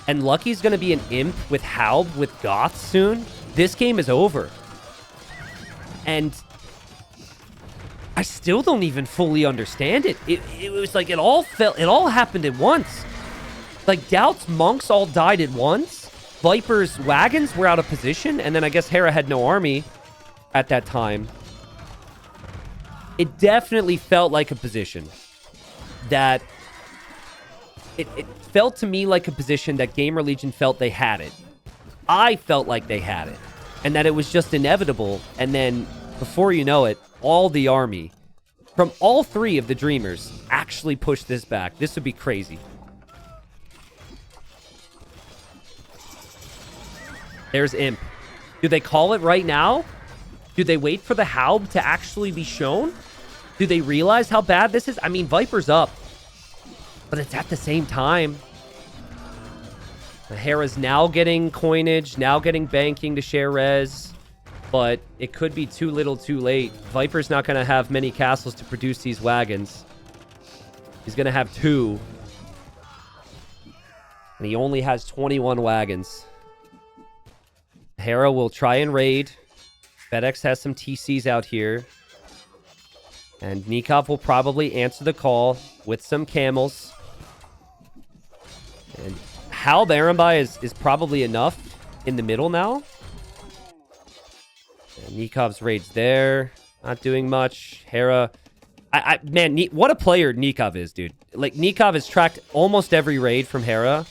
Speaker 1: and Lucky's going to be an Imp with Halb, with Goth soon, this game is over. And I still don't even fully understand it. It was like it all happened at once. Like, Doubt's monks all died at once. Viper's wagons were out of position. And then I guess Hera had no army at that time. it definitely felt like a position that... It felt to me like a position that Gamer Legion felt they had it. I felt like they had it. And that it was just inevitable. And then, before you know it, all the army, from all three of the Dreamers, actually pushed this back. This would be crazy. There's Imp. Do they call it right now? Do they wait for the Haub to actually be shown? Do they realize how bad this is? I mean, Viper's up. But it's at the same time. Hera's now getting coinage, now getting banking to share res. But it could be too little too late. Viper's not going to have many castles to produce these wagons. He's going to have 2. And he only has 21 wagons. Hera will try and raid. FedEx has some TCs out here. And Nikov will probably answer the call with some camels. And Halb Arambai is probably enough in the middle now. And Nikov's raid's there. Not doing much. Hera. Man, what a player Nikov is, dude. Like, Nikov has tracked almost every raid from Hera.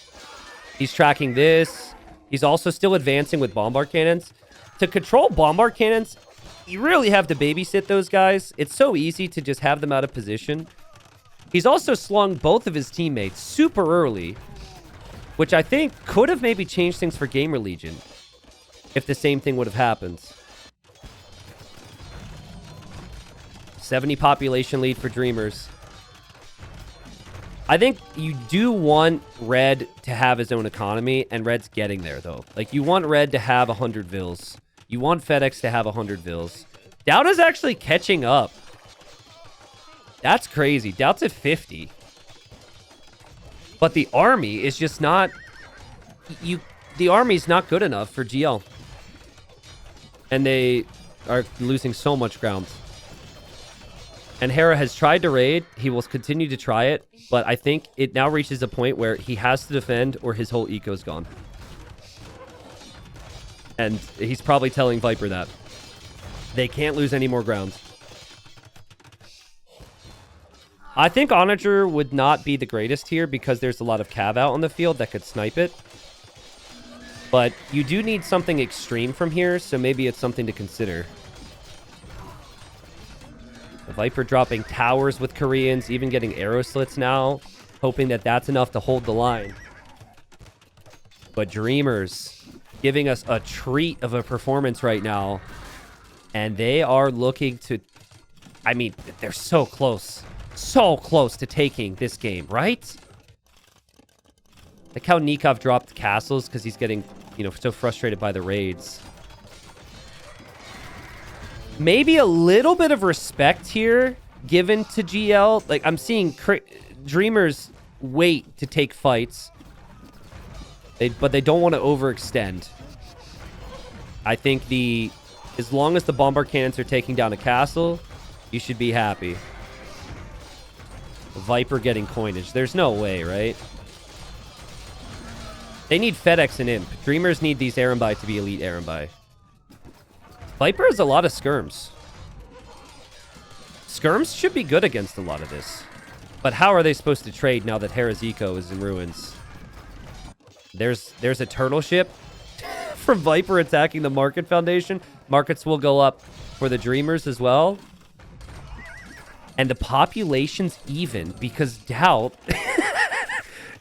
Speaker 1: He's tracking this. He's also still advancing with bombard cannons. To control bombard cannons, you really have to babysit those guys. It's so easy to just have them out of position. He's also slung both of his teammates super early, which I think could have maybe changed things for Gamer Legion if the same thing would have happened. 70 population lead for Dreamers. I think you do want Red to have his own economy, and Red's getting there, though. Like, you want Red to have 100 Vils. You want FedEx to have 100 Vils. Doubt is actually catching up. That's crazy. Doubt's at 50. But the army is just not... The army's not good enough for GL. And they are losing so much ground. And Hera has tried to raid. He will continue to try it. But I think it now reaches a point where he has to defend or his whole eco's gone. And he's probably telling Viper that. They can't lose any more ground. I think Onager would not be the greatest here because there's a lot of cav out on the field that could snipe it. But you do need something extreme from here, so maybe it's something to consider. The Viper dropping towers with Koreans, even getting arrow slits now, hoping that that's enough to hold the line. But Dreamers giving us a treat of a performance right now. And they are looking to... I mean, they're so close. So close to taking this game, right? Like how Nikov dropped castles because he's getting, you know, so frustrated by the raids. Maybe a little bit of respect here given to GL. Like, I'm seeing Dreamers wait to take fights. But they don't want to overextend. I think as long as the bombard cannons are taking down a castle, you should be happy. Viper getting coinage. There's no way, right? They need FedEx and Imp. Dreamers need these Arambai to be elite Arambai. Viper has a lot of skirms. Skirms should be good against a lot of this. But how are they supposed to trade now that Hera's Eco is in ruins? There's a turtle ship from Viper attacking the Market Foundation. Markets will go up for the Dreamers as well. And the population's even because Doubt...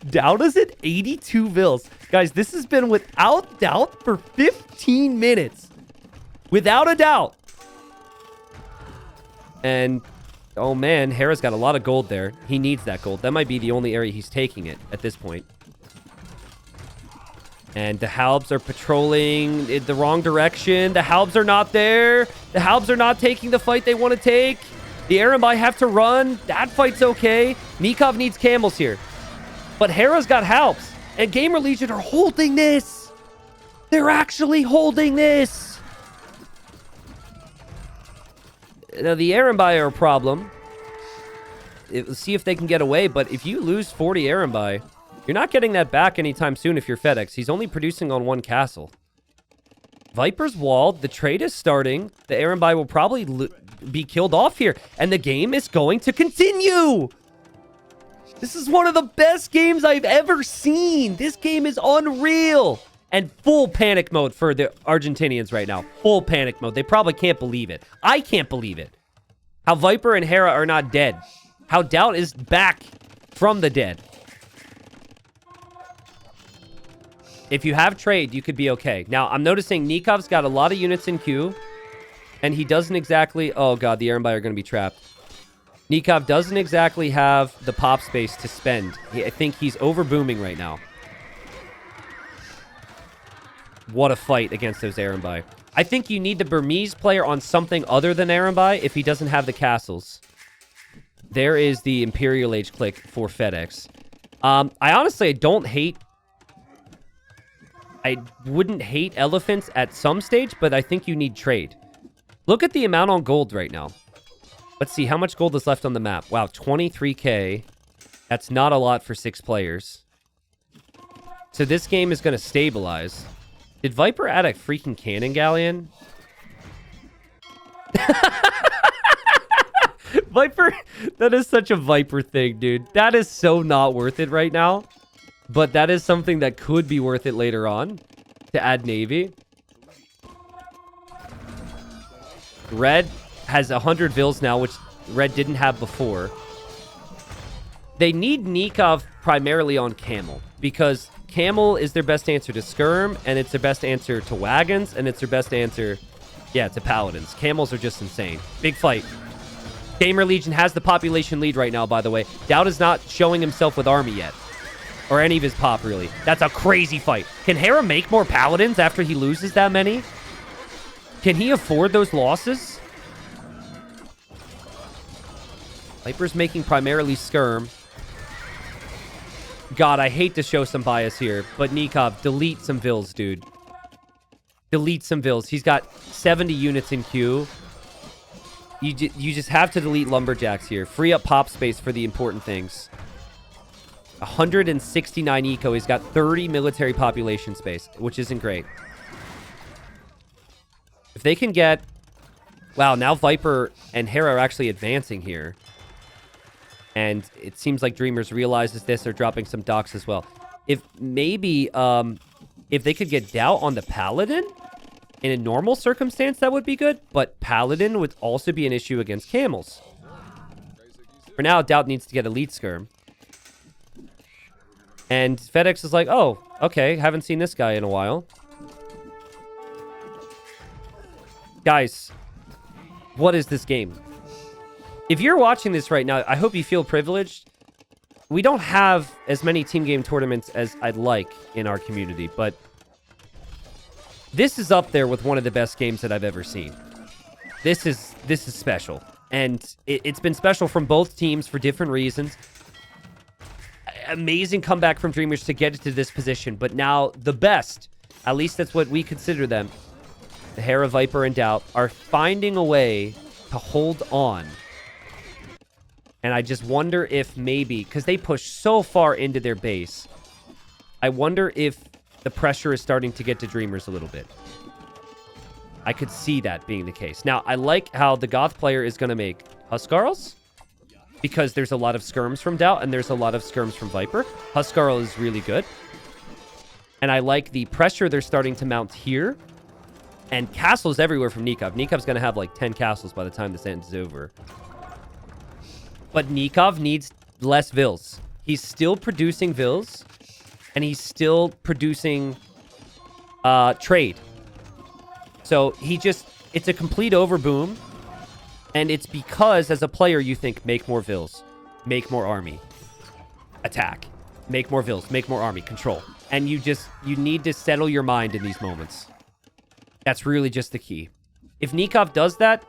Speaker 1: Doubt is at 82 Vils. Guys, this has been without Doubt for 15 minutes. Without a doubt. And, oh man, Hera's got a lot of gold there. He needs that gold. That might be the only area he's taking it at this point. And the Halbs are patrolling in the wrong direction. The Halbs are not there. The Halbs are not taking the fight they want to take. The Arambai have to run. That fight's okay. Nikov needs camels here. But Hera's got Halbs. And Gamer Legion are holding this. They're actually holding this. Now, the Arambai are a problem. Let's see if they can get away. But if you lose 40 Arambai, you're not getting that back anytime soon if you're FedEx. He's only producing on one castle. Viper's walled. The trade is starting. The Arambai will probably be killed off here. And the game is going to continue. This is one of the best games I've ever seen. This game is unreal. And full panic mode for the Argentinians right now. Full panic mode. They probably can't believe it. I can't believe it. How Viper and Hera are not dead. How Doubt is back from the dead. If you have trade, you could be okay. Now, I'm noticing Nikov's got a lot of units in queue. And he doesn't exactly... Oh, God, the Erlenby are going to be trapped. Nikov doesn't exactly have the pop space to spend. I think he's overbooming right now. What a fight against those Erlenby. I think you need the Burmese player on something other than Erlenby if he doesn't have the castles. There is the Imperial Age click for FedEx. I honestly don't hate... I wouldn't hate elephants at some stage, but I think you need trade. Look at the amount on gold right now. Let's see how much gold is left on the map. Wow, 23k. That's not a lot for 6 players. So this game is going to stabilize. Did Viper add a freaking cannon galleon? Viper, that is such a Viper thing, dude. That is so not worth it right now. But that is something that could be worth it later on to add Navy. Red has 100 Vils now, which Red didn't have before. They need Nikov primarily on Camel, because Camel is their best answer to Skirm, and it's their best answer to Wagons, and it's their best answer, yeah, to Paladins. Camels are just insane. Big fight. Gamer Legion has the population lead right now, by the way. Doubt is not showing himself with army yet. Or any of his pop, really. That's a crazy fight. Can Hera make more Paladins after he loses that many? Can he afford those losses? Viper's making primarily Skirm. God, I hate to show some bias here, but Nikov, delete some Vils, dude. Delete some Vils. He's got 70 units in queue. You just have to delete Lumberjacks here. Free up pop space for the important things. 169 eco. He's got 30 military population space, which isn't great. If they can get... Wow, now Viper and Hera are actually advancing here. And it seems like Dreamers realizes this. They're dropping some docks as well. If maybe, if they could get Doubt on the Paladin, in a normal circumstance, that would be good. But Paladin would also be an issue against Camels. For now, Doubt needs to get Elite Skirm. And FedEx is like, oh, okay, haven't seen this guy in a while. Guys, what is this game? If you're watching this right now, I hope you feel privileged. We don't have as many team game tournaments as I'd like in our community, but this is up there with one of the best games that I've ever seen. This is special. And it's been special from both teams for different reasons. Amazing comeback from Dreamers to get it to this position, but now the best, at least that's what we consider them, the Hera, Viper, and Doubt, are finding a way to hold on. And I just wonder if maybe, because they push so far into their base, I wonder if the pressure is starting to get to Dreamers a little bit. I could see that being the case. Now, I like how the Goth player is going to make Huskarls, because there's a lot of skirms from Doubt, and there's a lot of skirms from Viper. Huskarl is really good. And I like the pressure they're starting to mount here. And castles everywhere from Nikov. Nikov's going to have like 10 castles by the time this ends over. But Nikov needs less Vils. He's still producing Vils. And he's still producing trade. So he just... It's a complete overboom. And it's because, as a player, you think, make more Vils. Make more army. Attack. Make more Vils. Make more army. Control. And you need to settle your mind in these moments. That's really just the key. If Nikov does that,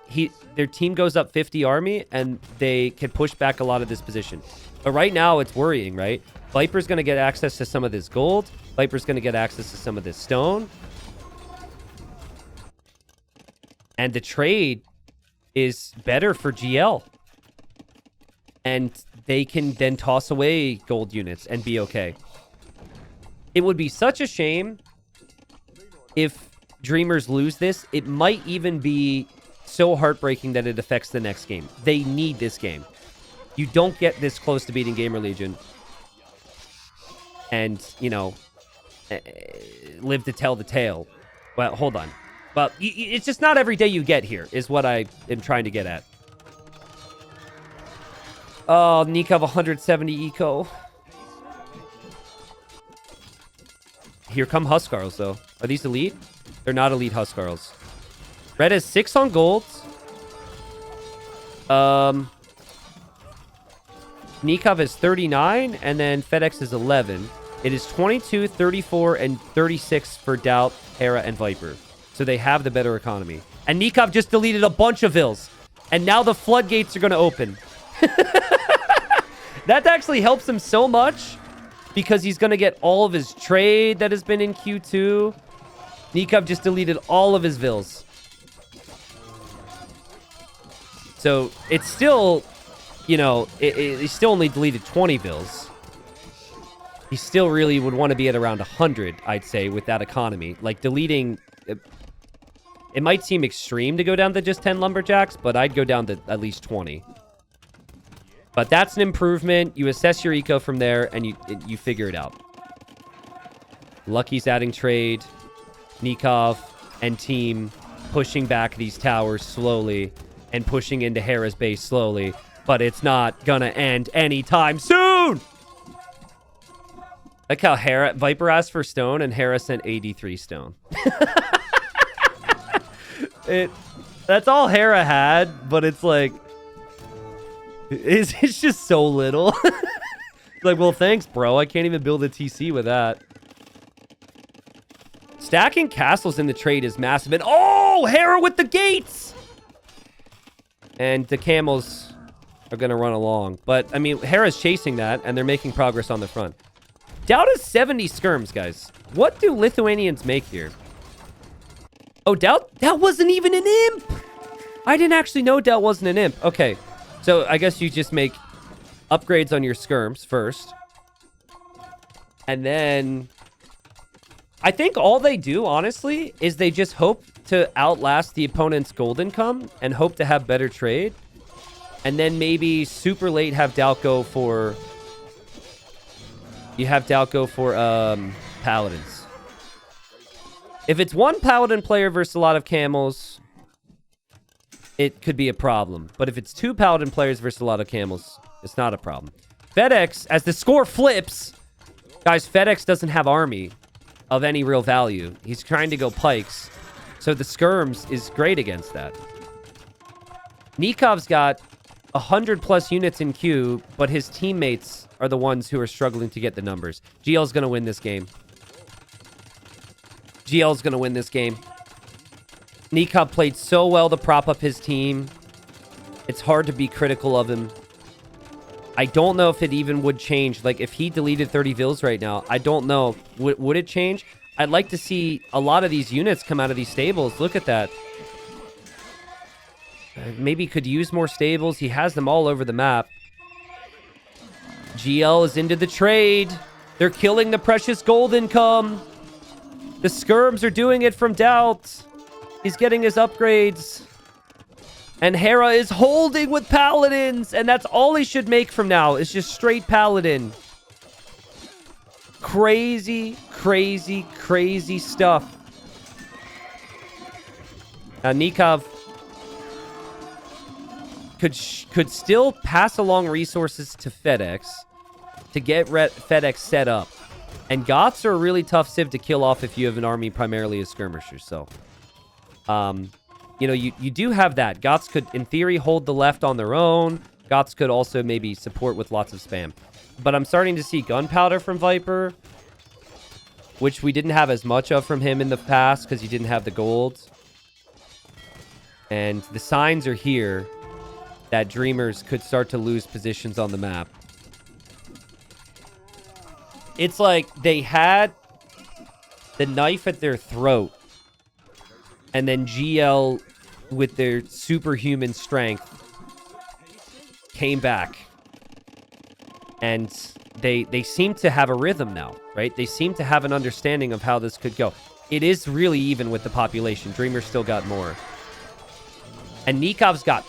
Speaker 1: their team goes up 50 army, and they can push back a lot of this position. But right now, it's worrying, right? Viper's going to get access to some of this gold. Viper's going to get access to some of this stone. And the trade is better for GL. And they can then toss away gold units and be okay. It would be such a shame if Dreamers lose this. It might even be so heartbreaking that it affects the next game. They need this game. You don't get this close to beating Gamer Legion and, you know, live to tell the tale. Well, hold on. But it's just not every day you get here, is what I am trying to get at. Oh, Nikov 170 eco. Here come Huskarls, though. Are these elite? They're not elite Huskarls. Red has 6 on golds. Nikov is 39, and then FedEx is 11. It is 22, 34, and 36 for Doubt, Hera, and Viper. So they have the better economy. And Nikov just deleted a bunch of vills. And now the floodgates are going to open. That actually helps him so much because he's going to get all of his trade that has been in Q2. Nikov just deleted all of his vills. So it's still, you know, he still only deleted 20 vills. He still really would want to be at around 100, I'd say, with that economy. Like, deleting... It might seem extreme to go down to just 10 lumberjacks, but I'd go down to at least 20. But that's an improvement. You assess your eco from there, and you figure it out. Lucky's adding trade. Nikov and team pushing back these towers slowly and pushing into Hera's base slowly. But it's not gonna end anytime soon! Like how Viper asked for stone, and Hera sent 83 stone. That's all Hera had, but it's like... It's just so little. Like, well, thanks, bro. I can't even build a TC with that. Stacking castles in the trade is massive. And oh, Hera with the gates! And the camels are going to run along. But, I mean, Hera's chasing that, and they're making progress on the front. Doubt is 70 skirms, guys. What do Lithuanians make here? Oh, Doubt wasn't even an imp! I didn't actually know Doubt wasn't an imp. Okay, so I guess you just make upgrades on your skirms first. And then... I think all they do, honestly, is they just hope to outlast the opponent's gold income and hope to have better trade. And then maybe super late have Doubt go for... You have Doubt go for paladins. If it's one paladin player versus a lot of camels, it could be a problem. But if it's 2 paladin players versus a lot of camels, it's not a problem. FedEx, as the score flips... Guys, FedEx doesn't have army of any real value. He's trying to go pikes. So the skirms is great against that. Nikov's got 100+ units in queue, but his teammates are the ones who are struggling to get the numbers. GL's going to win this game. GL's going to win this game. Nikov played so well to prop up his team. It's hard to be critical of him. I don't know if it even would change. Like, if he deleted 30 vills right now, I don't know. Would it change? I'd like to see a lot of these units come out of these stables. Look at that. Maybe could use more stables. He has them all over the map. GL is into the trade. They're killing the precious gold income. The skirms are doing it from Doubt. He's getting his upgrades. And Hera is holding with paladins. And that's all he should make from now. Is just straight paladin. Crazy, crazy, crazy stuff. Now, Nikov could still pass along resources to FedEx to get FedEx set up. And Goths are a really tough civ to kill off if you have an army primarily as skirmishers. So, you know, you do have that. Goths could, in theory, hold the left on their own. Goths could also maybe support with lots of spam. But I'm starting to see gunpowder from Viper, which we didn't have as much of from him in the past because he didn't have the gold. And the signs are here that Dreamers could start to lose positions on the map. It's like they had the knife at their throat, and then GL, with their superhuman strength, came back. And they seem to have a rhythm now, right? They seem to have an understanding of how this could go. It is really even with the population. Dreamers still got more. And Nikov's got...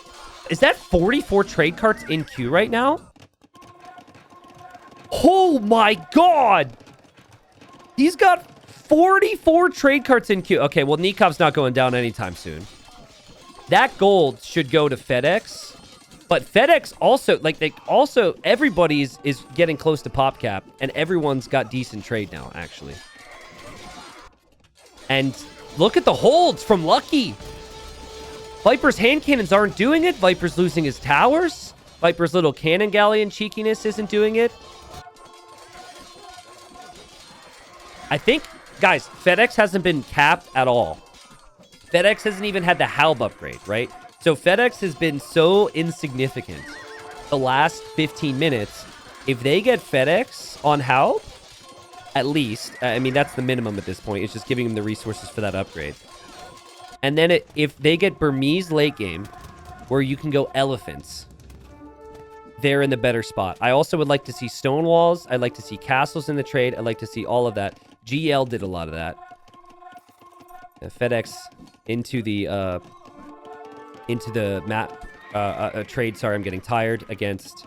Speaker 1: Is that 44 trade cards in queue right now? Oh my god! He's got 44 trade cards in queue. Okay, well, Nikov's not going down anytime soon. That gold should go to FedEx. But FedEx also, everybody is getting close to pop cap. And everyone's got decent trade now, actually. And look at the holds from Lucky. Viper's hand cannons aren't doing it. Viper's losing his towers. Viper's little cannon galleon cheekiness isn't doing it. I think, guys, FedEx hasn't been capped at all. FedEx hasn't even had the Halb upgrade, right? So FedEx has been so insignificant the last 15 minutes. If they get FedEx on Halb, at least, I mean, that's the minimum at this point. It's just giving them the resources for that upgrade. And then if they get Burmese late game, where you can go elephants, they're in the better spot. I also would like to see stone walls. I'd like to see castles in the trade. I'd like to see all of that. GL did a lot of that. FedEx into the map trade. Sorry, I'm getting tired against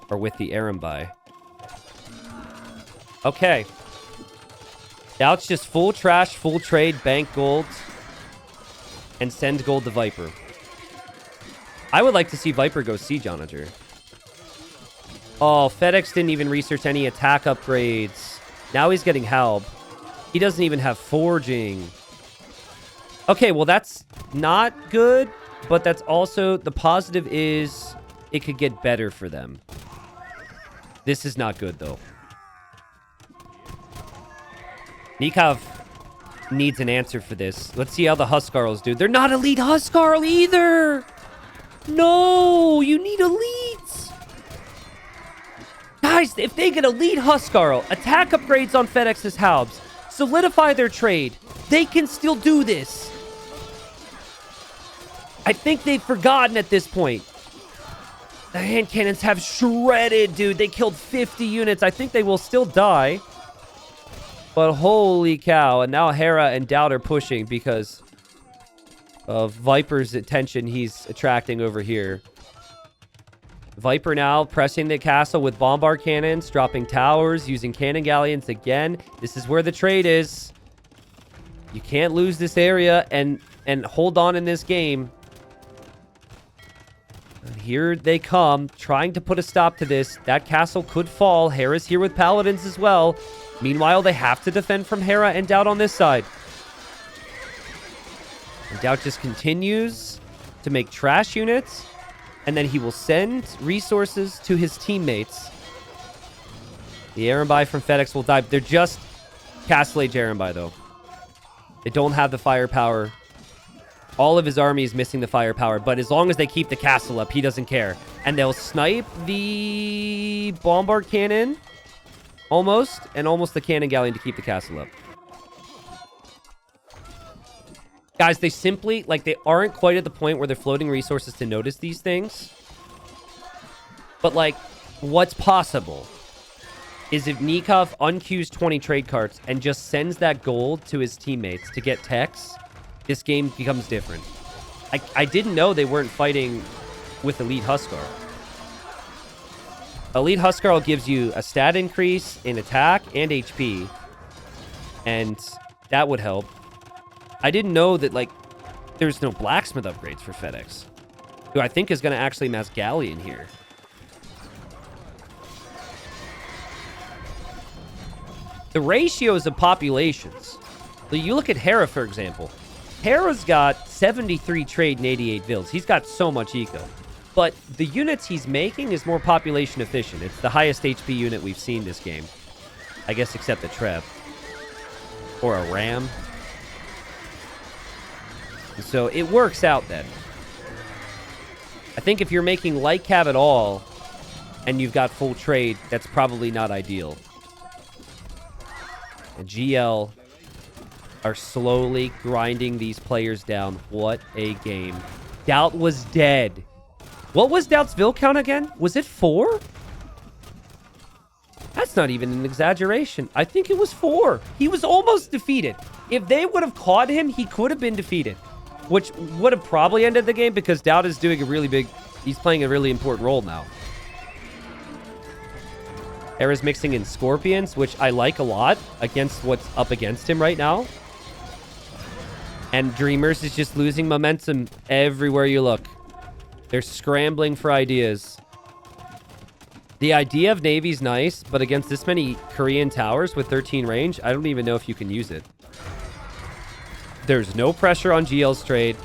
Speaker 1: or with the Arambai. Okay. Now it's just full trash, full trade, bank gold, and send gold to Viper. I would like to see Viper go Siege Onager. Oh, FedEx didn't even research any attack upgrades. Now he's getting Halb. He doesn't even have forging. Okay, well, that's not good, but that's also... The positive is it could get better for them. This is not good, though. Nikov needs an answer for this. Let's see how the Huskarls do. They're not elite Huskarl either! No! You need elites! Guys, if they get elite Huskarl, attack upgrades on FedEx's Halbs, solidify their trade, they can still do this. I think they've forgotten at this point. The hand cannons have shredded, dude. They killed 50 units. I think they will still die. But holy cow. And now Hera and Doubt are pushing because of Viper's attention he's attracting over here. Viper now pressing the castle with bombard cannons, dropping towers, using cannon galleons again. This is where the trade is. You can't lose this area and hold on in this game. And here they come, trying to put a stop to this. That castle could fall. Hera's here with paladins as well. Meanwhile, they have to defend from Hera and Doubt on this side. And Doubt just continues to make trash units. And then he will send resources to his teammates. The Arambai from FedEx will die. They're just Castle Age Arambai, though. They don't have the firepower. All of his army is missing the firepower. But as long as they keep the castle up, he doesn't care. And they'll snipe the bombard cannon. Almost. And almost the cannon galleon to keep the castle up. Guys, they simply, they aren't quite at the point where they're floating resources to notice these things. But, what's possible is if Nikov unqueues 20 trade cards and just sends that gold to his teammates to get techs, this game becomes different. I didn't know they weren't fighting with Elite Huskar. Elite Huskar gives you a stat increase in attack and HP. And that would help. I didn't know that, there's no blacksmith upgrades for FedEx, who I think is going to actually mass Galleon here. The ratios of populations. So you look at Hera, for example. Hera's got 73 trade and 88 vills. He's got so much eco. But the units he's making is more population efficient. It's the highest HP unit we've seen this game. I guess except the Treb. Or a Ram. So it works out then. I think if you're making light cav at all and you've got full trade, that's probably not ideal. And GL are slowly grinding these players down. What a game. Doubt was dead. What was Doubt's Vil count again? Was it 4? That's not even an exaggeration. I think it was 4. He was almost defeated. If they would have caught him, he could have been defeated. which would have probably ended the game because Dowd is doing a really big... He's playing a really important role now. Hera's mixing in Scorpions, which I like a lot against what's up against him right now. And Dreamers is just losing momentum everywhere you look. They're scrambling for ideas. The idea of Navy's nice, but against this many Korean towers with 13 range, I don't even know if you can use it. There's no pressure on GL's trade.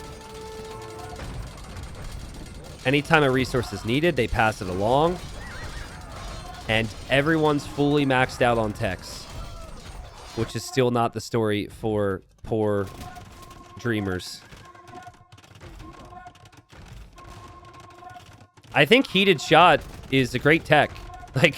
Speaker 1: Anytime a resource is needed, they pass it along. And everyone's fully maxed out on techs, which is still not the story for poor Dreamers. I think Heated Shot is a great tech. Like,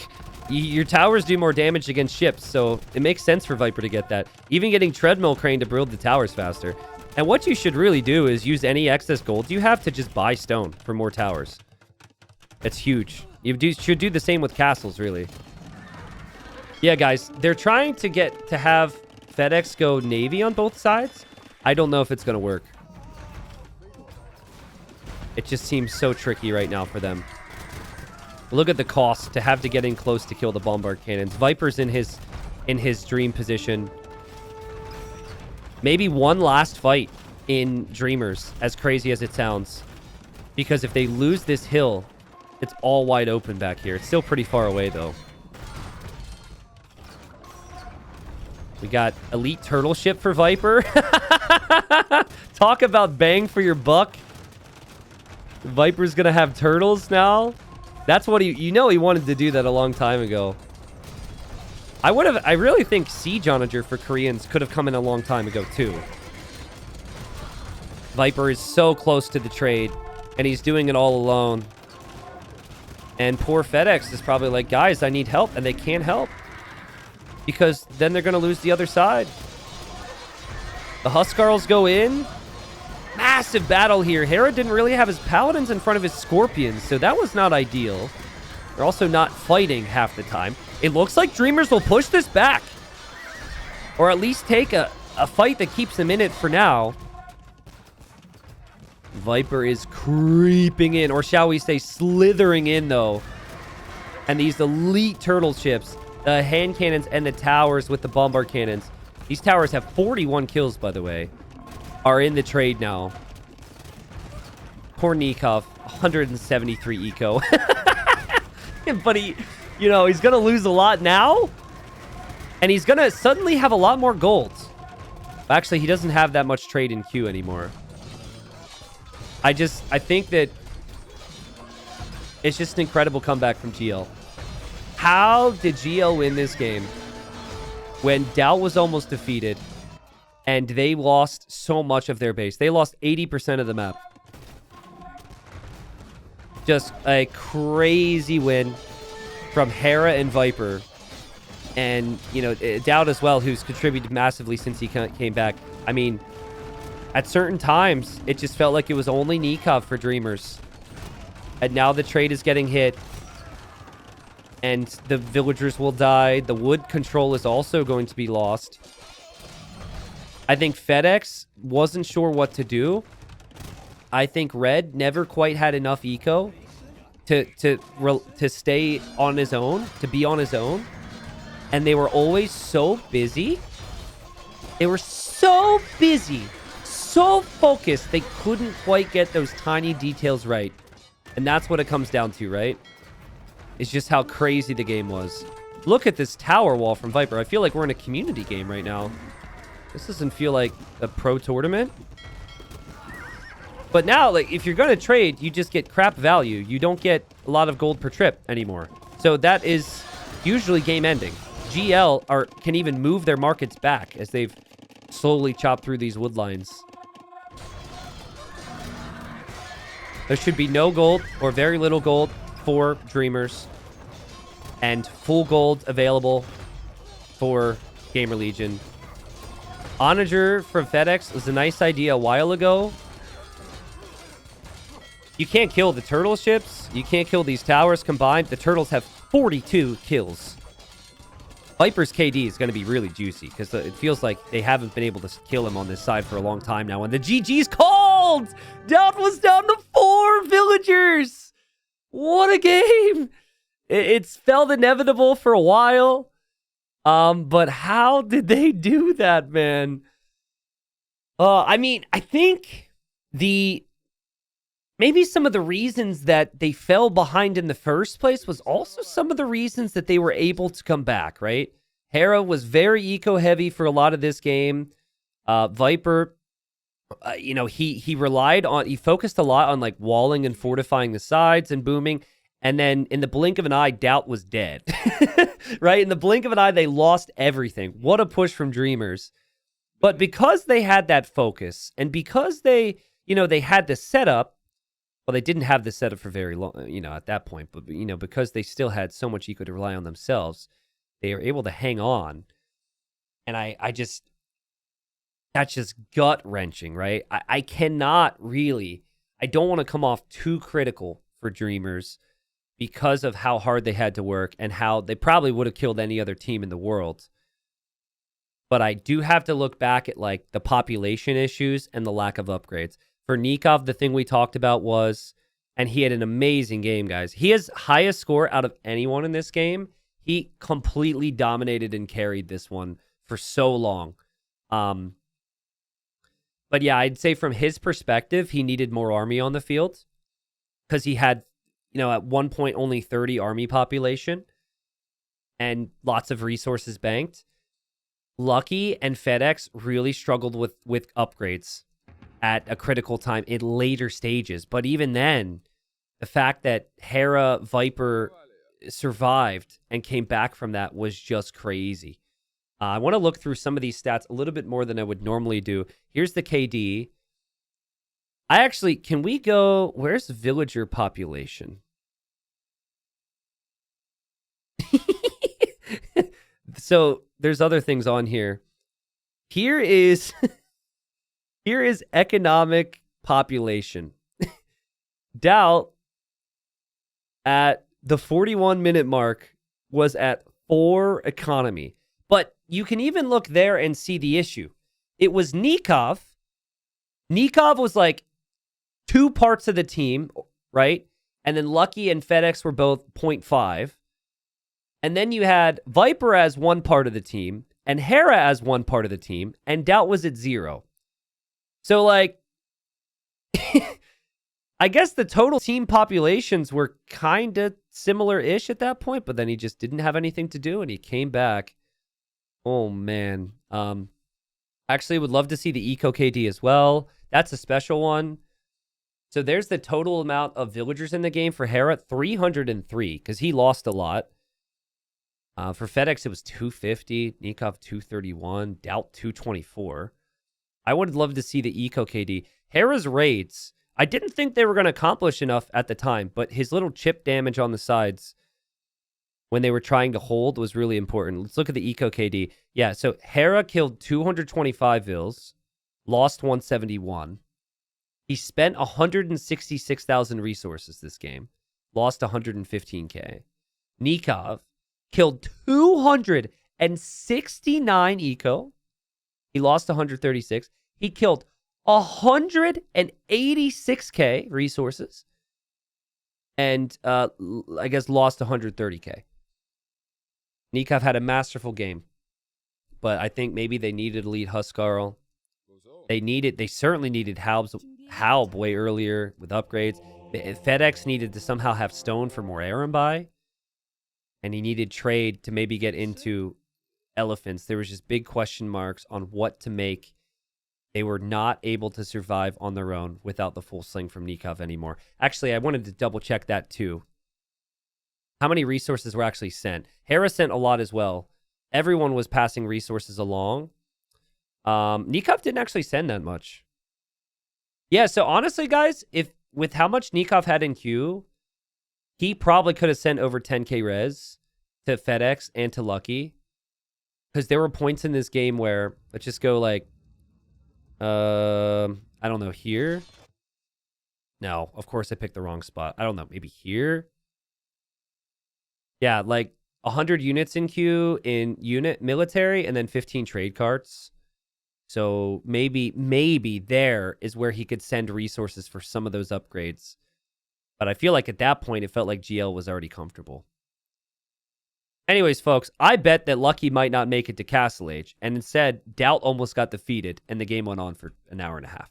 Speaker 1: your towers do more damage against ships, so it makes sense for Viper to get that. Even getting Treadmill Crane to build the towers faster. And what you should really do is use any excess gold you have to just buy stone for more towers. It's huge. You should do the same with castles, really. Yeah, guys, they're trying to have FedEx go Navy on both sides. I don't know if it's going to work. It just seems so tricky right now for them. Look at the cost to have to get in close to kill the bombard cannons. Viper's in his dream position. Maybe one last fight in Dreamers, as crazy as it sounds. Because if they lose this hill, it's all wide open back here. It's still pretty far away, though. We got elite turtle ship for Viper. Talk about bang for your buck. Viper's gonna have turtles now. That's what he wanted to do that a long time ago. I really think Siege Onager for Koreans could have come in a long time ago, too. Viper is so close to the trade, and he's doing it all alone. And poor FedEx is probably like, guys, I need help, and they can't help. Because then they're going to lose the other side. The Huskarls go in. Massive battle here. Hera didn't really have his Paladins in front of his Scorpions, so that was not ideal. They're also not fighting half the time. It looks like Dreamers will push this back. Or at least take a fight that keeps them in it for now. Viper is creeping in, or shall we say slithering in, though. And these elite turtle ships, the hand cannons and the towers with the bombard cannons. These towers have 41 kills, by the way, are in the trade now. Poor Nikov, 173 eco. But he's going to lose a lot now. And he's going to suddenly have a lot more gold. Actually, he doesn't have that much trade in queue anymore. I think that it's just an incredible comeback from GL. How did GL win this game when Dow was almost defeated and they lost so much of their base? They lost 80% of the map. Just a crazy win from Hera and Viper. And, Dowd as well, who's contributed massively since he came back. I mean, at certain times, it just felt like it was only Nikov for Dreamers. And now the trade is getting hit. And the villagers will die. The wood control is also going to be lost. I think FedEx wasn't sure what to do. I think Red never quite had enough eco to stay on his own, to be on his own. And they were always so busy. They were so busy, so focused, they couldn't quite get those tiny details right. And that's what it comes down to, right? It's just how crazy the game was. Look at this tower wall from Viper. I feel like we're in a community game right now. This doesn't feel like a pro tournament. But now, like, if you're going to trade, you just get crap value. You don't get a lot of gold per trip anymore. So that is usually game ending. GL can even move their markets back as they've slowly chopped through these wood lines. There should be no gold or very little gold for Dreamers, and full gold available for Gamer Legion. Onager from FedEx was a nice idea a while ago. You can't kill the turtle ships. You can't kill these towers combined. The turtles have 42 kills. Viper's KD is going to be really juicy because it feels like they haven't been able to kill him on this side for a long time now. And the GG's called! called. Doubt was down to 4 villagers. What a game. It's felt inevitable for a while. But how did they do that, man? I mean, I think maybe some of the reasons that they fell behind in the first place was also some of the reasons that they were able to come back, right? Hera was very eco-heavy for a lot of this game. Viper, he focused a lot on like walling and fortifying the sides and booming. And then in the blink of an eye, Doubt was dead, right? In the blink of an eye, they lost everything. What a push from Dreamers. But because they had that focus and because they had the setup, well, they didn't have the setup for very long, at that point, but, because they still had so much eco to rely on themselves, they were able to hang on. And that's just gut wrenching, right? I cannot really, I don't want to come off too critical for Dreamers because of how hard they had to work and how they probably would have killed any other team in the world. But I do have to look back at like the population issues and the lack of upgrades. For Nikov, the thing we talked about was, and he had an amazing game, guys. He has highest score out of anyone in this game. He completely dominated and carried this one for so long. But yeah, I'd say from his perspective, he needed more army on the field because he had, at one point only 30 army population and lots of resources banked. Lucky and FedEx really struggled with upgrades at a critical time in later stages. But even then, the fact that Hera Viper survived and came back from that was just crazy. I want to look through some of these stats a little bit more than I would normally do. Here's the KD. Can we go, where's villager population? So there's other things on here. Here is economic population. Doubt at the 41-minute mark was at 4 economy. But you can even look there and see the issue. It was Nikov. Nikov was like 2 parts of the team, right? And then Lucky and FedEx were both 0.5. And then you had Viper as 1 part of the team and Hera as 1 part of the team, and Doubt was at 0. So, like, I guess the total team populations were kind of similar-ish at that point, but then he just didn't have anything to do, and he came back. Oh, man. Actually, would love to see the Eco KD as well. That's a special one. So there's the total amount of villagers in the game for Hera, 303, because he lost a lot. For FedEx, it was 250. Nikov, 231. Doubt, 224. I would love to see the Eco KD. Hera's raids, I didn't think they were going to accomplish enough at the time, but his little chip damage on the sides when they were trying to hold was really important. Let's look at the Eco KD. Yeah, so Hera killed 225 vills, lost 171. He spent 166,000 resources this game, lost 115K. Nikov killed 269 eco. He lost 136. He killed 186K resources. And I guess lost 130K. Nikov had a masterful game. But I think maybe they needed to lead Huskarl. They certainly needed Halb way earlier with upgrades. FedEx needed to somehow have Stone for more Arambai. And he needed trade to maybe get into elephants. There was just big question marks on what to make. They were not able to survive on their own without the full sling from Nikov anymore. Actually, I wanted to double check that too. How many resources were actually sent? Hera sent a lot as well. Everyone was passing resources along. Nikov didn't actually send that much. Yeah, so honestly, guys, with how much Nikov had in queue, he probably could have sent over 10K res to FedEx and to Lucky. Because there were points in this game where, let's just go like, I don't know, here? No, of course I picked the wrong spot. I don't know, maybe here? Yeah, like 100 units in queue in unit military and then 15 trade carts. So maybe there is where he could send resources for some of those upgrades. But I feel like at that point, it felt like GL was already comfortable. Anyways, folks, I bet that Lucky might not make it to Castle Age. And instead, Doubt almost got defeated, and the game went on for an hour and a half.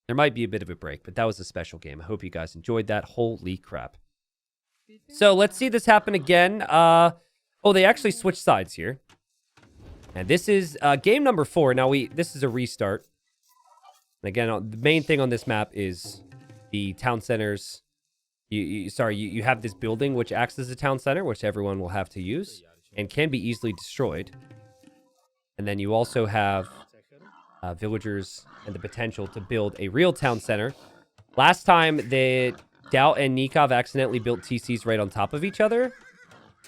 Speaker 1: There might be a bit of a break, but that was a special game. I hope you guys enjoyed that. Holy crap. So let's see this happen again. Oh, they actually switched sides here. And this is game number 4. Now, this is a restart. And again, the main thing on this map is the town centers. You have this building which acts as a town center, which everyone will have to use and can be easily destroyed. And then you also have villagers and the potential to build a real town center. Last time, Doubt and Nikov accidentally built TCs right on top of each other.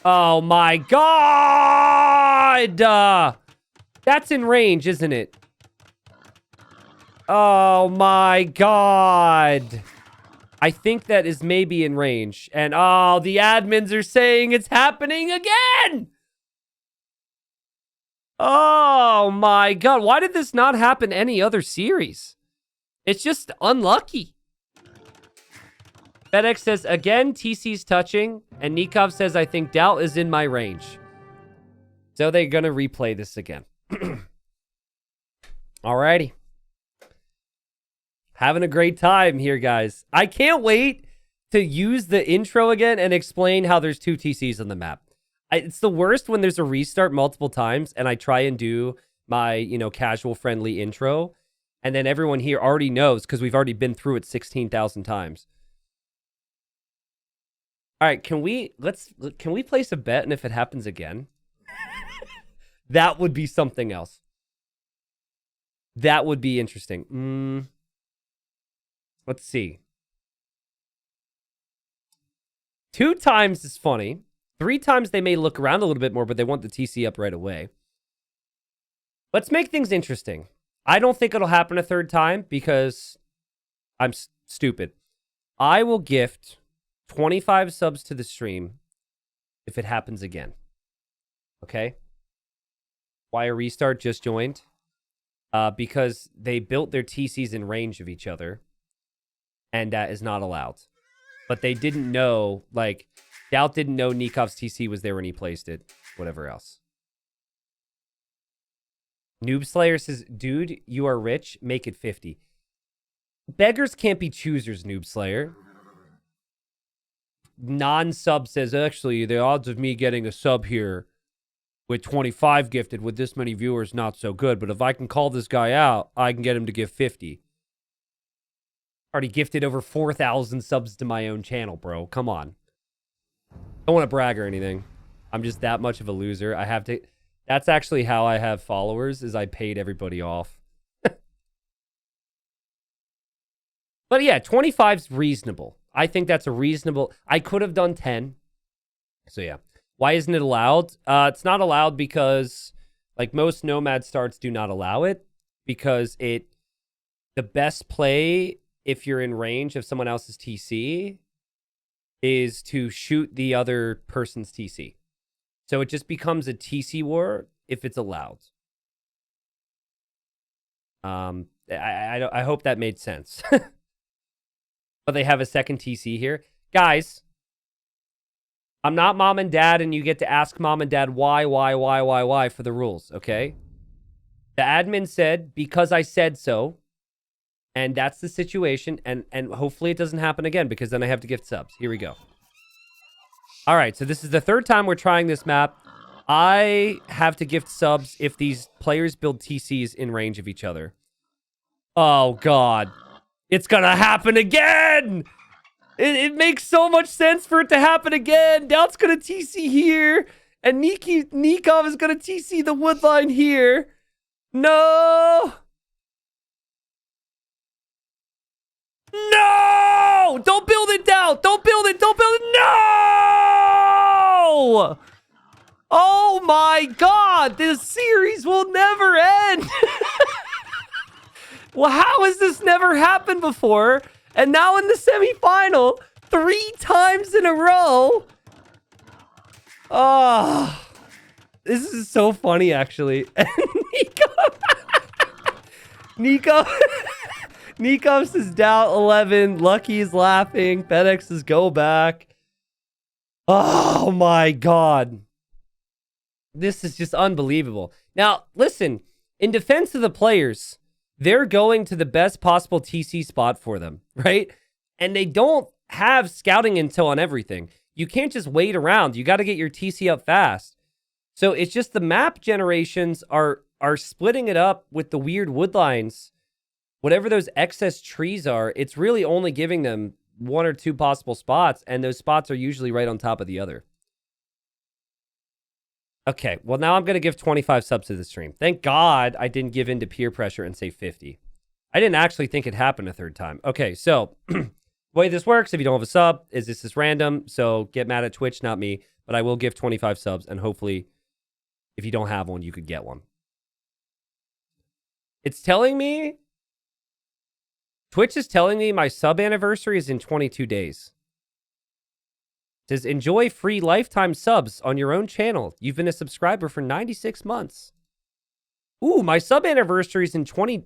Speaker 1: Oh my god! That's in range, isn't it? Oh my god. I think that is maybe in range. And oh, the admins are saying it's happening again! Oh my god. Why did this not happen any other series? It's just unlucky. FedEx says, again, TC's touching. And Nikov says, I think Doubt is in my range. So they're going to replay this again. Alrighty. Having a great time here, guys. I can't wait to use the intro again and explain how there's 2 TCs on the map. It's the worst when there's a restart multiple times and I try and do my, casual friendly intro. And then everyone here already knows because we've already been through it 16,000 times. All right, can we place a bet, and if it happens again, that would be something else. That would be interesting. Let's see. 2 times is funny. 3 times they may look around a little bit more, but they want the TC up right away. Let's make things interesting. I don't think it'll happen a 3rd time because I'm stupid. I will gift 25 subs to the stream if it happens again. Okay? Why a restart? Just joined. Because they built their TCs in range of each other. And that is not allowed. But they didn't know, Doubt didn't know Nikov's TC was there when he placed it. Whatever else. Noob Slayer says, dude, you are rich. Make it 50. Beggars can't be choosers, Noob Slayer. Non-sub says, actually, the odds of me getting a sub here with 25 gifted with this many viewers, not so good. But if I can call this guy out, I can get him to give 50. Already gifted over 4,000 subs to my own channel, bro. Come on. Don't want to brag or anything. I'm just that much of a loser. I have to... That's actually how I have followers, is I paid everybody off. But yeah, 25's reasonable. I think that's a reasonable... I could have done 10. So yeah. Why isn't it allowed? It's not allowed because, most Nomad starts do not allow it. Because the best play, if you're in range of someone else's TC, is to shoot the other person's TC. So it just becomes a TC war if it's allowed. I hope that made sense. But they have a second TC here. Guys, I'm not mom and dad, and you get to ask mom and dad why for the rules, okay? The admin said, because I said so, and that's the situation, and hopefully it doesn't happen again, because then I have to gift subs. Here we go. All right, so this is the 3rd time we're trying this map. I have to gift subs if these players build TCs in range of each other. Oh, God. It's gonna happen again! It makes so much sense for it to happen again. Doubt's gonna TC here, and Nikov is gonna TC the woodline here. No! No! Don't build it down! Don't build it! Don't build it! No! Oh my god! This series will never end! Well, how has this never happened before? And now in the semifinal, 3 times in a row. Oh, this is so funny, actually. And Nico Nico. Nikos is down 11. Lucky's laughing. FedEx is go back. Oh my God. This is just unbelievable. Now, listen, in defense of the players, they're going to the best possible TC spot for them, right? And they don't have scouting intel on everything. You can't just wait around. You got to get your TC up fast. So it's just the map generations are splitting it up with the weird wood lines. Whatever those excess trees are, it's really only giving them 1 or 2 possible spots, and those spots are usually right on top of the other. Okay, well, now I'm going to give 25 subs to the stream. Thank God I didn't give in to peer pressure and say 50. I didn't actually think it happened a third time. Okay, so the way this works, if you don't have a sub, is this is random, so get mad at Twitch, not me, but I will give 25 subs, and hopefully, if you don't have one, you could get one. It's telling me... Twitch is telling me my sub anniversary is in 22 days. It says, enjoy free lifetime subs on your own channel. You've been a subscriber for 96 months. Ooh, my sub anniversary is in 22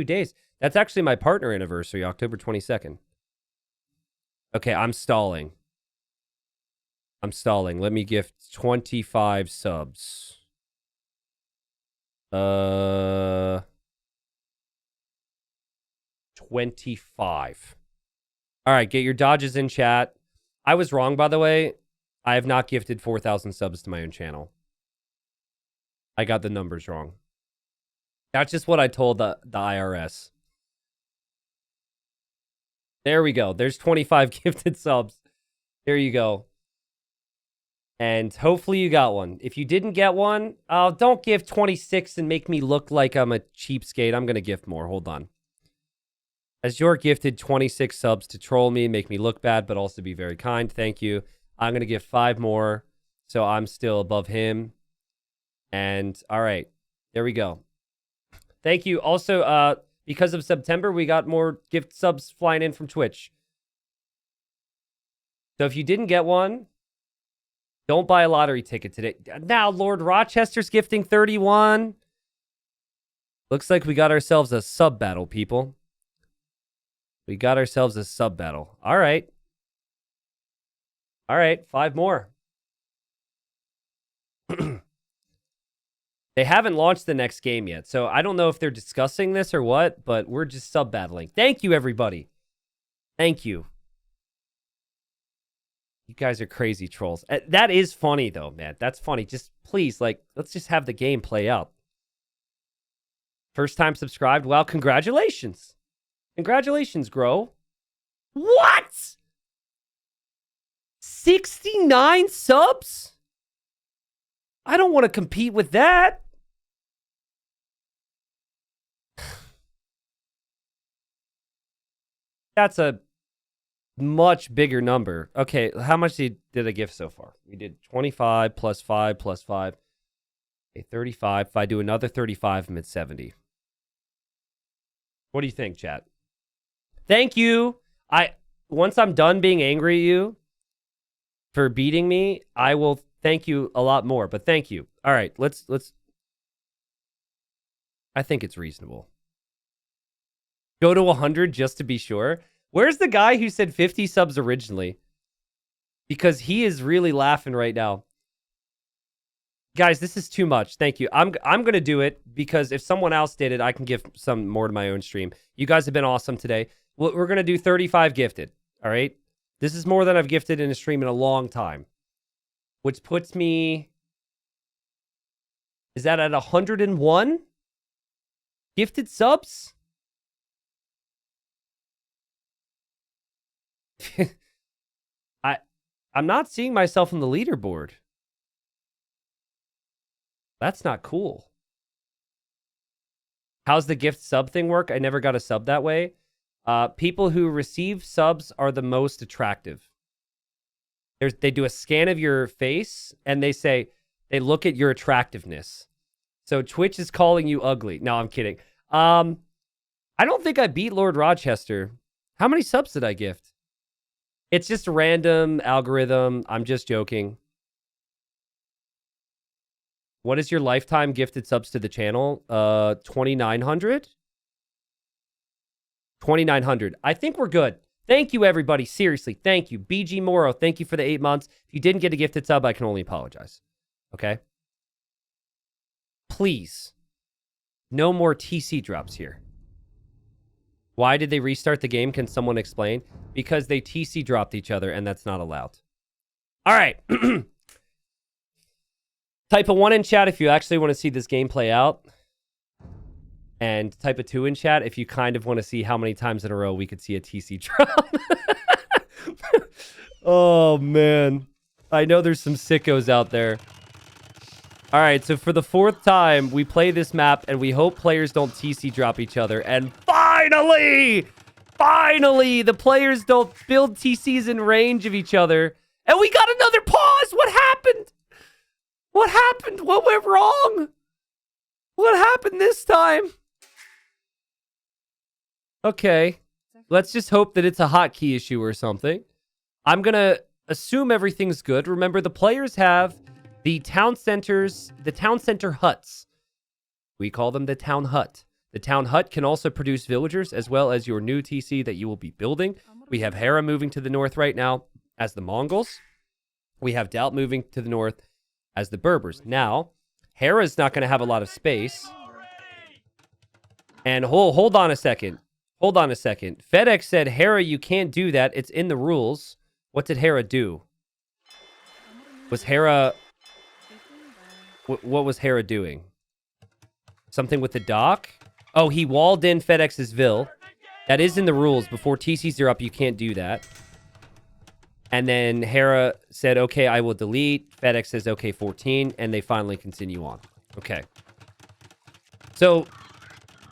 Speaker 1: days. That's actually my partner anniversary, October 22nd. Okay, I'm stalling. Let me gift 25 subs. 25. All right, get your dodges in chat. I was wrong, by the way. I have not gifted 4,000 subs to my own channel. I got the numbers wrong. That's just what I told the IRS. There we go. There's 25 gifted subs. There you go. And hopefully you got one. If you didn't get one, don't give 26 and make me look like I'm a cheapskate. I'm going to gift more. Hold on. As you're gifted 26 subs to troll me, make me look bad, but also be very kind. Thank you. I'm going to give 5 more, so I'm still above him. And, all right. There we go. Thank you. Also, because of September, we got more gift subs flying in from Twitch. So if you didn't get one, don't buy a lottery ticket today. Now, Lord Rochester's gifting 31. Looks like we got ourselves a sub battle, people. We got ourselves a sub battle. All right. All right, 5 more. They haven't launched the next game yet, so I don't know if they're discussing this or what, but we're just sub battling. Thank you, everybody. Thank you. You guys are crazy trolls. That is funny, though, man. That's funny. Just please, like, let's just have the game play out. First time subscribed. Well, congratulations. Congratulations, Grow. What? 69 subs? I don't want to compete with that. That's a much bigger number. Okay, how much did I give so far? We did 25 plus 5 plus 5. Okay, 35. If I do another 35, I'm at 70. What do you think, chat? Thank you. Once I'm done being angry at you for beating me, I will thank you a lot more. But thank you. All right, let's. I think it's reasonable. Go to 100 just to be sure. Where's the guy who said 50 subs originally? Because he is really laughing right now. Guys, this is too much. Thank you. I'm going to do it because if someone else did it, I can give some more to my own stream. You guys have been awesome today. We're going to do 35 gifted. All right. This is more than I've gifted in a stream in a long time, which puts me. Is that at 101 gifted subs? I'm not seeing myself on the leaderboard. That's not cool. How's the gift sub thing work? I never got a sub that way. People who receive subs are the most attractive. They do a scan of your face and they look at your attractiveness. So Twitch is calling you ugly. No, I'm kidding. I don't think I beat Lord Rochester. How many subs did I gift? It's just a random algorithm. I'm just joking. What is your lifetime gifted subs to the channel? 2,900? 2,900. I think we're good. Thank you, everybody. Seriously, thank you. BG Moro, thank you for the 8 months. If you didn't get a gifted sub, I can only apologize. Okay? Please. No more TC drops here. Why did they restart the game? Can someone explain? Because they TC dropped each other, and that's not allowed. All right. Type a 1 in chat if you actually want to see this game play out. And type a 2 in chat if you kind of want to see how many times in a row we could see a TC drop. Oh, man. I know there's some sickos out there. All right, so for the 4th time, we play this map, and we hope players don't TC drop each other. And finally, the players don't build TCs in range of each other. And we got another pause. What happened? What happened? What went wrong? What happened this time? Okay, let's just hope that it's a hotkey issue or something. I'm going to assume everything's good. Remember, the players have the town centers, the town center huts. We call them the town hut. The town hut can also produce villagers as well as your new TC that you will be building. We have Hera moving to the north right now as the Mongols. We have Doubt moving to the north as the Berbers. Now, Hera's not going to have a lot of space. And hold on a second. Hold on a second. FedEx said, Hera, you can't do that. It's in the rules. What did Hera do? Was Hera... What was Hera doing? Something with the dock? Oh, he walled in FedEx's Ville. That is in the rules. Before TCs are up, you can't do that. And then Hera said, okay, I will delete. FedEx says, okay, 14. And they finally continue on. Okay. So,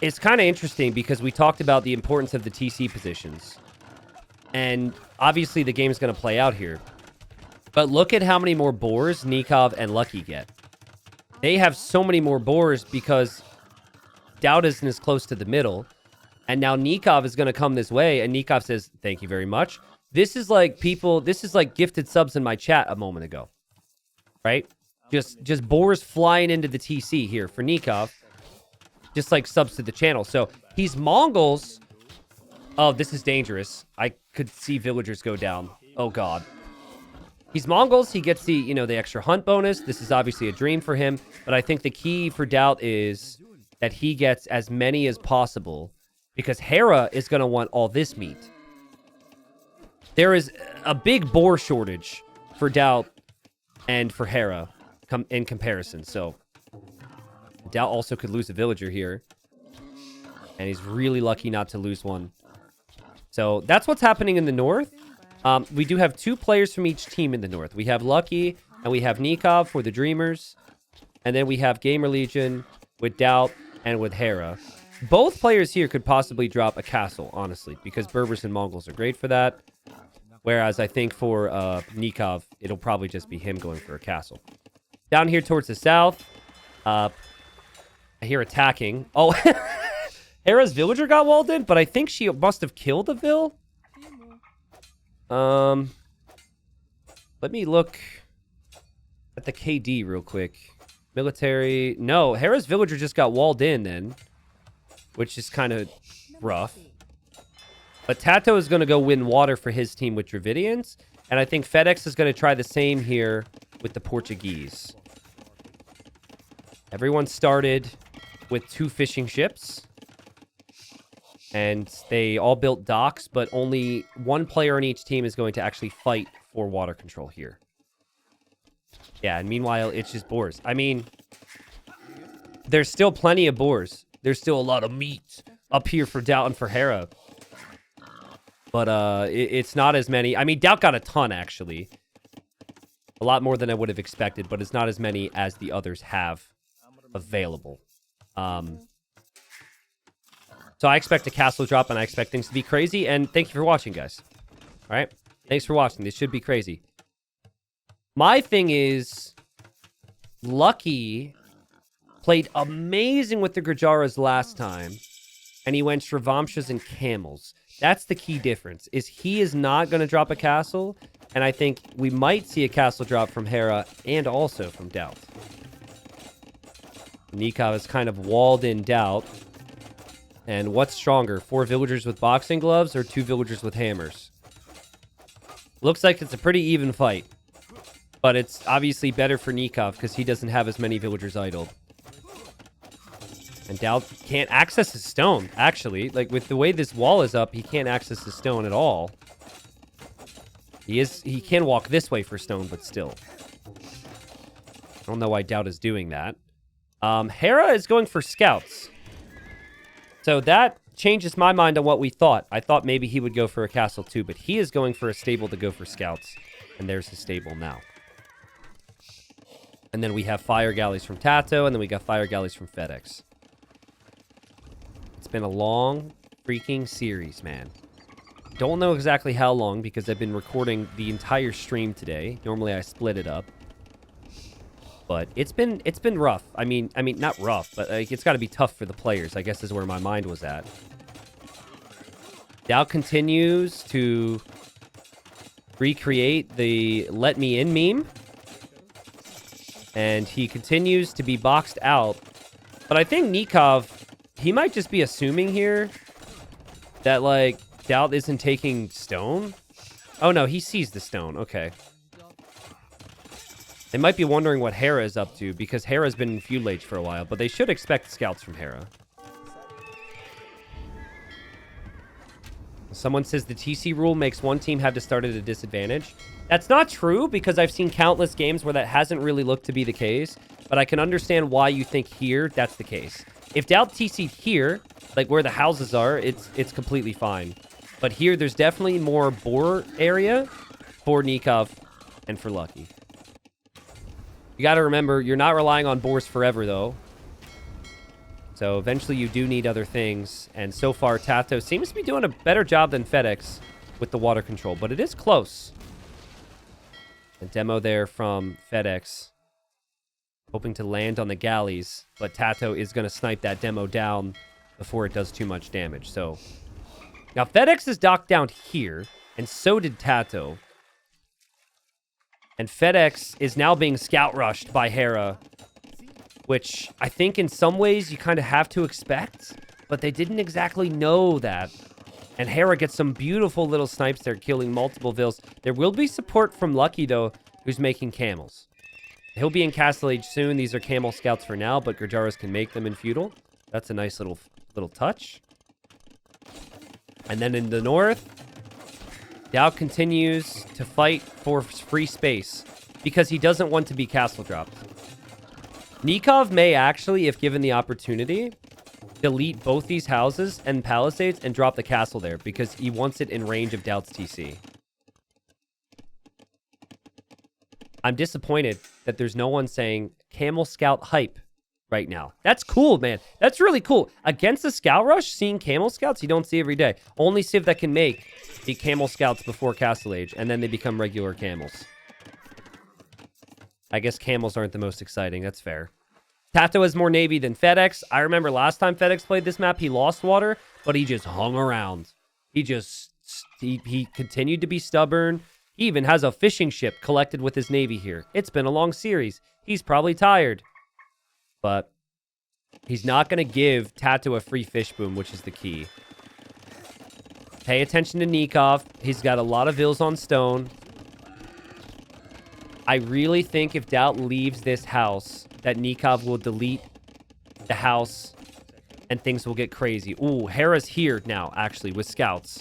Speaker 1: it's kind of interesting because we talked about the importance of the TC positions. And obviously the game is going to play out here. But look at how many more boars Nikov and Lucky get. They have so many more boars because Doubt isn't as close to the middle. And now Nikov is going to come this way. And Nikov says, thank you very much. This is like gifted subs in my chat a moment ago. Right? Just boars flying into the TC here for Nikov. Just like subs to the channel. So he's Mongols. Oh, this is dangerous. I could see villagers go down. Oh, God. He's Mongols. He gets the, the extra hunt bonus. This is obviously a dream for him. But I think the key for Doubt is that he gets as many as possible. Because Hera is going to want all this meat. There is a big boar shortage for Doubt and for Hera in comparison. So Doubt also could lose a villager here. And he's really lucky not to lose one. So that's what's happening in the north. We do have 2 players from each team in the north. We have Lucky and we have Nikov for the Dreamers. And then we have Gamer Legion with Doubt and with Hera. Both players here could possibly drop a castle, honestly, because Berbers and Mongols are great for that. Whereas I think for Nikov, it'll probably just be him going for a castle. Down here towards the south, I hear attacking. Oh, Hera's villager got walled in, but I think she must have killed a Vil. Let me look at the KD real quick. Military. No, Hera's villager just got walled in then, which is kind of rough. But Tato is going to go win water for his team with Dravidians. And I think FedEx is going to try the same here with the Portuguese. Everyone started with 2 fishing ships. And they all built docks, but only 1 player on each team is going to actually fight for water control here. Yeah, and meanwhile, it's just boars. I mean, there's still plenty of boars. There's still a lot of meat up here for Doubt and for Hera. But it's not as many. I mean, Doubt got a ton, actually. A lot more than I would have expected, but it's not as many as the others have available. So I expect a castle drop, and I expect things to be crazy. And thank you for watching, guys. All right? Thanks for watching. This should be crazy. My thing is, Lucky played amazing with the Grajaras last time, and he went Shravamshas and Camels. That's the key difference, is he is not going to drop a castle, and I think we might see a castle drop from Hera and also from Doubt. Nikov is kind of walled in Doubt. And what's stronger, 4 villagers with boxing gloves or 2 villagers with hammers? Looks like it's a pretty even fight. But it's obviously better for Nikov because he doesn't have as many villagers idled. And Doubt can't access his stone, actually. Like, with the way this wall is up, he can't access his stone at all. He can walk this way for stone, but still. I don't know why Doubt is doing that. Hera is going for scouts. So that changes my mind on what we thought. I thought maybe he would go for a castle too, but he is going for a stable to go for scouts. And there's his stable now. And then we have fire galleys from Tato, and then we got fire galleys from FedEx. It's been a long freaking series, man. Don't know exactly how long because I've been recording the entire stream today. Normally I split it up. But it's been rough. I mean not rough, but like, it's got to be tough for the players, I guess is where my mind was at. Doubt continues to recreate the let me in meme. And he continues to be boxed out. But I think Nikov, he might just be assuming here that, like, Doubt isn't taking stone. Oh, no, he sees the stone. Okay. They might be wondering what Hera is up to, because Hera's been in feud late for a while, but they should expect scouts from Hera. Someone says the TC rule makes one team have to start at a disadvantage. That's not true, because I've seen countless games where that hasn't really looked to be the case, but I can understand why you think here that's the case. If Doubt TC'd here, like where the houses are, it's completely fine. But here, there's definitely more boar area for Nikov and for Lucky. You got to remember, you're not relying on boars forever, though. So eventually you do need other things. And so far, Tato seems to be doing a better job than FedEx with the water control. But it is close. A demo there from FedEx. Hoping to land on the galleys. But Tato is going to snipe that demo down before it does too much damage. So now FedEx is docked down here. And so did Tato. And FedEx is now being scout rushed by Hera, which I think in some ways you kind of have to expect, but they didn't exactly know that. And Hera gets some beautiful little snipes there, killing multiple vills. There will be support from Lucky, though, who's making camels. He'll be in Castle Age soon. These are camel scouts for now, but Gerjaras can make them in feudal. That's a nice little touch. And then in the north, Doubt continues to fight for free space because he doesn't want to be castle dropped. Nikov may actually, if given the opportunity, delete both these houses and palisades and drop the castle there because he wants it in range of Doubt's TC. I'm disappointed that there's no one saying Camel Scout hype right now. That's cool, man. That's really cool. Against the Scout Rush, seeing Camel Scouts, you don't see every day. Only Civ that can make the Camel Scouts before Castle Age, and then they become regular camels. I guess camels aren't the most exciting. That's fair. Tato has more Navy than FedEx. I remember last time FedEx played this map, he lost water, but he just hung around. He continued to be stubborn. He even has a fishing ship collected with his Navy here. It's been a long series. He's probably tired. But he's not going to give Tato a free fish boom, which is the key. Pay attention to Nikov. He's got a lot of vills on stone. I really think if Doubt leaves this house, that Nikov will delete the house and things will get crazy. Ooh, Hera's here now, actually, with scouts.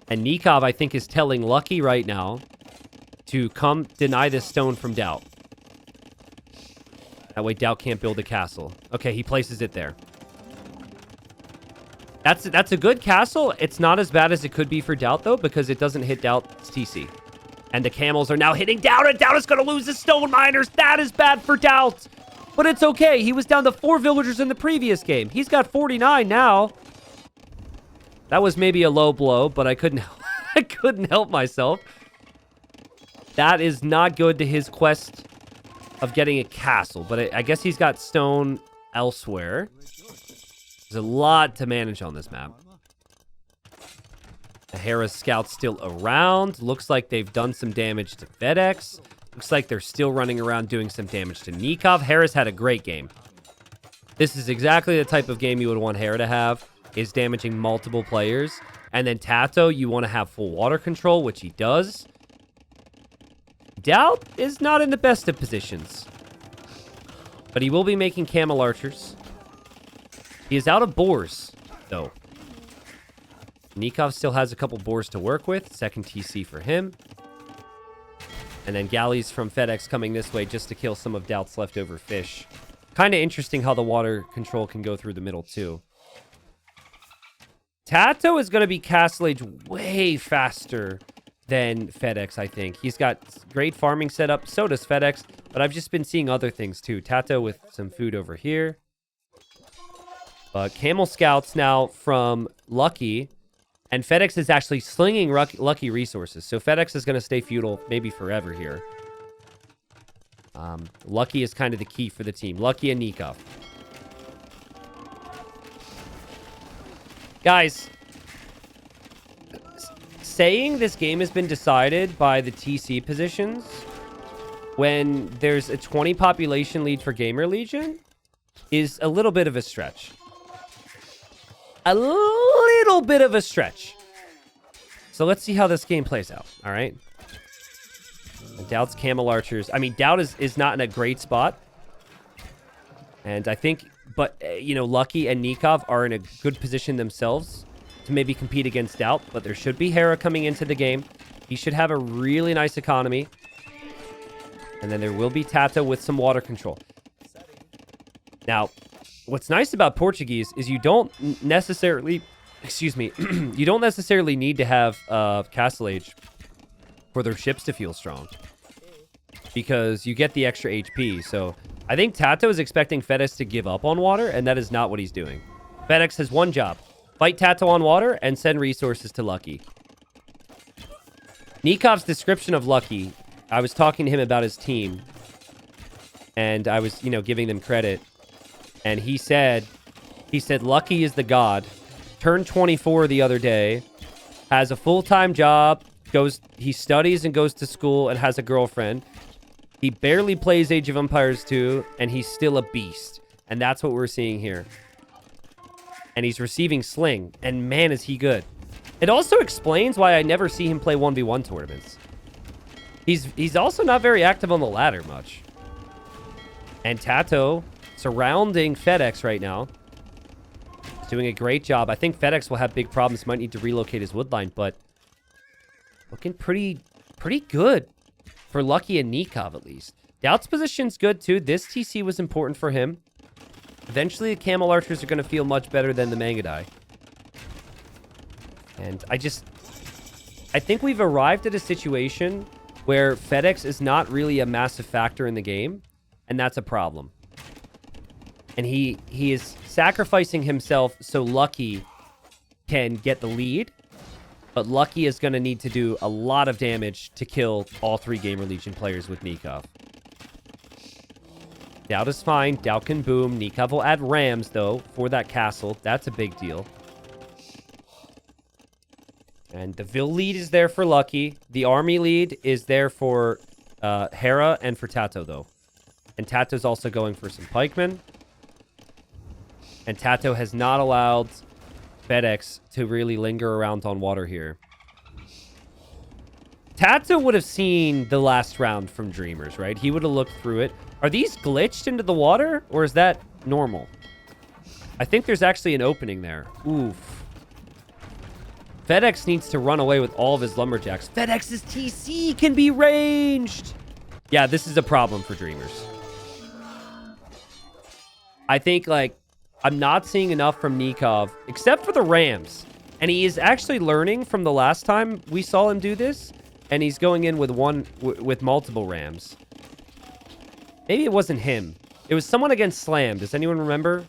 Speaker 1: And Nikov, I think, is telling Lucky right now to come deny this stone from Doubt. That way Doubt can't build a castle. Okay, he places it there. That's a good castle. It's not as bad as it could be for Doubt, though, because it doesn't hit Doubt's TC. And the camels are now hitting Doubt, and Doubt is going to lose his stone miners. That is bad for Doubt. But it's okay. He was down to 4 villagers in the previous game. He's got 49 now. That was maybe a low blow, but I couldn't help myself. That is not good to his quest of getting a castle. But I guess he's got stone elsewhere. There's a lot to manage on this map. The Hera scouts still around. Looks like they've done some damage to FedEx. Looks like they're still running around doing some damage to Nikov. Hera's had a great game. This is exactly the type of game you would want Hera to have, is damaging multiple players. And then Tato, you want to have full water control, which he does. Doubt is not in the best of positions. But he will be making camel archers. He is out of boars, though. Nikov still has a couple boars to work with. Second TC for him. And then galleys from FedEx coming this way just to kill some of Doubt's leftover fish. Kind of interesting how the water control can go through the middle, too. Tato is going to be Castle Age way faster than FedEx, I think. He's got great farming setup. So does FedEx. But I've just been seeing other things, too. Tato with some food over here. Camel Scouts now from Lucky. And FedEx is actually slinging Lucky resources. So FedEx is going to stay feudal maybe forever here. Lucky is kind of the key for the team. Lucky and Nikov. Guys, saying this game has been decided by the TC positions when there's a 20 population lead for Gamer Legion is a little bit of a stretch. A little bit of a stretch. So let's see how this game plays out, all right? Doubt's Camel Archers. I mean, Doubt is not in a great spot. And I think, but, you know, Lucky and Nikov are in a good position themselves to maybe compete against Doubt. But there should be Hera coming into the game. He should have a really nice economy. And then there will be Tato with some water control. Now, what's nice about Portuguese is you don't necessarily, excuse me, you don't necessarily need to have Castle Age for their ships to feel strong, because you get the extra HP. So I think Tato is expecting FedEx to give up on water, and that is not what he's doing. FedEx has one job: fight Tato on water and send resources to Lucky. Nikov's description of Lucky, I was talking to him about his team, and I was, you know, giving them credit, and he said Lucky is the god, turned 24 the other day, has a full-time job, he studies and goes to school and has a girlfriend. He barely plays Age of Empires 2, and he's still a beast. And that's what we're seeing here. And he's receiving Sling, and man, is he good. It also explains why I never see him play 1v1 tournaments. He's also not very active on the ladder much. And Tato, surrounding FedEx right now, is doing a great job. I think FedEx will have big problems, might need to relocate his woodline, but looking pretty good for Lucky and Nikov, at least. Doubt's position's good, too. This TC was important for him. Eventually, the Camel Archers are going to feel much better than the Mangadai. And I think we've arrived at a situation where FedEx is not really a massive factor in the game, and that's a problem. And he is sacrificing himself so Lucky can get the lead. But Lucky is going to need to do a lot of damage to kill all three Gamer Legion players with Nikov. Doubt is fine. Doubt can boom. Nikov will add rams, though, for that castle. That's a big deal. And the Vil lead is there for Lucky. The army lead is there for Hera and for Tato, though. And Tato's also going for some pikemen. And Tato has not allowed FedEx to really linger around on water here. Tato would have seen the last round from Dreamers, right? He would have looked through it. Are these glitched into the water, or is that normal? I think there's actually an opening there. Oof. FedEx needs to run away with all of his lumberjacks. FedEx's TC can be ranged. Yeah, this is a problem for Dreamers. I think, like, I'm not seeing enough from Nikov, except for the rams. And he is actually learning from the last time we saw him do this. And he's going in with with multiple rams. Maybe it wasn't him. It was someone against Slam. Does anyone remember?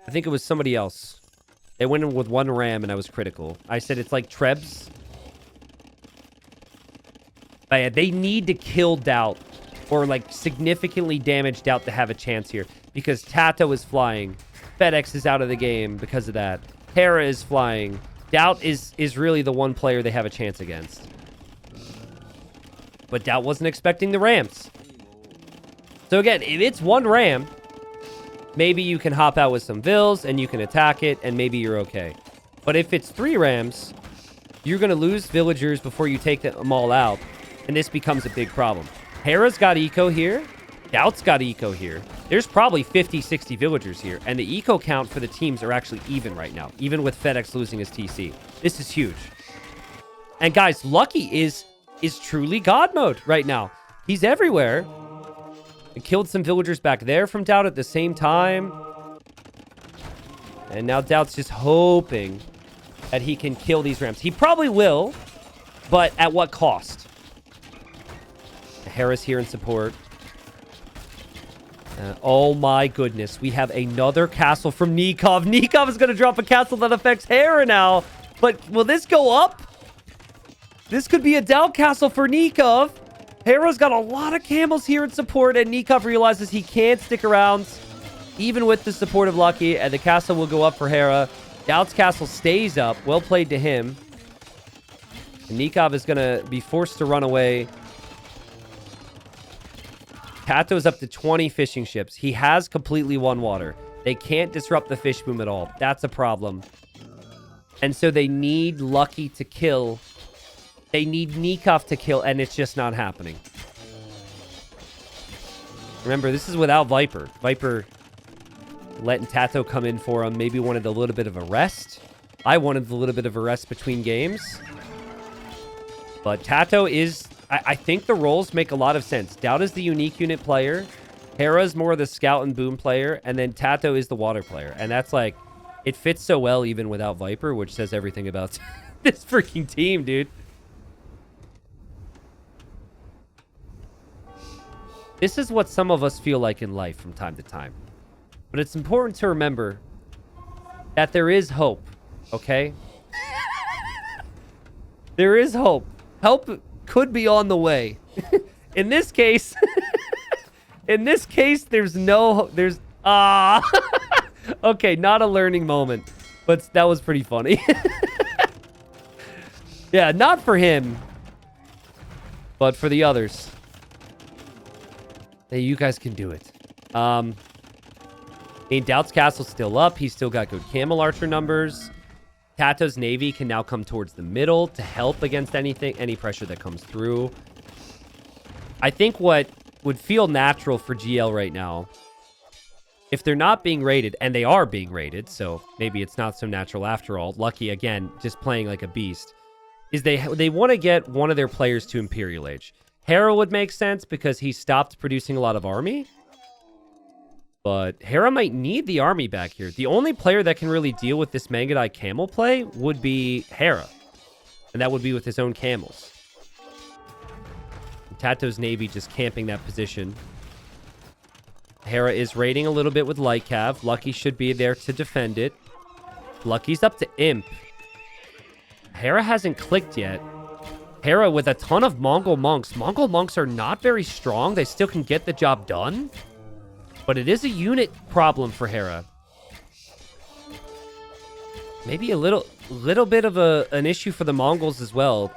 Speaker 1: I think it was somebody else. They went in with one ram and I was critical. I said it's like Trebs. But yeah, they need to kill Doubt or like significantly damage Doubt to have a chance here. Because Tato is flying. FedEx is out of the game because of that. Hera is flying. Doubt is really the one player they have a chance against. But Doubt wasn't expecting the rams. So again, if it's one ram, maybe you can hop out with some vills and you can attack it and maybe you're okay. But if it's 3 rams, you're going to lose villagers before you take them all out. And this becomes a big problem. Hera's got eco here. Doubt's got eco here. There's probably 50, 60 villagers here. And the eco count for the teams are actually even right now. Even with FedEx losing his TC. This is huge. And guys, Lucky is truly God mode right now. He's everywhere. And killed some villagers back there from Doubt at the same time. And now Doubt's just hoping that he can kill these rams. He probably will, but at what cost? Hera's here in support. Oh my goodness. We have another castle from Nikov. Nikov is going to drop a castle that affects Hera now. But will this go up? This could be a Doubt castle for Nikov. Hera's got a lot of camels here in support, and Nikov realizes he can't stick around, even with the support of Lucky, and the castle will go up for Hera. Doubt's castle stays up. Well played to him. And Nikov is going to be forced to run away. Tato's up to 20 fishing ships. He has completely won water. They can't disrupt the fish boom at all. That's a problem. And so they need Lucky to kill. They need Nikov to kill, and it's just not happening. Remember, this is without Viper. Viper letting Tato come in for him. Maybe wanted a little bit of a rest. I wanted a little bit of a rest between games. But Tato is... I think the roles make a lot of sense. Doubt is the unique unit player. Hera's more the scout and boom player. And then Tato is the water player. And that's like... It fits so well even without Viper, which says everything about this freaking team, dude. This is what some of us feel like in life from time to time. But it's important to remember that there is hope, okay? There is hope. Help could be on the way. In this case, there's no, okay, not a learning moment, but that was pretty funny. Yeah, not for him, but for the others. Hey, you guys can do it. Doubt's castle's still up. He's still got good camel archer numbers. Tato's navy can now come towards the middle to help against any pressure that comes through. I think what would feel natural for GL right now, if they're not being raided, and they are being raided, so maybe it's not so natural after all. Lucky, again, just playing like a beast, is they want to get one of their players to Imperial Age. Hera would make sense because he stopped producing a lot of army. But Hera might need the army back here. The only player that can really deal with this Mangadai camel play would be Hera. And that would be with his own camels. Tato's navy just camping that position. Hera is raiding a little bit with Light Cav. Lucky should be there to defend it. Lucky's up to Imp. Hera hasn't clicked yet. Hera with a ton of Mongol monks. Mongol monks are not very strong. They still can get the job done. But it is a unit problem for Hera. Maybe a little bit of an issue for the Mongols as well.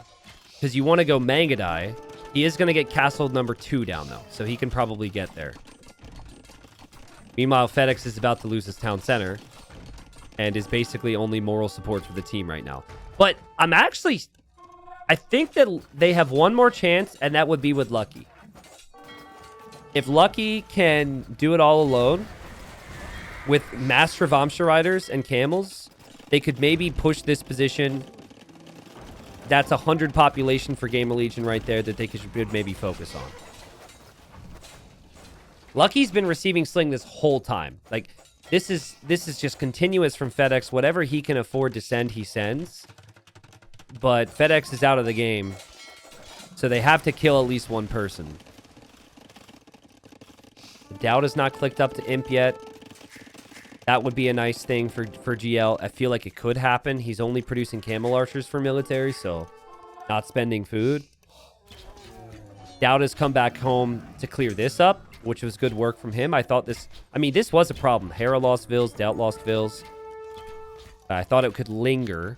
Speaker 1: Because you want to go Mangadai. He is going to get castle number 2 down, though. So he can probably get there. Meanwhile, FedEx is about to lose his town center. And is basically only moral support for the team right now. But I think that they have one more chance, and that would be with Lucky. If Lucky can do it all alone with Master Vamsha riders and camels, they could maybe push this position. That's 100 population for Gamer Legion right there that they could maybe focus on. Lucky's been receiving Sling this whole time. Like, this is just continuous from FedEx. Whatever he can afford to send, he sends. But FedEx is out of the game. So they have to kill at least one person. Doubt is not clicked up to Imp yet. That would be a nice thing for GL. I feel like it could happen. He's only producing camel archers for military, so not spending food. Doubt has come back home to clear this up, which was good work from him. I thought this was a problem. Hera lost Vills, Doubt lost Vills. I thought it could linger.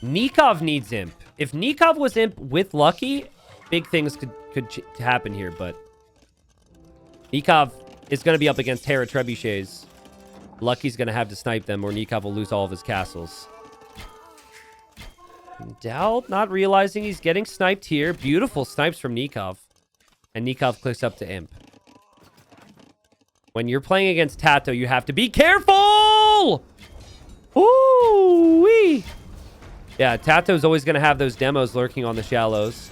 Speaker 1: Nikov needs Imp. If Nikov was imp with Lucky, big things could happen here, but Nikov is going to be up against Hera Trebuchets. Lucky's going to have to snipe them, or Nikov will lose all of his castles. Doubt not realizing he's getting sniped here. Beautiful snipes from Nikov. And Nikov clicks up to imp. When you're playing against Tato, you have to be careful! Ooh-wee! Yeah, Tato's always going to have those demos lurking on the shallows.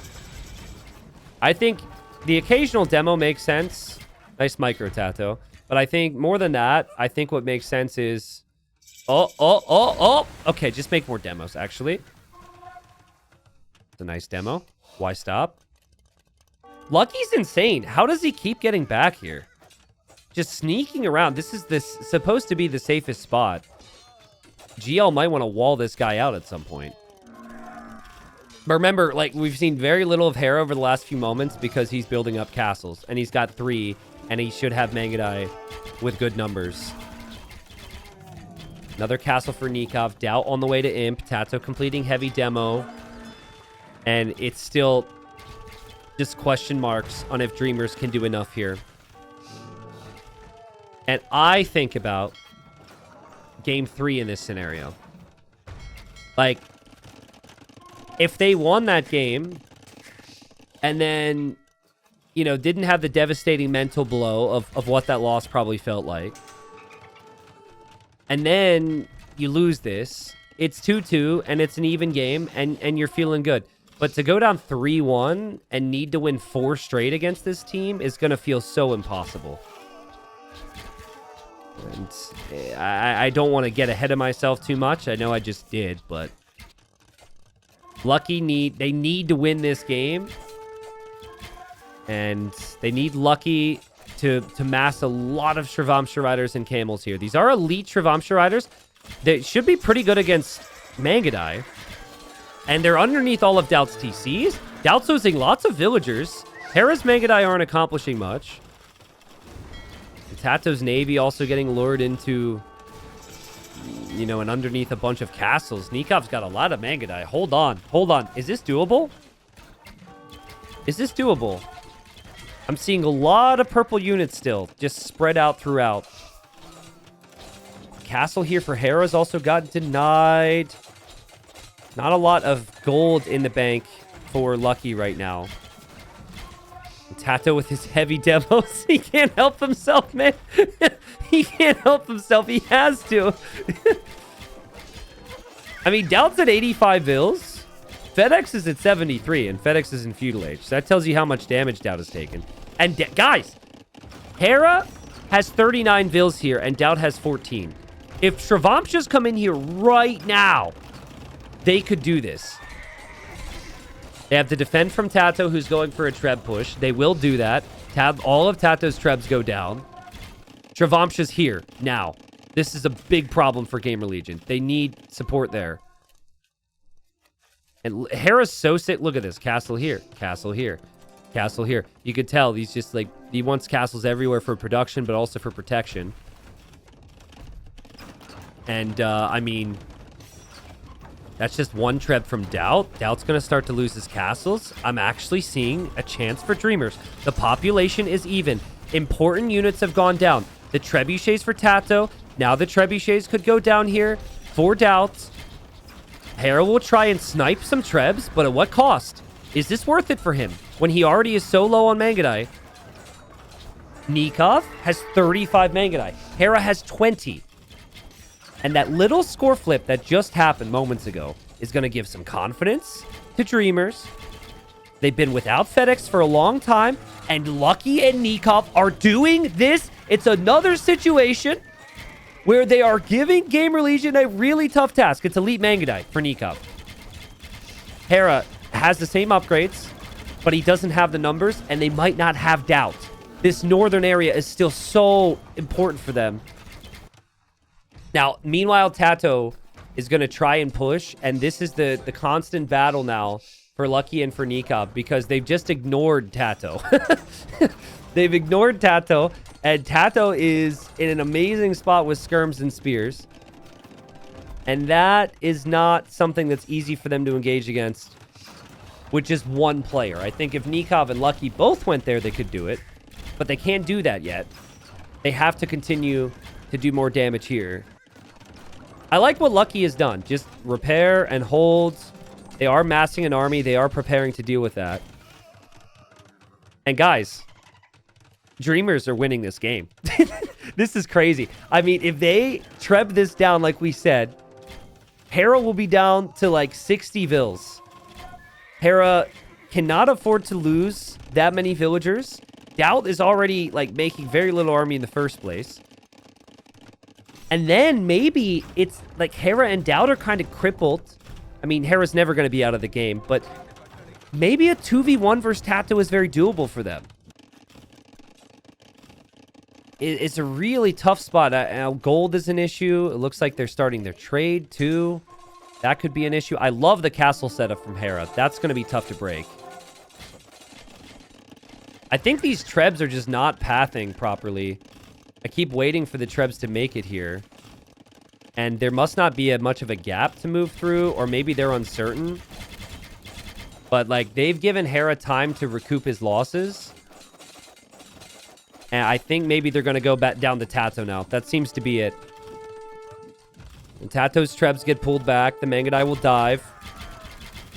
Speaker 1: I think the occasional demo makes sense. Nice micro, Tato. But I think more than that, I think what makes sense is... Oh. Okay, just make more demos, actually. It's a nice demo. Why stop? Lucky's insane. How does he keep getting back here? Just sneaking around. This is supposed to be the safest spot. GL might want to wall this guy out at some point. But remember, like, we've seen very little of Hera over the last few moments because he's building up castles. And he's got 3, and he should have Mangadai with good numbers. Another castle for Nikov. Doubt on the way to imp. Tato completing heavy demo. And it's still just question marks on if Dreamers can do enough here. And I think about game 3 in this scenario. Like, if they won that game and then, you know, didn't have the devastating mental blow of what that loss probably felt like, and then you lose this, it's 2-2 and it's an even game and you're feeling good. But to go down 3-1 and need to win 4 straight against this team is going to feel so impossible. And I don't want to get ahead of myself too much. I know I just did, but they need to win this game. And they need Lucky to mass a lot of Shravamsha Riders and Camels here. These are elite Shravamsha Riders. They should be pretty good against Mangadai. And they're underneath all of Doubt's TCs. Doubt's losing lots of villagers. Hera's Mangadai aren't accomplishing much. Tato's Navy also getting lured into, you know, and underneath a bunch of castles. Nikov's got a lot of Mangadai. Hold on. Is this doable? I'm seeing a lot of purple units still, just spread out throughout. Castle here for Hera's also got denied. Not a lot of gold in the bank for Lucky right now. Tato with his heavy demos. He can't help himself, man. He can't help himself. He has to. I mean, Doubt's at 85 vills. FedEx is at 73, and FedEx is in feudal age. So that tells you how much damage Doubt has taken. And guys, Hera has 39 vills here, and Doubt has 14. If Shravamshas come in here right now, they could do this. They have to defend from Tato, who's going for a Treb push. They will do that. All of Tato's Trebs go down. Shravamsha's here, now. This is a big problem for Gamer Legion. They need support there. And Hera's so sick. Look at this. Castle here. Castle here. Castle here. You could tell he's just like... He wants castles everywhere for production, but also for protection. And, I mean... That's just one Treb from Doubt. Doubt's going to start to lose his castles. I'm actually seeing a chance for Dreamers. The population is even. Important units have gone down. The Trebuchets for Tato. Now the Trebuchets could go down here for Doubt. Hera will try and snipe some Trebs, but at what cost? Is this worth it for him when he already is so low on Mangadai? Nikov has 35 Mangadai. Hera has 20. And that little score flip that just happened moments ago is going to give some confidence to Dreamers. They've been without FedEx for a long time, and Lucky and Nikov are doing this. It's another situation where they are giving Gamer Legion a really tough task. It's Elite Mangadai for Nikov. Hera has the same upgrades, but he doesn't have the numbers, and they might not have Doubt. This northern area is still so important for them. Now, meanwhile, Tato is going to try and push, and this is the constant battle now for Lucky and for Nikov, because they've just ignored Tato. They've ignored Tato, and Tato is in an amazing spot with skirms and spears. And that is not something that's easy for them to engage against with just one player. I think if Nikov and Lucky both went there, they could do it. But they can't do that yet. They have to continue to do more damage here. I like what Lucky has done. Just repair and hold. They are massing an army. They are preparing to deal with that. And guys, Dreamers are winning this game. This is crazy. I mean, if they treb this down like we said, Hera will be down to like 60 vills. Hera cannot afford to lose that many villagers. Doubt is already like making very little army in the first place. And then maybe it's like Hera and Doubt are kind of crippled. I mean, Hera's never going to be out of the game, but maybe a 2v1 versus Tato is very doable for them. It's a really tough spot. Now, gold is an issue. It looks like they're starting their trade, too. That could be an issue. I love the castle setup from Hera. That's going to be tough to break. I think these trebs are just not pathing properly. I keep waiting for the trebs to make it here. And there must not be much of a gap to move through, or maybe they're uncertain. But, like, they've given Hera time to recoup his losses. And I think maybe they're going to go back down to Tato now. That seems to be it. And Tato's trebs get pulled back. The Mangadai will dive.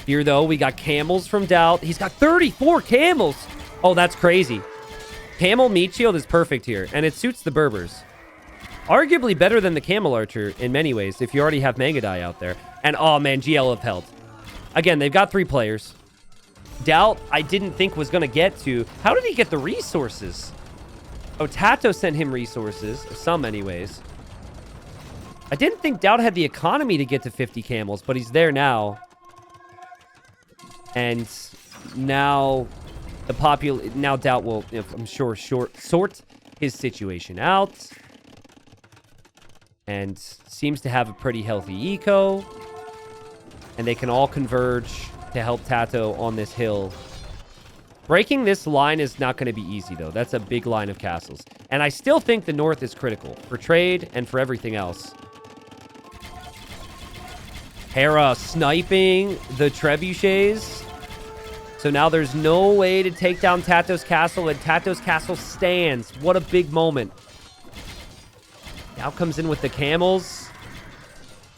Speaker 1: Here, though, we got camels from Doubt. He's got 34 camels. Oh, that's crazy. Camel meat shield is perfect here. And it suits the Berbers. Arguably better than the Camel Archer in many ways if you already have Mangadai out there. And, oh, man, GL have held. Again, they've got 3 players. Doubt, I didn't think was going to get to. How did he get the resources? Oh, Tato sent him resources. Some, anyways. I didn't think Doubt had the economy to get to 50 camels, but he's there now. And now now Doubt will, I'm sure, sort his situation out. And seems to have a pretty healthy eco. And they can all converge to help Tato on this hill. Breaking this line is not going to be easy, though. That's a big line of castles. And I still think the north is critical for trade and for everything else. Hera sniping the trebuchets. So now there's no way to take down Tato's castle, and Tato's castle stands. What a big moment. Now comes in with the camels.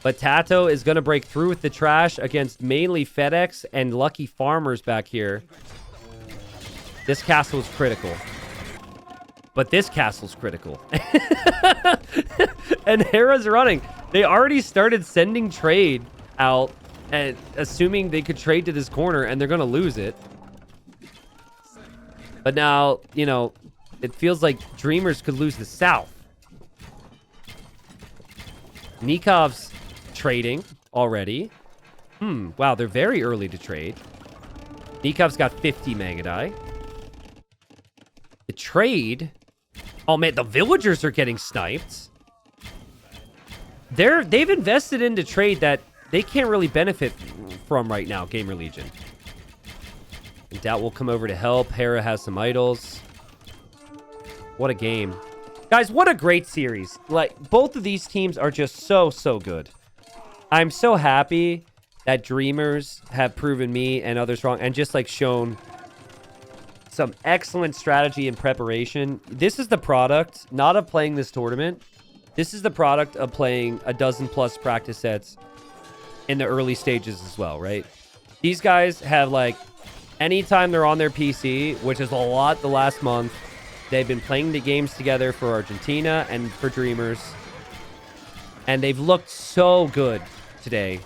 Speaker 1: But Tato is going to break through with the trash against mainly FedEx and lucky farmers back here. This castle is critical. But this castle's critical. And Hera's running. They already started sending trade out and assuming they could trade to this corner, and they're going to lose it. But now, you know, it feels like Dreamers could lose the south. Nikov's trading already. Wow, they're very early to trade. Nikov's got 50 Mangadai. The trade... Oh, man, the villagers are getting sniped. They've invested into trade that they can't really benefit from right now, Gamer Legion. And Doubt will come over to help. Hera has some idols. What a game. Guys, what a great series. Like, both of these teams are just so, so good. I'm so happy that Dreamers have proven me and others wrong and just, like, shown some excellent strategy and preparation. This is the product, not of playing this tournament. This is the product of playing a dozen plus practice sets in the early stages as well, right? These guys have, like, anytime they're on their PC, which is a lot the last month, they've been playing the games together for Argentina and for Dreamers. And they've looked so good today.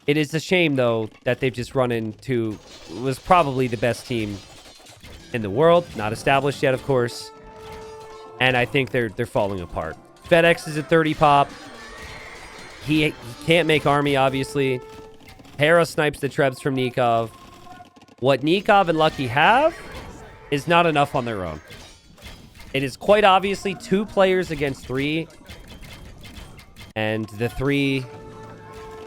Speaker 1: It is a shame, though, that they've just run into was probably the best team in the world. Not established yet, of course. And I think they're falling apart. FedEx is at 30 pop. He can't make army, obviously. Hera snipes the trebs from Nikov. What Nikov and Lucky have is not enough on their own. It is quite obviously 2 players against 3. And the 3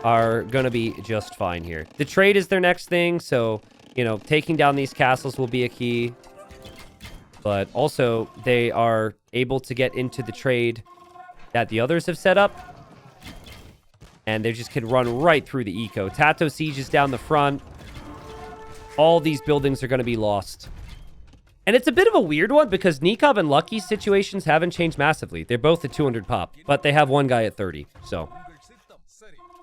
Speaker 1: are going to be just fine here. The trade is their next thing, so, you know, taking down these castles will be a key. But also, they are able to get into the trade that the others have set up. And they just can run right through the eco. Tato sieges down the front. All these buildings are going to be lost. And it's a bit of a weird one because Nikov and Lucky's situations haven't changed massively. They're both at 200 pop, but they have one guy at 30. So,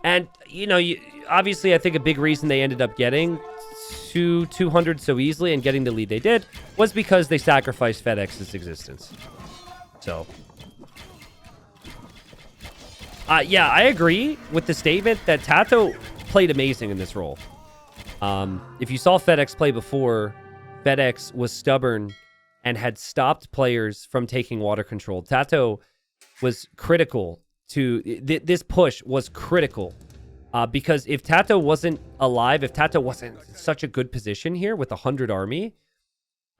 Speaker 1: and, you know, obviously I think a big reason they ended up getting to 200 so easily and getting the lead they did was because they sacrificed FedEx's existence. So, yeah, I agree with the statement that Tato played amazing in this role. If you saw FedEx play before, FedEx was stubborn and had stopped players from taking water control. Tato was critical to... this push was critical. Because if Tato wasn't alive, if Tato wasn't in such a good position here with 100 army,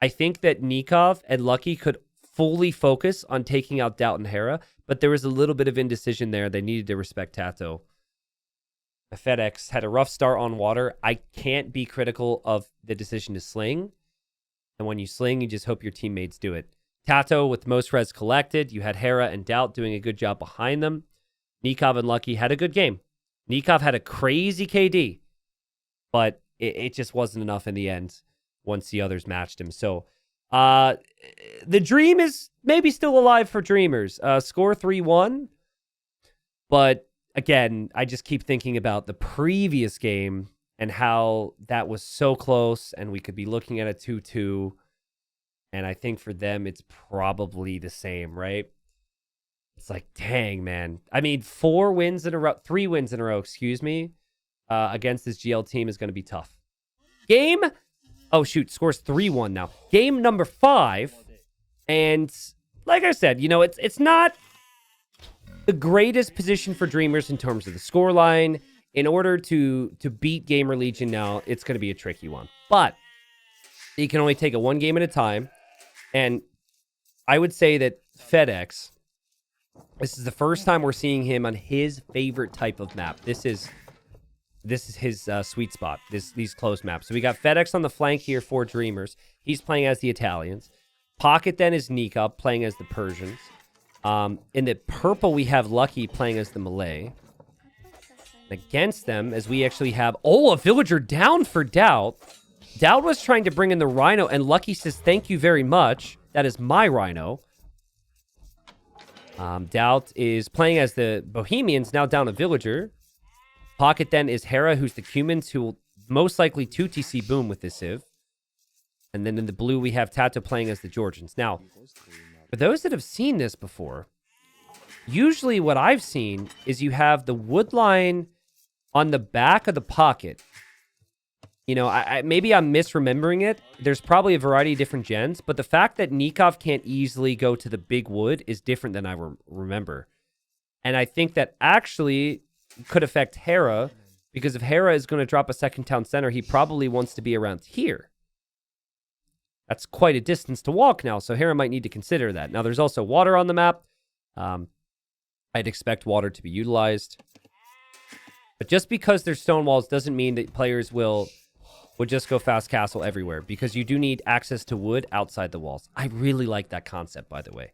Speaker 1: I think that Nikov and Lucky could fully focus on taking out Doubt and Hera, but there was a little bit of indecision there. They needed to respect Tato. FedEx had a rough start on water. I can't be critical of the decision to sling. And when you sling, you just hope your teammates do it. Tato with most res collected. You had Hera and Doubt doing a good job behind them. Nikov and Lucky had a good game. Nikov had a crazy KD, but it just wasn't enough in the end once the others matched him. So the dream is maybe still alive for Dreamers. Score 3-1. But again, I just keep thinking about the previous game and how that was so close, and we could be looking at a 2-2. And I think for them, it's probably the same, right? It's like, dang, man. I mean, 3 wins in a row, excuse me, against this GL team is going to be tough. Game, oh, shoot, scores 3-1 now. Game number 5. And like I said, you know, it's not the greatest position for Dreamers in terms of the scoreline. In order to beat Gamer Legion now, it's going to be a tricky one. But you can only take it one game at a time. And I would say that FedEx, this is the first time we're seeing him on his favorite type of map. This is his sweet spot, these closed maps. So we got FedEx on the flank here for Dreamers. He's playing as the Italians. Pocket then is Nikov playing as the Persians. In the purple, we have Lucky playing as the Malay. Against them, as we actually have... Oh, a villager down for Doubt. Doubt was trying to bring in the Rhino, and Lucky says, thank you very much. That is my Rhino. Doubt is playing as the Bohemians, now down a villager. Pocket then is Hera, who's the Cumans, who will most likely 2TC boom with this Civ. And then in the blue, we have Tato playing as the Georgians. Now, for those that have seen this before, usually what I've seen is you have the wood line on the back of the pocket. You know, maybe I'm misremembering it. There's probably a variety of different gens, but the fact that Nikov can't easily go to the big wood is different than I remember. And I think that actually could affect Hera, because if Hera is going to drop a second town center, he probably wants to be around here. That's quite a distance to walk now, so Hera might need to consider that. Now, there's also water on the map. I'd expect water to be utilized. But just because there's stone walls doesn't mean that players would just go fast castle everywhere, because you do need access to wood outside the walls. I really like that concept, by the way.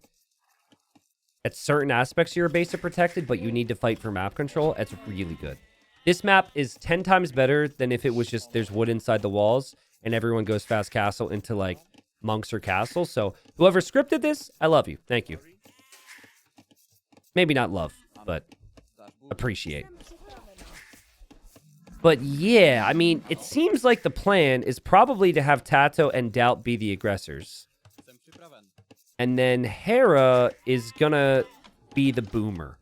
Speaker 1: At certain aspects of your base are protected, but you need to fight for map control. It's really good. This map is 10 times better than if it was just there's wood inside the walls and everyone goes fast castle into like monks or castles. So whoever scripted this, I love you. Thank you. Maybe not love, but appreciate. But yeah, I mean, it seems like the plan is probably to have Tato and Doubt be the aggressors. And then Hera is gonna be the boomer.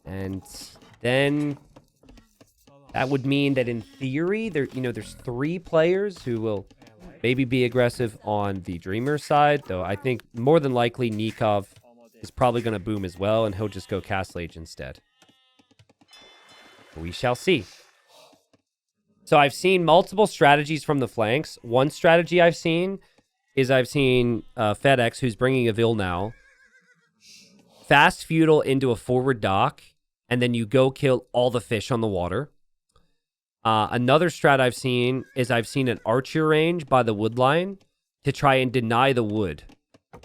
Speaker 1: And then that would mean that in theory, there's 3 players who will maybe be aggressive on the Dreamer side, though I think more than likely Nikov is probably going to boom as well, and he'll just go Castle Age instead. We shall see. So I've seen multiple strategies from the flanks. One strategy I've seen is FedEx, who's bringing a Vil now, fast feudal into a forward dock, and then you go kill all the fish on the water. Another strat I've seen is an archer range by the wood line to try and deny the wood.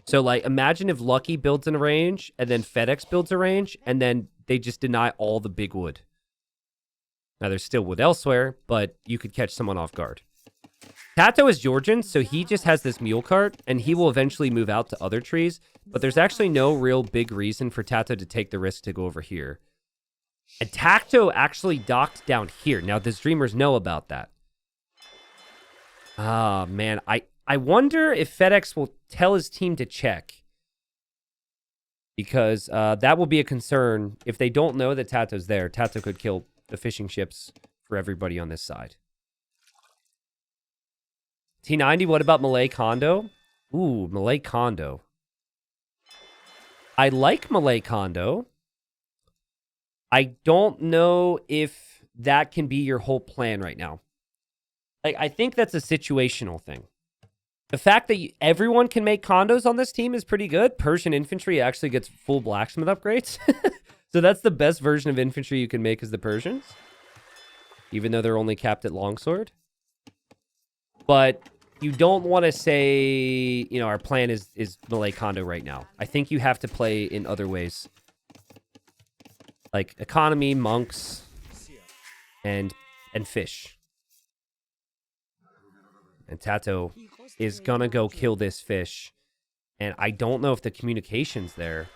Speaker 1: So, like, imagine if Lucky builds a range, and then FedEx builds a range, and then they just deny all the big wood. Now, there's still wood elsewhere, but you could catch someone off guard. Tato is Georgian, so he just has this mule cart, and he will eventually move out to other trees, but there's actually no real big reason for Tato to take the risk to go over here. And Tato actually docked down here. Now, the Dreamers know about that. Ah, man. I wonder if FedEx will tell his team to check. Because that will be a concern. If they don't know that Tato's there, Tato could kill the fishing ships for everybody on this side. T90, what about Malay Kondo? Ooh, Malay Kondo. I like Malay Kondo. I don't know if that can be your whole plan right now. Like, I think that's a situational thing. The fact that everyone can make condos on this team is pretty good. Persian infantry actually gets full blacksmith upgrades. So that's the best version of infantry you can make is the Persians. Even though they're only capped at longsword. But you don't want to say, you know, our plan is Malay Kondo right now. I think you have to play in other ways. Like economy, monks, and fish. And Tato is gonna go kill this fish. And I don't know if the communication's there.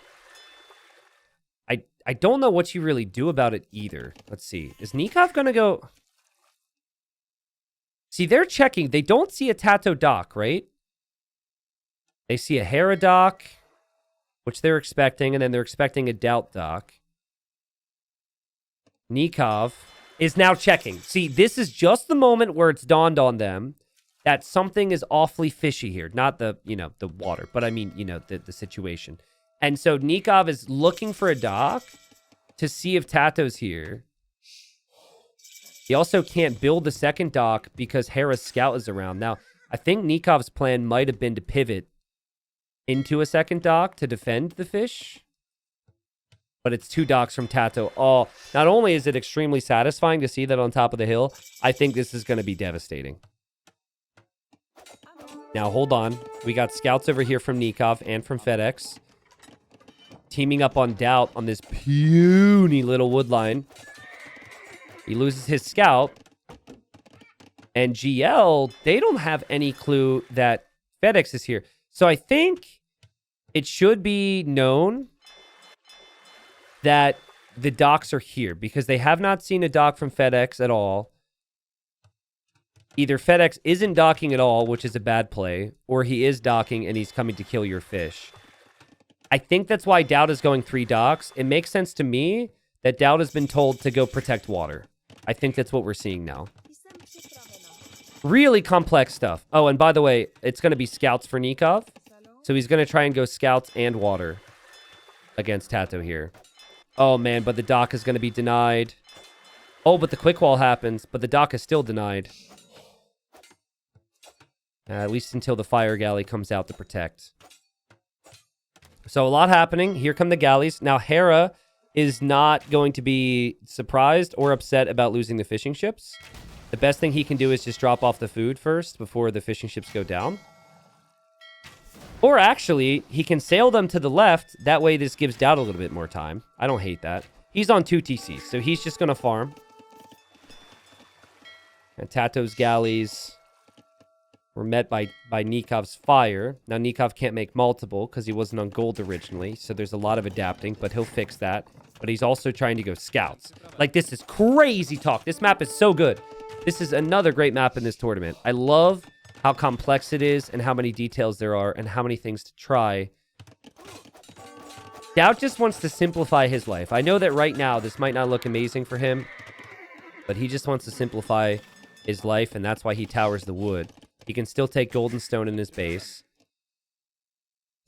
Speaker 1: I don't know what you really do about it either. Let's see. Is Nikov gonna go... See, they're checking. They don't see a Tato dock, right? They see a Hera dock, which they're expecting, and then they're expecting a Doubt dock. Nikov is now checking. See, this is just the moment where it's dawned on them that something is awfully fishy here. Not the, you know, the water, but I mean, you know, the situation. And so Nikov is looking for a dock to see if Tato's here. He also can't build the second dock because Hera's scout is around. Now, I think Nikov's plan might have been to pivot into a second dock to defend the fish. But it's 2 docks from Tato. Oh, not only is it extremely satisfying to see that on top of the hill, I think this is going to be devastating. Now, hold on. We got scouts over here from Nikov and from FedEx. Teaming up on Doubt on this puny little wood line. He loses his scout. And GL, they don't have any clue that FedEx is here. So I think it should be known that the docks are here because they have not seen a dock from FedEx at all. Either FedEx isn't docking at all, which is a bad play, or he is docking and he's coming to kill your fish. I think that's why Doubt is going 3 docks. It makes sense to me that Doubt has been told to go protect water. I think that's what we're seeing now. Really complex stuff. Oh, and by the way, it's going to be scouts for Nikov. So he's going to try and go scouts and water against Tato here. Oh, man, but the dock is going to be denied. Oh, but the quick wall happens, but the dock is still denied. At least until the fire galley comes out to protect. So a lot happening. Here come the galleys. Now, Hera is not going to be surprised or upset about losing the fishing ships. The best thing he can do is just drop off the food first before the fishing ships go down. Or actually, he can sail them to the left. That way, this gives Doubt a little bit more time. I don't hate that. He's on 2 TCs, so he's just going to farm. And Tato's galleys were met by Nikov's fire. Now, Nikov can't make multiple because he wasn't on gold originally, so there's a lot of adapting, but he'll fix that. But he's also trying to go scouts. Like, this is crazy talk. This map is so good. This is another great map in this tournament. I love how complex it is and how many details there are and how many things to try. Doubt just wants to simplify his life. I know that right now this might not look amazing for him, but he just wants to simplify his life, and that's why he towers the wood. He can still take golden stone in his base.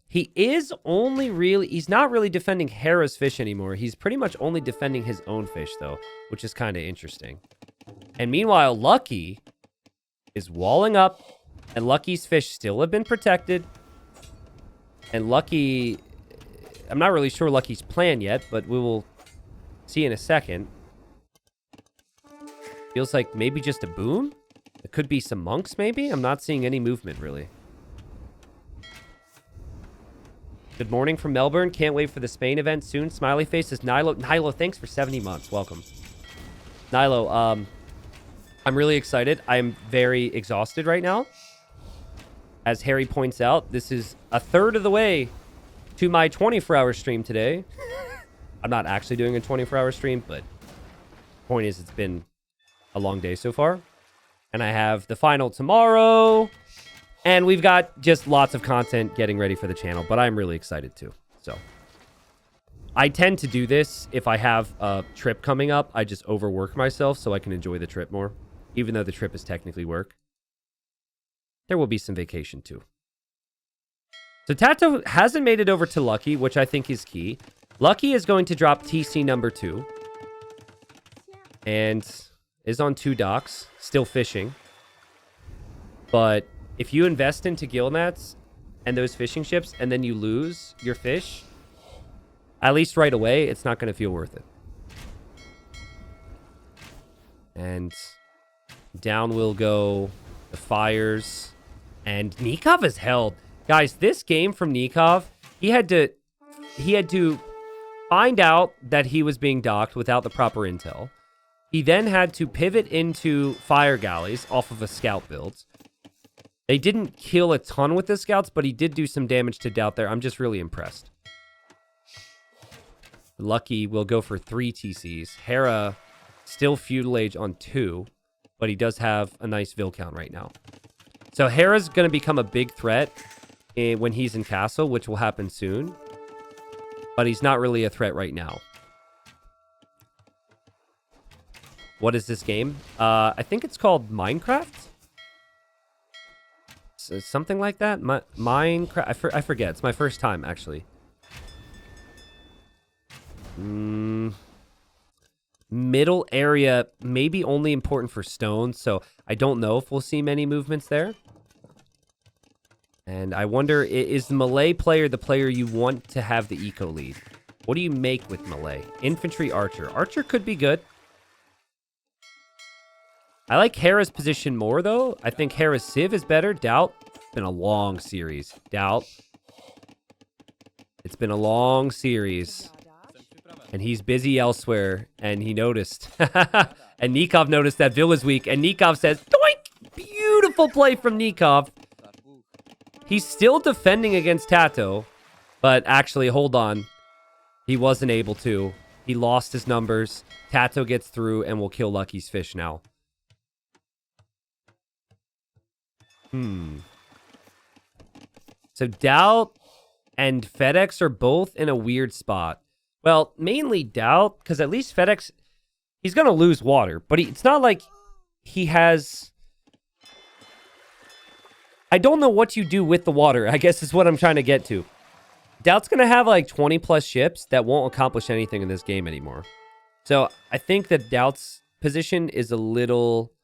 Speaker 1: He is only really... He's not really defending Hera's fish anymore. He's pretty much only defending his own fish, though, which is kind of interesting. And meanwhile, Lucky is walling up, and Lucky's fish still have been protected. And Lucky... I'm not really sure Lucky's plan yet, but we will see in a second. Feels like maybe just a boom? It could be some monks, maybe? I'm not seeing any movement, really. Good morning from Melbourne. Can't wait for the Spain event soon. Smiley faces. Nilo. Nilo, thanks for 70 months. Welcome. Nilo, I'm really excited. I'm very exhausted right now. As Harry points out, this is a third of the way to my 24-hour stream today. I'm not actually doing a 24-hour stream, but point is it's been a long day so far. And I have the final tomorrow. And we've got just lots of content getting ready for the channel, but I'm really excited too. So I tend to do this if I have a trip coming up. I just overwork myself so I can enjoy the trip more, even though the trip is technically work. There will be some vacation too. So Tato hasn't made it over to Lucky, which I think is key. Lucky is going to drop TC number 2 and is on 2 docks, still fishing. But if you invest into gill nets and those fishing ships and then you lose your fish, at least right away, it's not going to feel worth it. And down will go the fires. And Nikov is held. Guys, this game from Nikov, he had to find out that he was being docked without the proper intel. He then had to pivot into fire galleys off of a scout build. They didn't kill a ton with the scouts, but he did do some damage to Doubt there. I'm just really impressed. Lucky will go for 3 TCs. Hera still feudal age on 2, but he does have a nice Vil count right now. So Hera's going to become a big threat when he's in castle, which will happen soon. But he's not really a threat right now. What is this game? I think it's called Minecraft? Something like that? Minecraft? I forget. It's my first time, actually. Middle area, maybe only important for stones, so I don't know if we'll see many movements there. And I wonder, is the melee player the player you want to have the eco lead? What do you make with melee? Infantry, archer. Archer could be good. I like Hera's position more, though. I think Hera's Civ is better. Doubt. It's been a long series. Doubt. It's been a long series. And he's busy elsewhere. And he noticed. And Nikov noticed that Vil is weak. And Nikov says, doink! Beautiful play from Nikov. He's still defending against Tato. But actually, hold on. He wasn't able to. He lost his numbers. Tato gets through and will kill Lucky's fish now. So Doubt and FedEx are both in a weird spot. Well, mainly Doubt, because at least FedEx, he's going to lose water. But it's not like he has... I don't know what you do with the water, I guess is what I'm trying to get to. Doubt's going to have like 20 plus ships that won't accomplish anything in this game anymore. So I think that Doubt's position is a little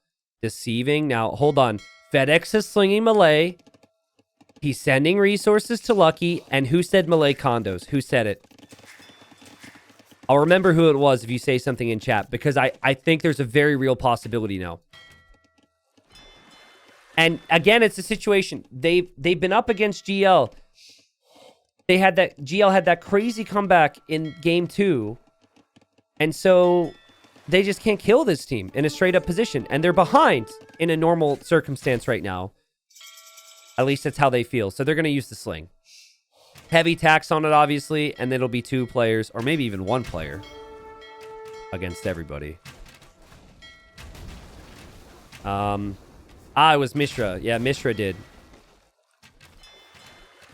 Speaker 1: deceiving. Now, hold on. FedEx is slinging melee. He's sending resources to Lucky. And who said melee condos? Who said it? I'll remember who it was if you say something in chat. Because I think there's a very real possibility now. And again, it's a situation. They've been up against GL. GL had that crazy comeback in game 2. And so they just can't kill this team in a straight up position. And they're behind in a normal circumstance right now. At least that's how they feel. So they're going to use the sling. Heavy tax on it, obviously. And it'll be 2 players, or maybe even 1 player against everybody. It was Mishra. Yeah, Mishra did.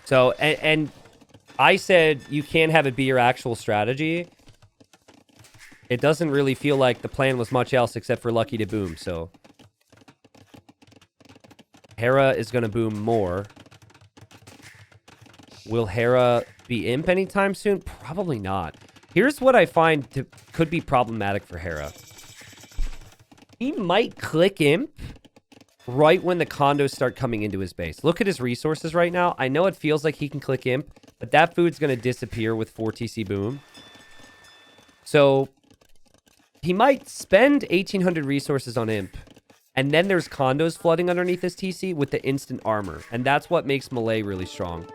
Speaker 1: So, and I said you can't have it be your actual strategy. It doesn't really feel like the plan was much else except for Lucky to boom, so... Hera is going to boom more. Will Hera be imp anytime soon? Probably not. Here's what I find could be problematic for Hera. He might click imp right when the condos start coming into his base. Look at his resources right now. I know it feels like he can click imp, but that food's going to disappear with 4 TC boom. So he might spend 1,800 resources on imp. And then there's condos flooding underneath his TC with the instant armor. And that's what makes melee really strong.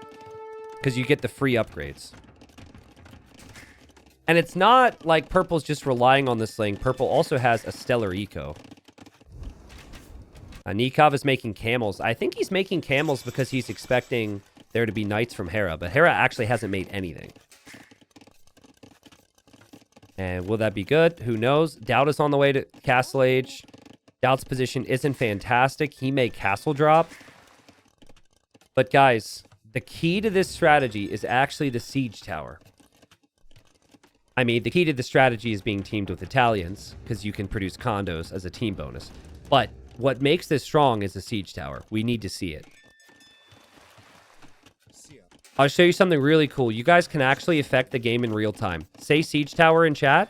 Speaker 1: because you get the free upgrades. And it's not like Purple's just relying on the sling. Purple also has a stellar eco. Nikov is making camels. I think he's making camels because he's expecting there to be knights from Hera, but Hera actually hasn't made anything. And will that be good? Who knows? Doubt is on the way to Castle Age. Doubt's position isn't fantastic. He may castle drop. But guys, the key to this strategy is actually the siege tower. I mean, the key to the strategy is being teamed with Italians, because you can produce condos as a team bonus. But what makes this strong is the siege tower. We need to see it. I'll show you something really cool. You guys can actually affect the game in real time. Say siege tower in chat,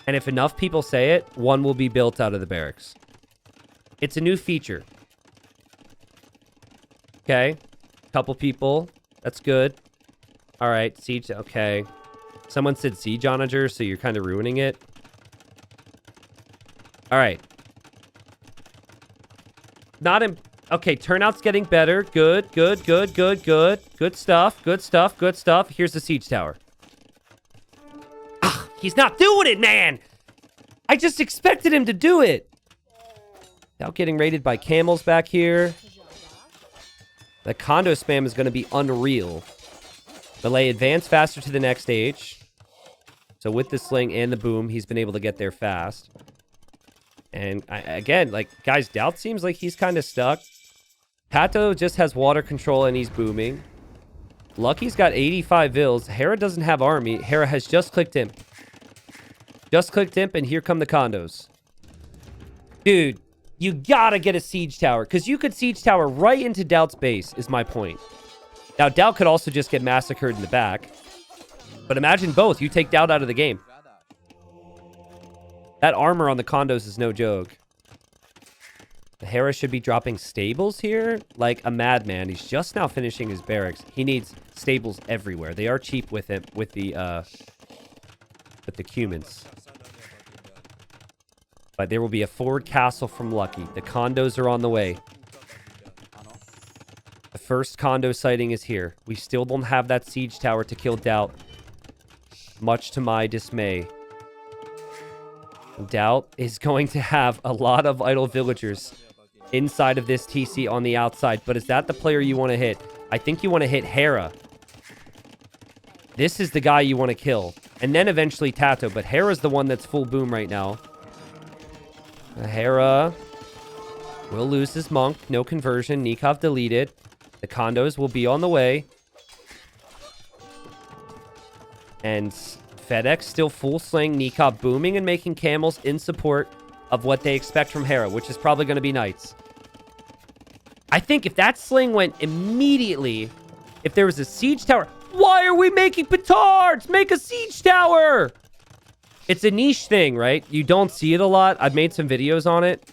Speaker 1: and if enough people say it, one will be built out of the barracks. It's a new feature. Okay. Couple people. That's good. All right. Siege. Okay. Someone said siege onager, so you're kind of ruining it. All right. Not in... Okay, turnout's getting better. Good, good, good, good, good. Good stuff, good stuff, good stuff. Here's the siege tower. Ah, he's not doing it, man! I just expected him to do it. Now getting raided by camels back here. The condo spam is going to be unreal. Melee advance faster to the next stage. So with the sling and the boom, he's been able to get there fast. And again, like, guys, Doubt seems like he's kind of stuck. Pato just has water control and he's booming. Lucky's got 85 vills. Hera doesn't have army. Hera has just clicked imp. Just clicked imp, and here come the condos. Dude, you gotta get a siege tower, because you could siege tower right into Doubt's base, is my point. Now, Doubt could also just get massacred in the back. But imagine both. You take Doubt out of the game. That armor on the condos is no joke. The Hera should be dropping stables here like a madman. He's just now finishing his barracks. He needs stables everywhere. They are cheap with it, with the cumins. But there will be a forward castle from Lucky. The condos are on the way. The first condo sighting is here. We still don't have that siege tower to kill Doubt. Much to my dismay. Doubt is going to have a lot of idle villagers inside of this TC on the outside. But is that the player you want to hit? I think you want to hit Hera. This is the guy you want to kill. And then eventually Tato. But Hera's the one that's full boom right now. Hera will lose his monk. No conversion. Nikov deleted. The condos will be on the way. And FedEx still full sling. Nikov booming and making camels in support of what they expect from Hera, which is probably going to be knights. I think if that sling went immediately, if there was a siege tower... Why are we making petards? Make a siege tower! It's a niche thing, right? You don't see it a lot. I've made some videos on it.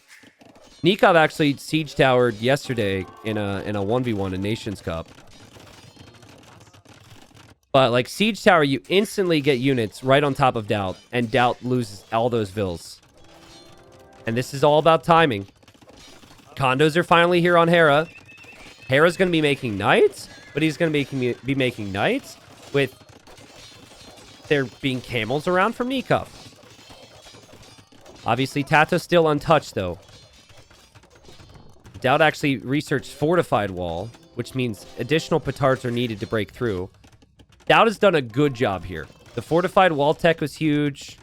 Speaker 1: Nikov actually siege towered yesterday in a 1v1 in Nations Cup. But like siege tower, you instantly get units right on top of Doubt, and Doubt loses all those vills. And this is all about timing. Condos are finally here on Hera. Hera's going to be making knights, but he's going to be making knights with there being camels around from Nikov. Obviously, Tato's still untouched, though. Doubt actually researched fortified wall, which means additional petards are needed to break through. Doubt has done a good job here. The fortified wall tech was huge.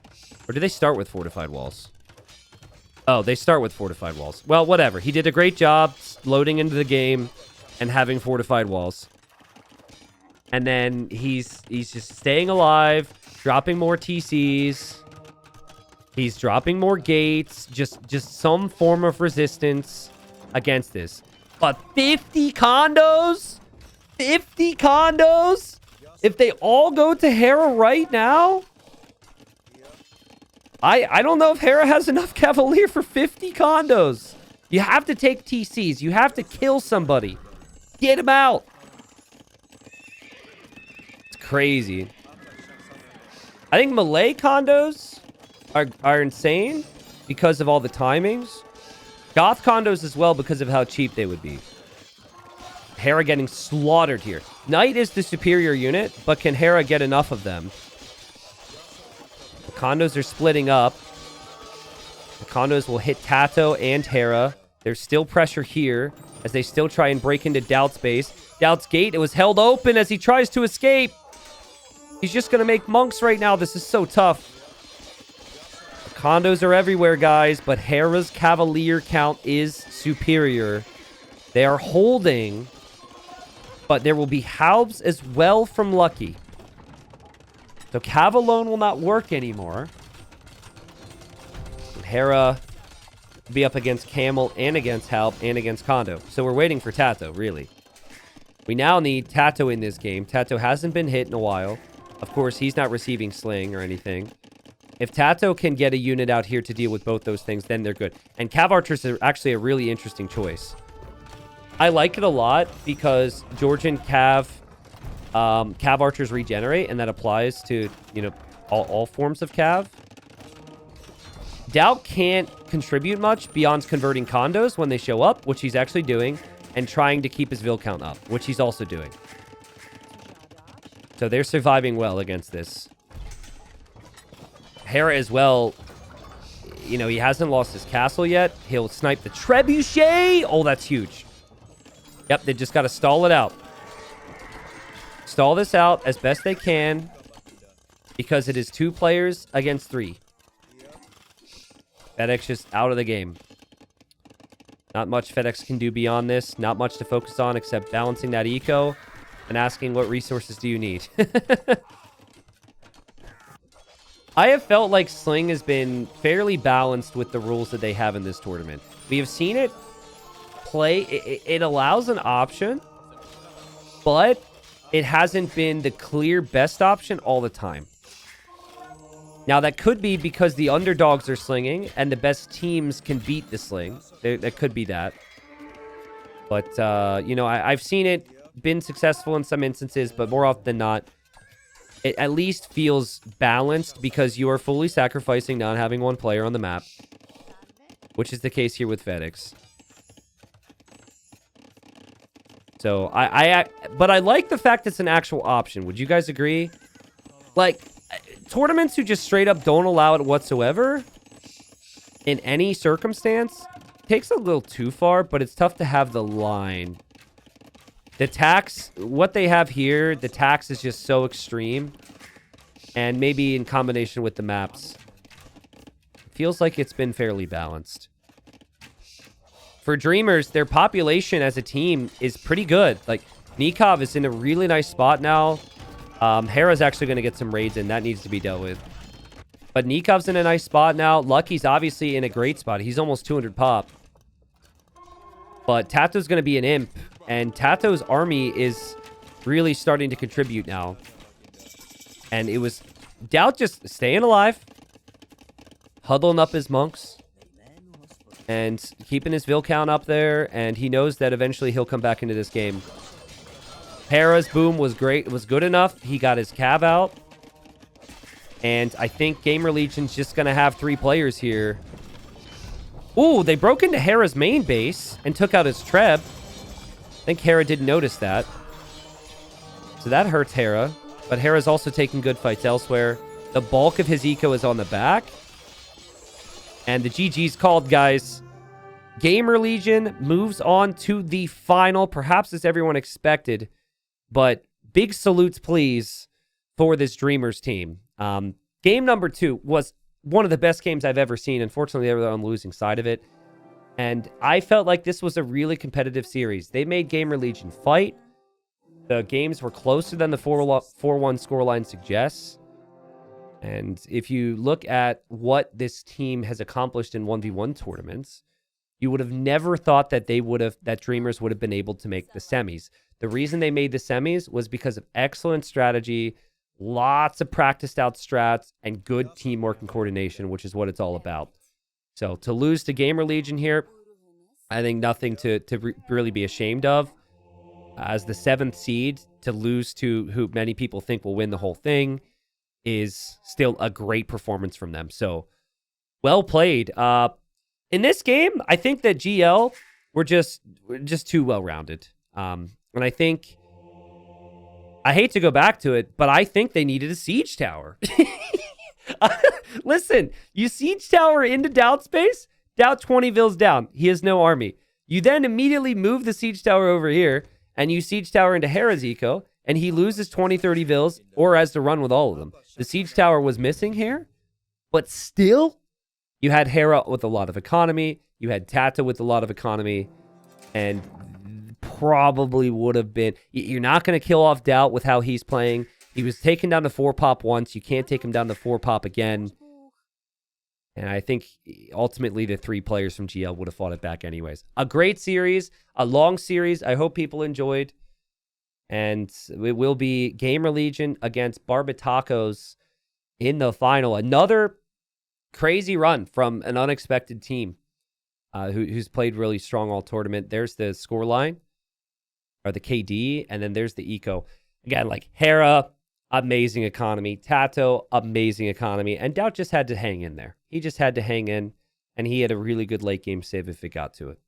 Speaker 1: Or do they start with fortified walls? Oh, they start with fortified walls. Well, whatever. He did a great job loading into the game and having fortified walls. And then he's just staying alive, dropping more TCs. He's dropping more gates. Just some form of resistance against this. But 50 condos? 50 condos? If they all go to Hera right now? I don't know if Hera has enough Cavalier for 50 condos. You have to take TCs. You have to kill somebody. Get him out. It's crazy. I think Malay condos are insane because of all the timings. Goth condos as well because of how cheap they would be. Hera getting slaughtered here. Knight is the superior unit, but can Hera get enough of them? The condos are splitting up. The condos will hit Tato and Hera. There's still pressure here as they still try and break into Doubt's base. Doubt's gate, it was held open as he tries to escape. He's just going to make monks right now. This is so tough. The condos are everywhere, guys, but Hera's Cavalier count is superior. They are holding, but there will be Halbs as well from Lucky. So Cav alone will not work anymore. And Hera will be up against Camel and against Halb and against Kondo. So we're waiting for Tato, really. We now need Tato in this game. Tato hasn't been hit in a while. Of course, he's not receiving sling or anything. If Tato can get a unit out here to deal with both those things, then they're good. And Cav Archers are actually a really interesting choice. I like it a lot because Georgian Cav Archers regenerate, and that applies to, you know, all forms of Cav. Doubt can't contribute much beyond converting condos when they show up, which he's actually doing, and trying to keep his Vil count up, which he's also doing. So they're surviving well against this. Hera as well, you know, he hasn't lost his castle yet. He'll snipe the trebuchet. Oh, that's huge. Yep, they just got to stall it out. Stall this out as best they can because it is 2 players against 3. FedEx just out of the game. Not much FedEx can do beyond this. Not much to focus on except balancing that eco and asking what resources do you need. I have felt like Sling has been fairly balanced with the rules that they have in this tournament. We have seen it play. It allows an option, but it hasn't been the clear best option all the time. Now, that could be because the underdogs are slinging and the best teams can beat the sling. That could be that. But, you know, I've seen it been successful in some instances, but more often than not, it at least feels balanced because you are fully sacrificing not having one player on the map, which is the case here with FedEx. So, but I like the fact it's an actual option. Would you guys agree? Like, tournaments who just straight up don't allow it whatsoever in any circumstance takes a little too far, but it's tough to have the line. The tax, what they have here, the tax is just so extreme. And maybe in combination with the maps, feels like it's been fairly balanced. For Dreamers, their population as a team is pretty good. Like, Nikov is in a really nice spot now. Hera's actually going to get some raids in. That needs to be dealt with. But Nikov's in a nice spot now. Lucky's obviously in a great spot. He's almost 200 pop. But Tato's going to be an imp. And Tato's army is really starting to contribute now. And it was Doubt just staying alive. Huddling up his monks. And keeping his Vil count up there. And he knows that eventually he'll come back into this game. Hera's boom was great. It was good enough. He got his Cav out. And I think Gamer Legion's just going to have 3 players here. Ooh, they broke into Hera's main base and took out his Treb. I think Hera didn't notice that. So that hurts Hera. But Hera's also taking good fights elsewhere. The bulk of his eco is on the back. And the GG's called, guys. Gamer Legion moves on to the final, perhaps as everyone expected. But big salutes, please, for this Dreamers team. Game number 2 was one of the best games I've ever seen. Unfortunately, they were on the losing side of it. And I felt like this was a really competitive series. They made Gamer Legion fight. The games were closer than the 4-1 scoreline suggests. And if you look at what this team has accomplished in 1v1 tournaments, you would have never thought that that Dreamers would have been able to make the semis. The reason they made the semis was because of excellent strategy, lots of practiced out strats, and good teamwork and coordination, which is what it's all about. So to lose to Gamer Legion here, I think nothing to really be ashamed of. As the 7th seed, to lose to who many people think will win the whole thing is still a great performance from them. So well played. In this game, I think that GL were just too well-rounded. And I think, I hate to go back to it, but I think they needed a siege tower. Listen, you siege tower into Doubt space, Doubt 20 vills down. He has no army. You then immediately move the siege tower over here, and you siege tower into Hera's eco, and he loses 20, 30 vills, or has to run with all of them. The siege tower was missing here, but still, you had Hera with a lot of economy, you had Tata with a lot of economy, and probably would have been... You're not going to kill off Doubt with how he's playing. He was taken down to 4-pop once. You can't take him down to 4-pop again. And I think ultimately the 3 players from GL would have fought it back anyways. A great series, a long series. I hope people enjoyed. And it will be Gamer Legion against Barbatacos in the final. Another crazy run from an unexpected team who's played really strong all tournament. There's the scoreline, or the KD, and then there's the eco. Again, like Hera, amazing economy. Tato, amazing economy. And Doubt just had to hang in there. He just had to hang in, and he had a really good late game save if it got to it.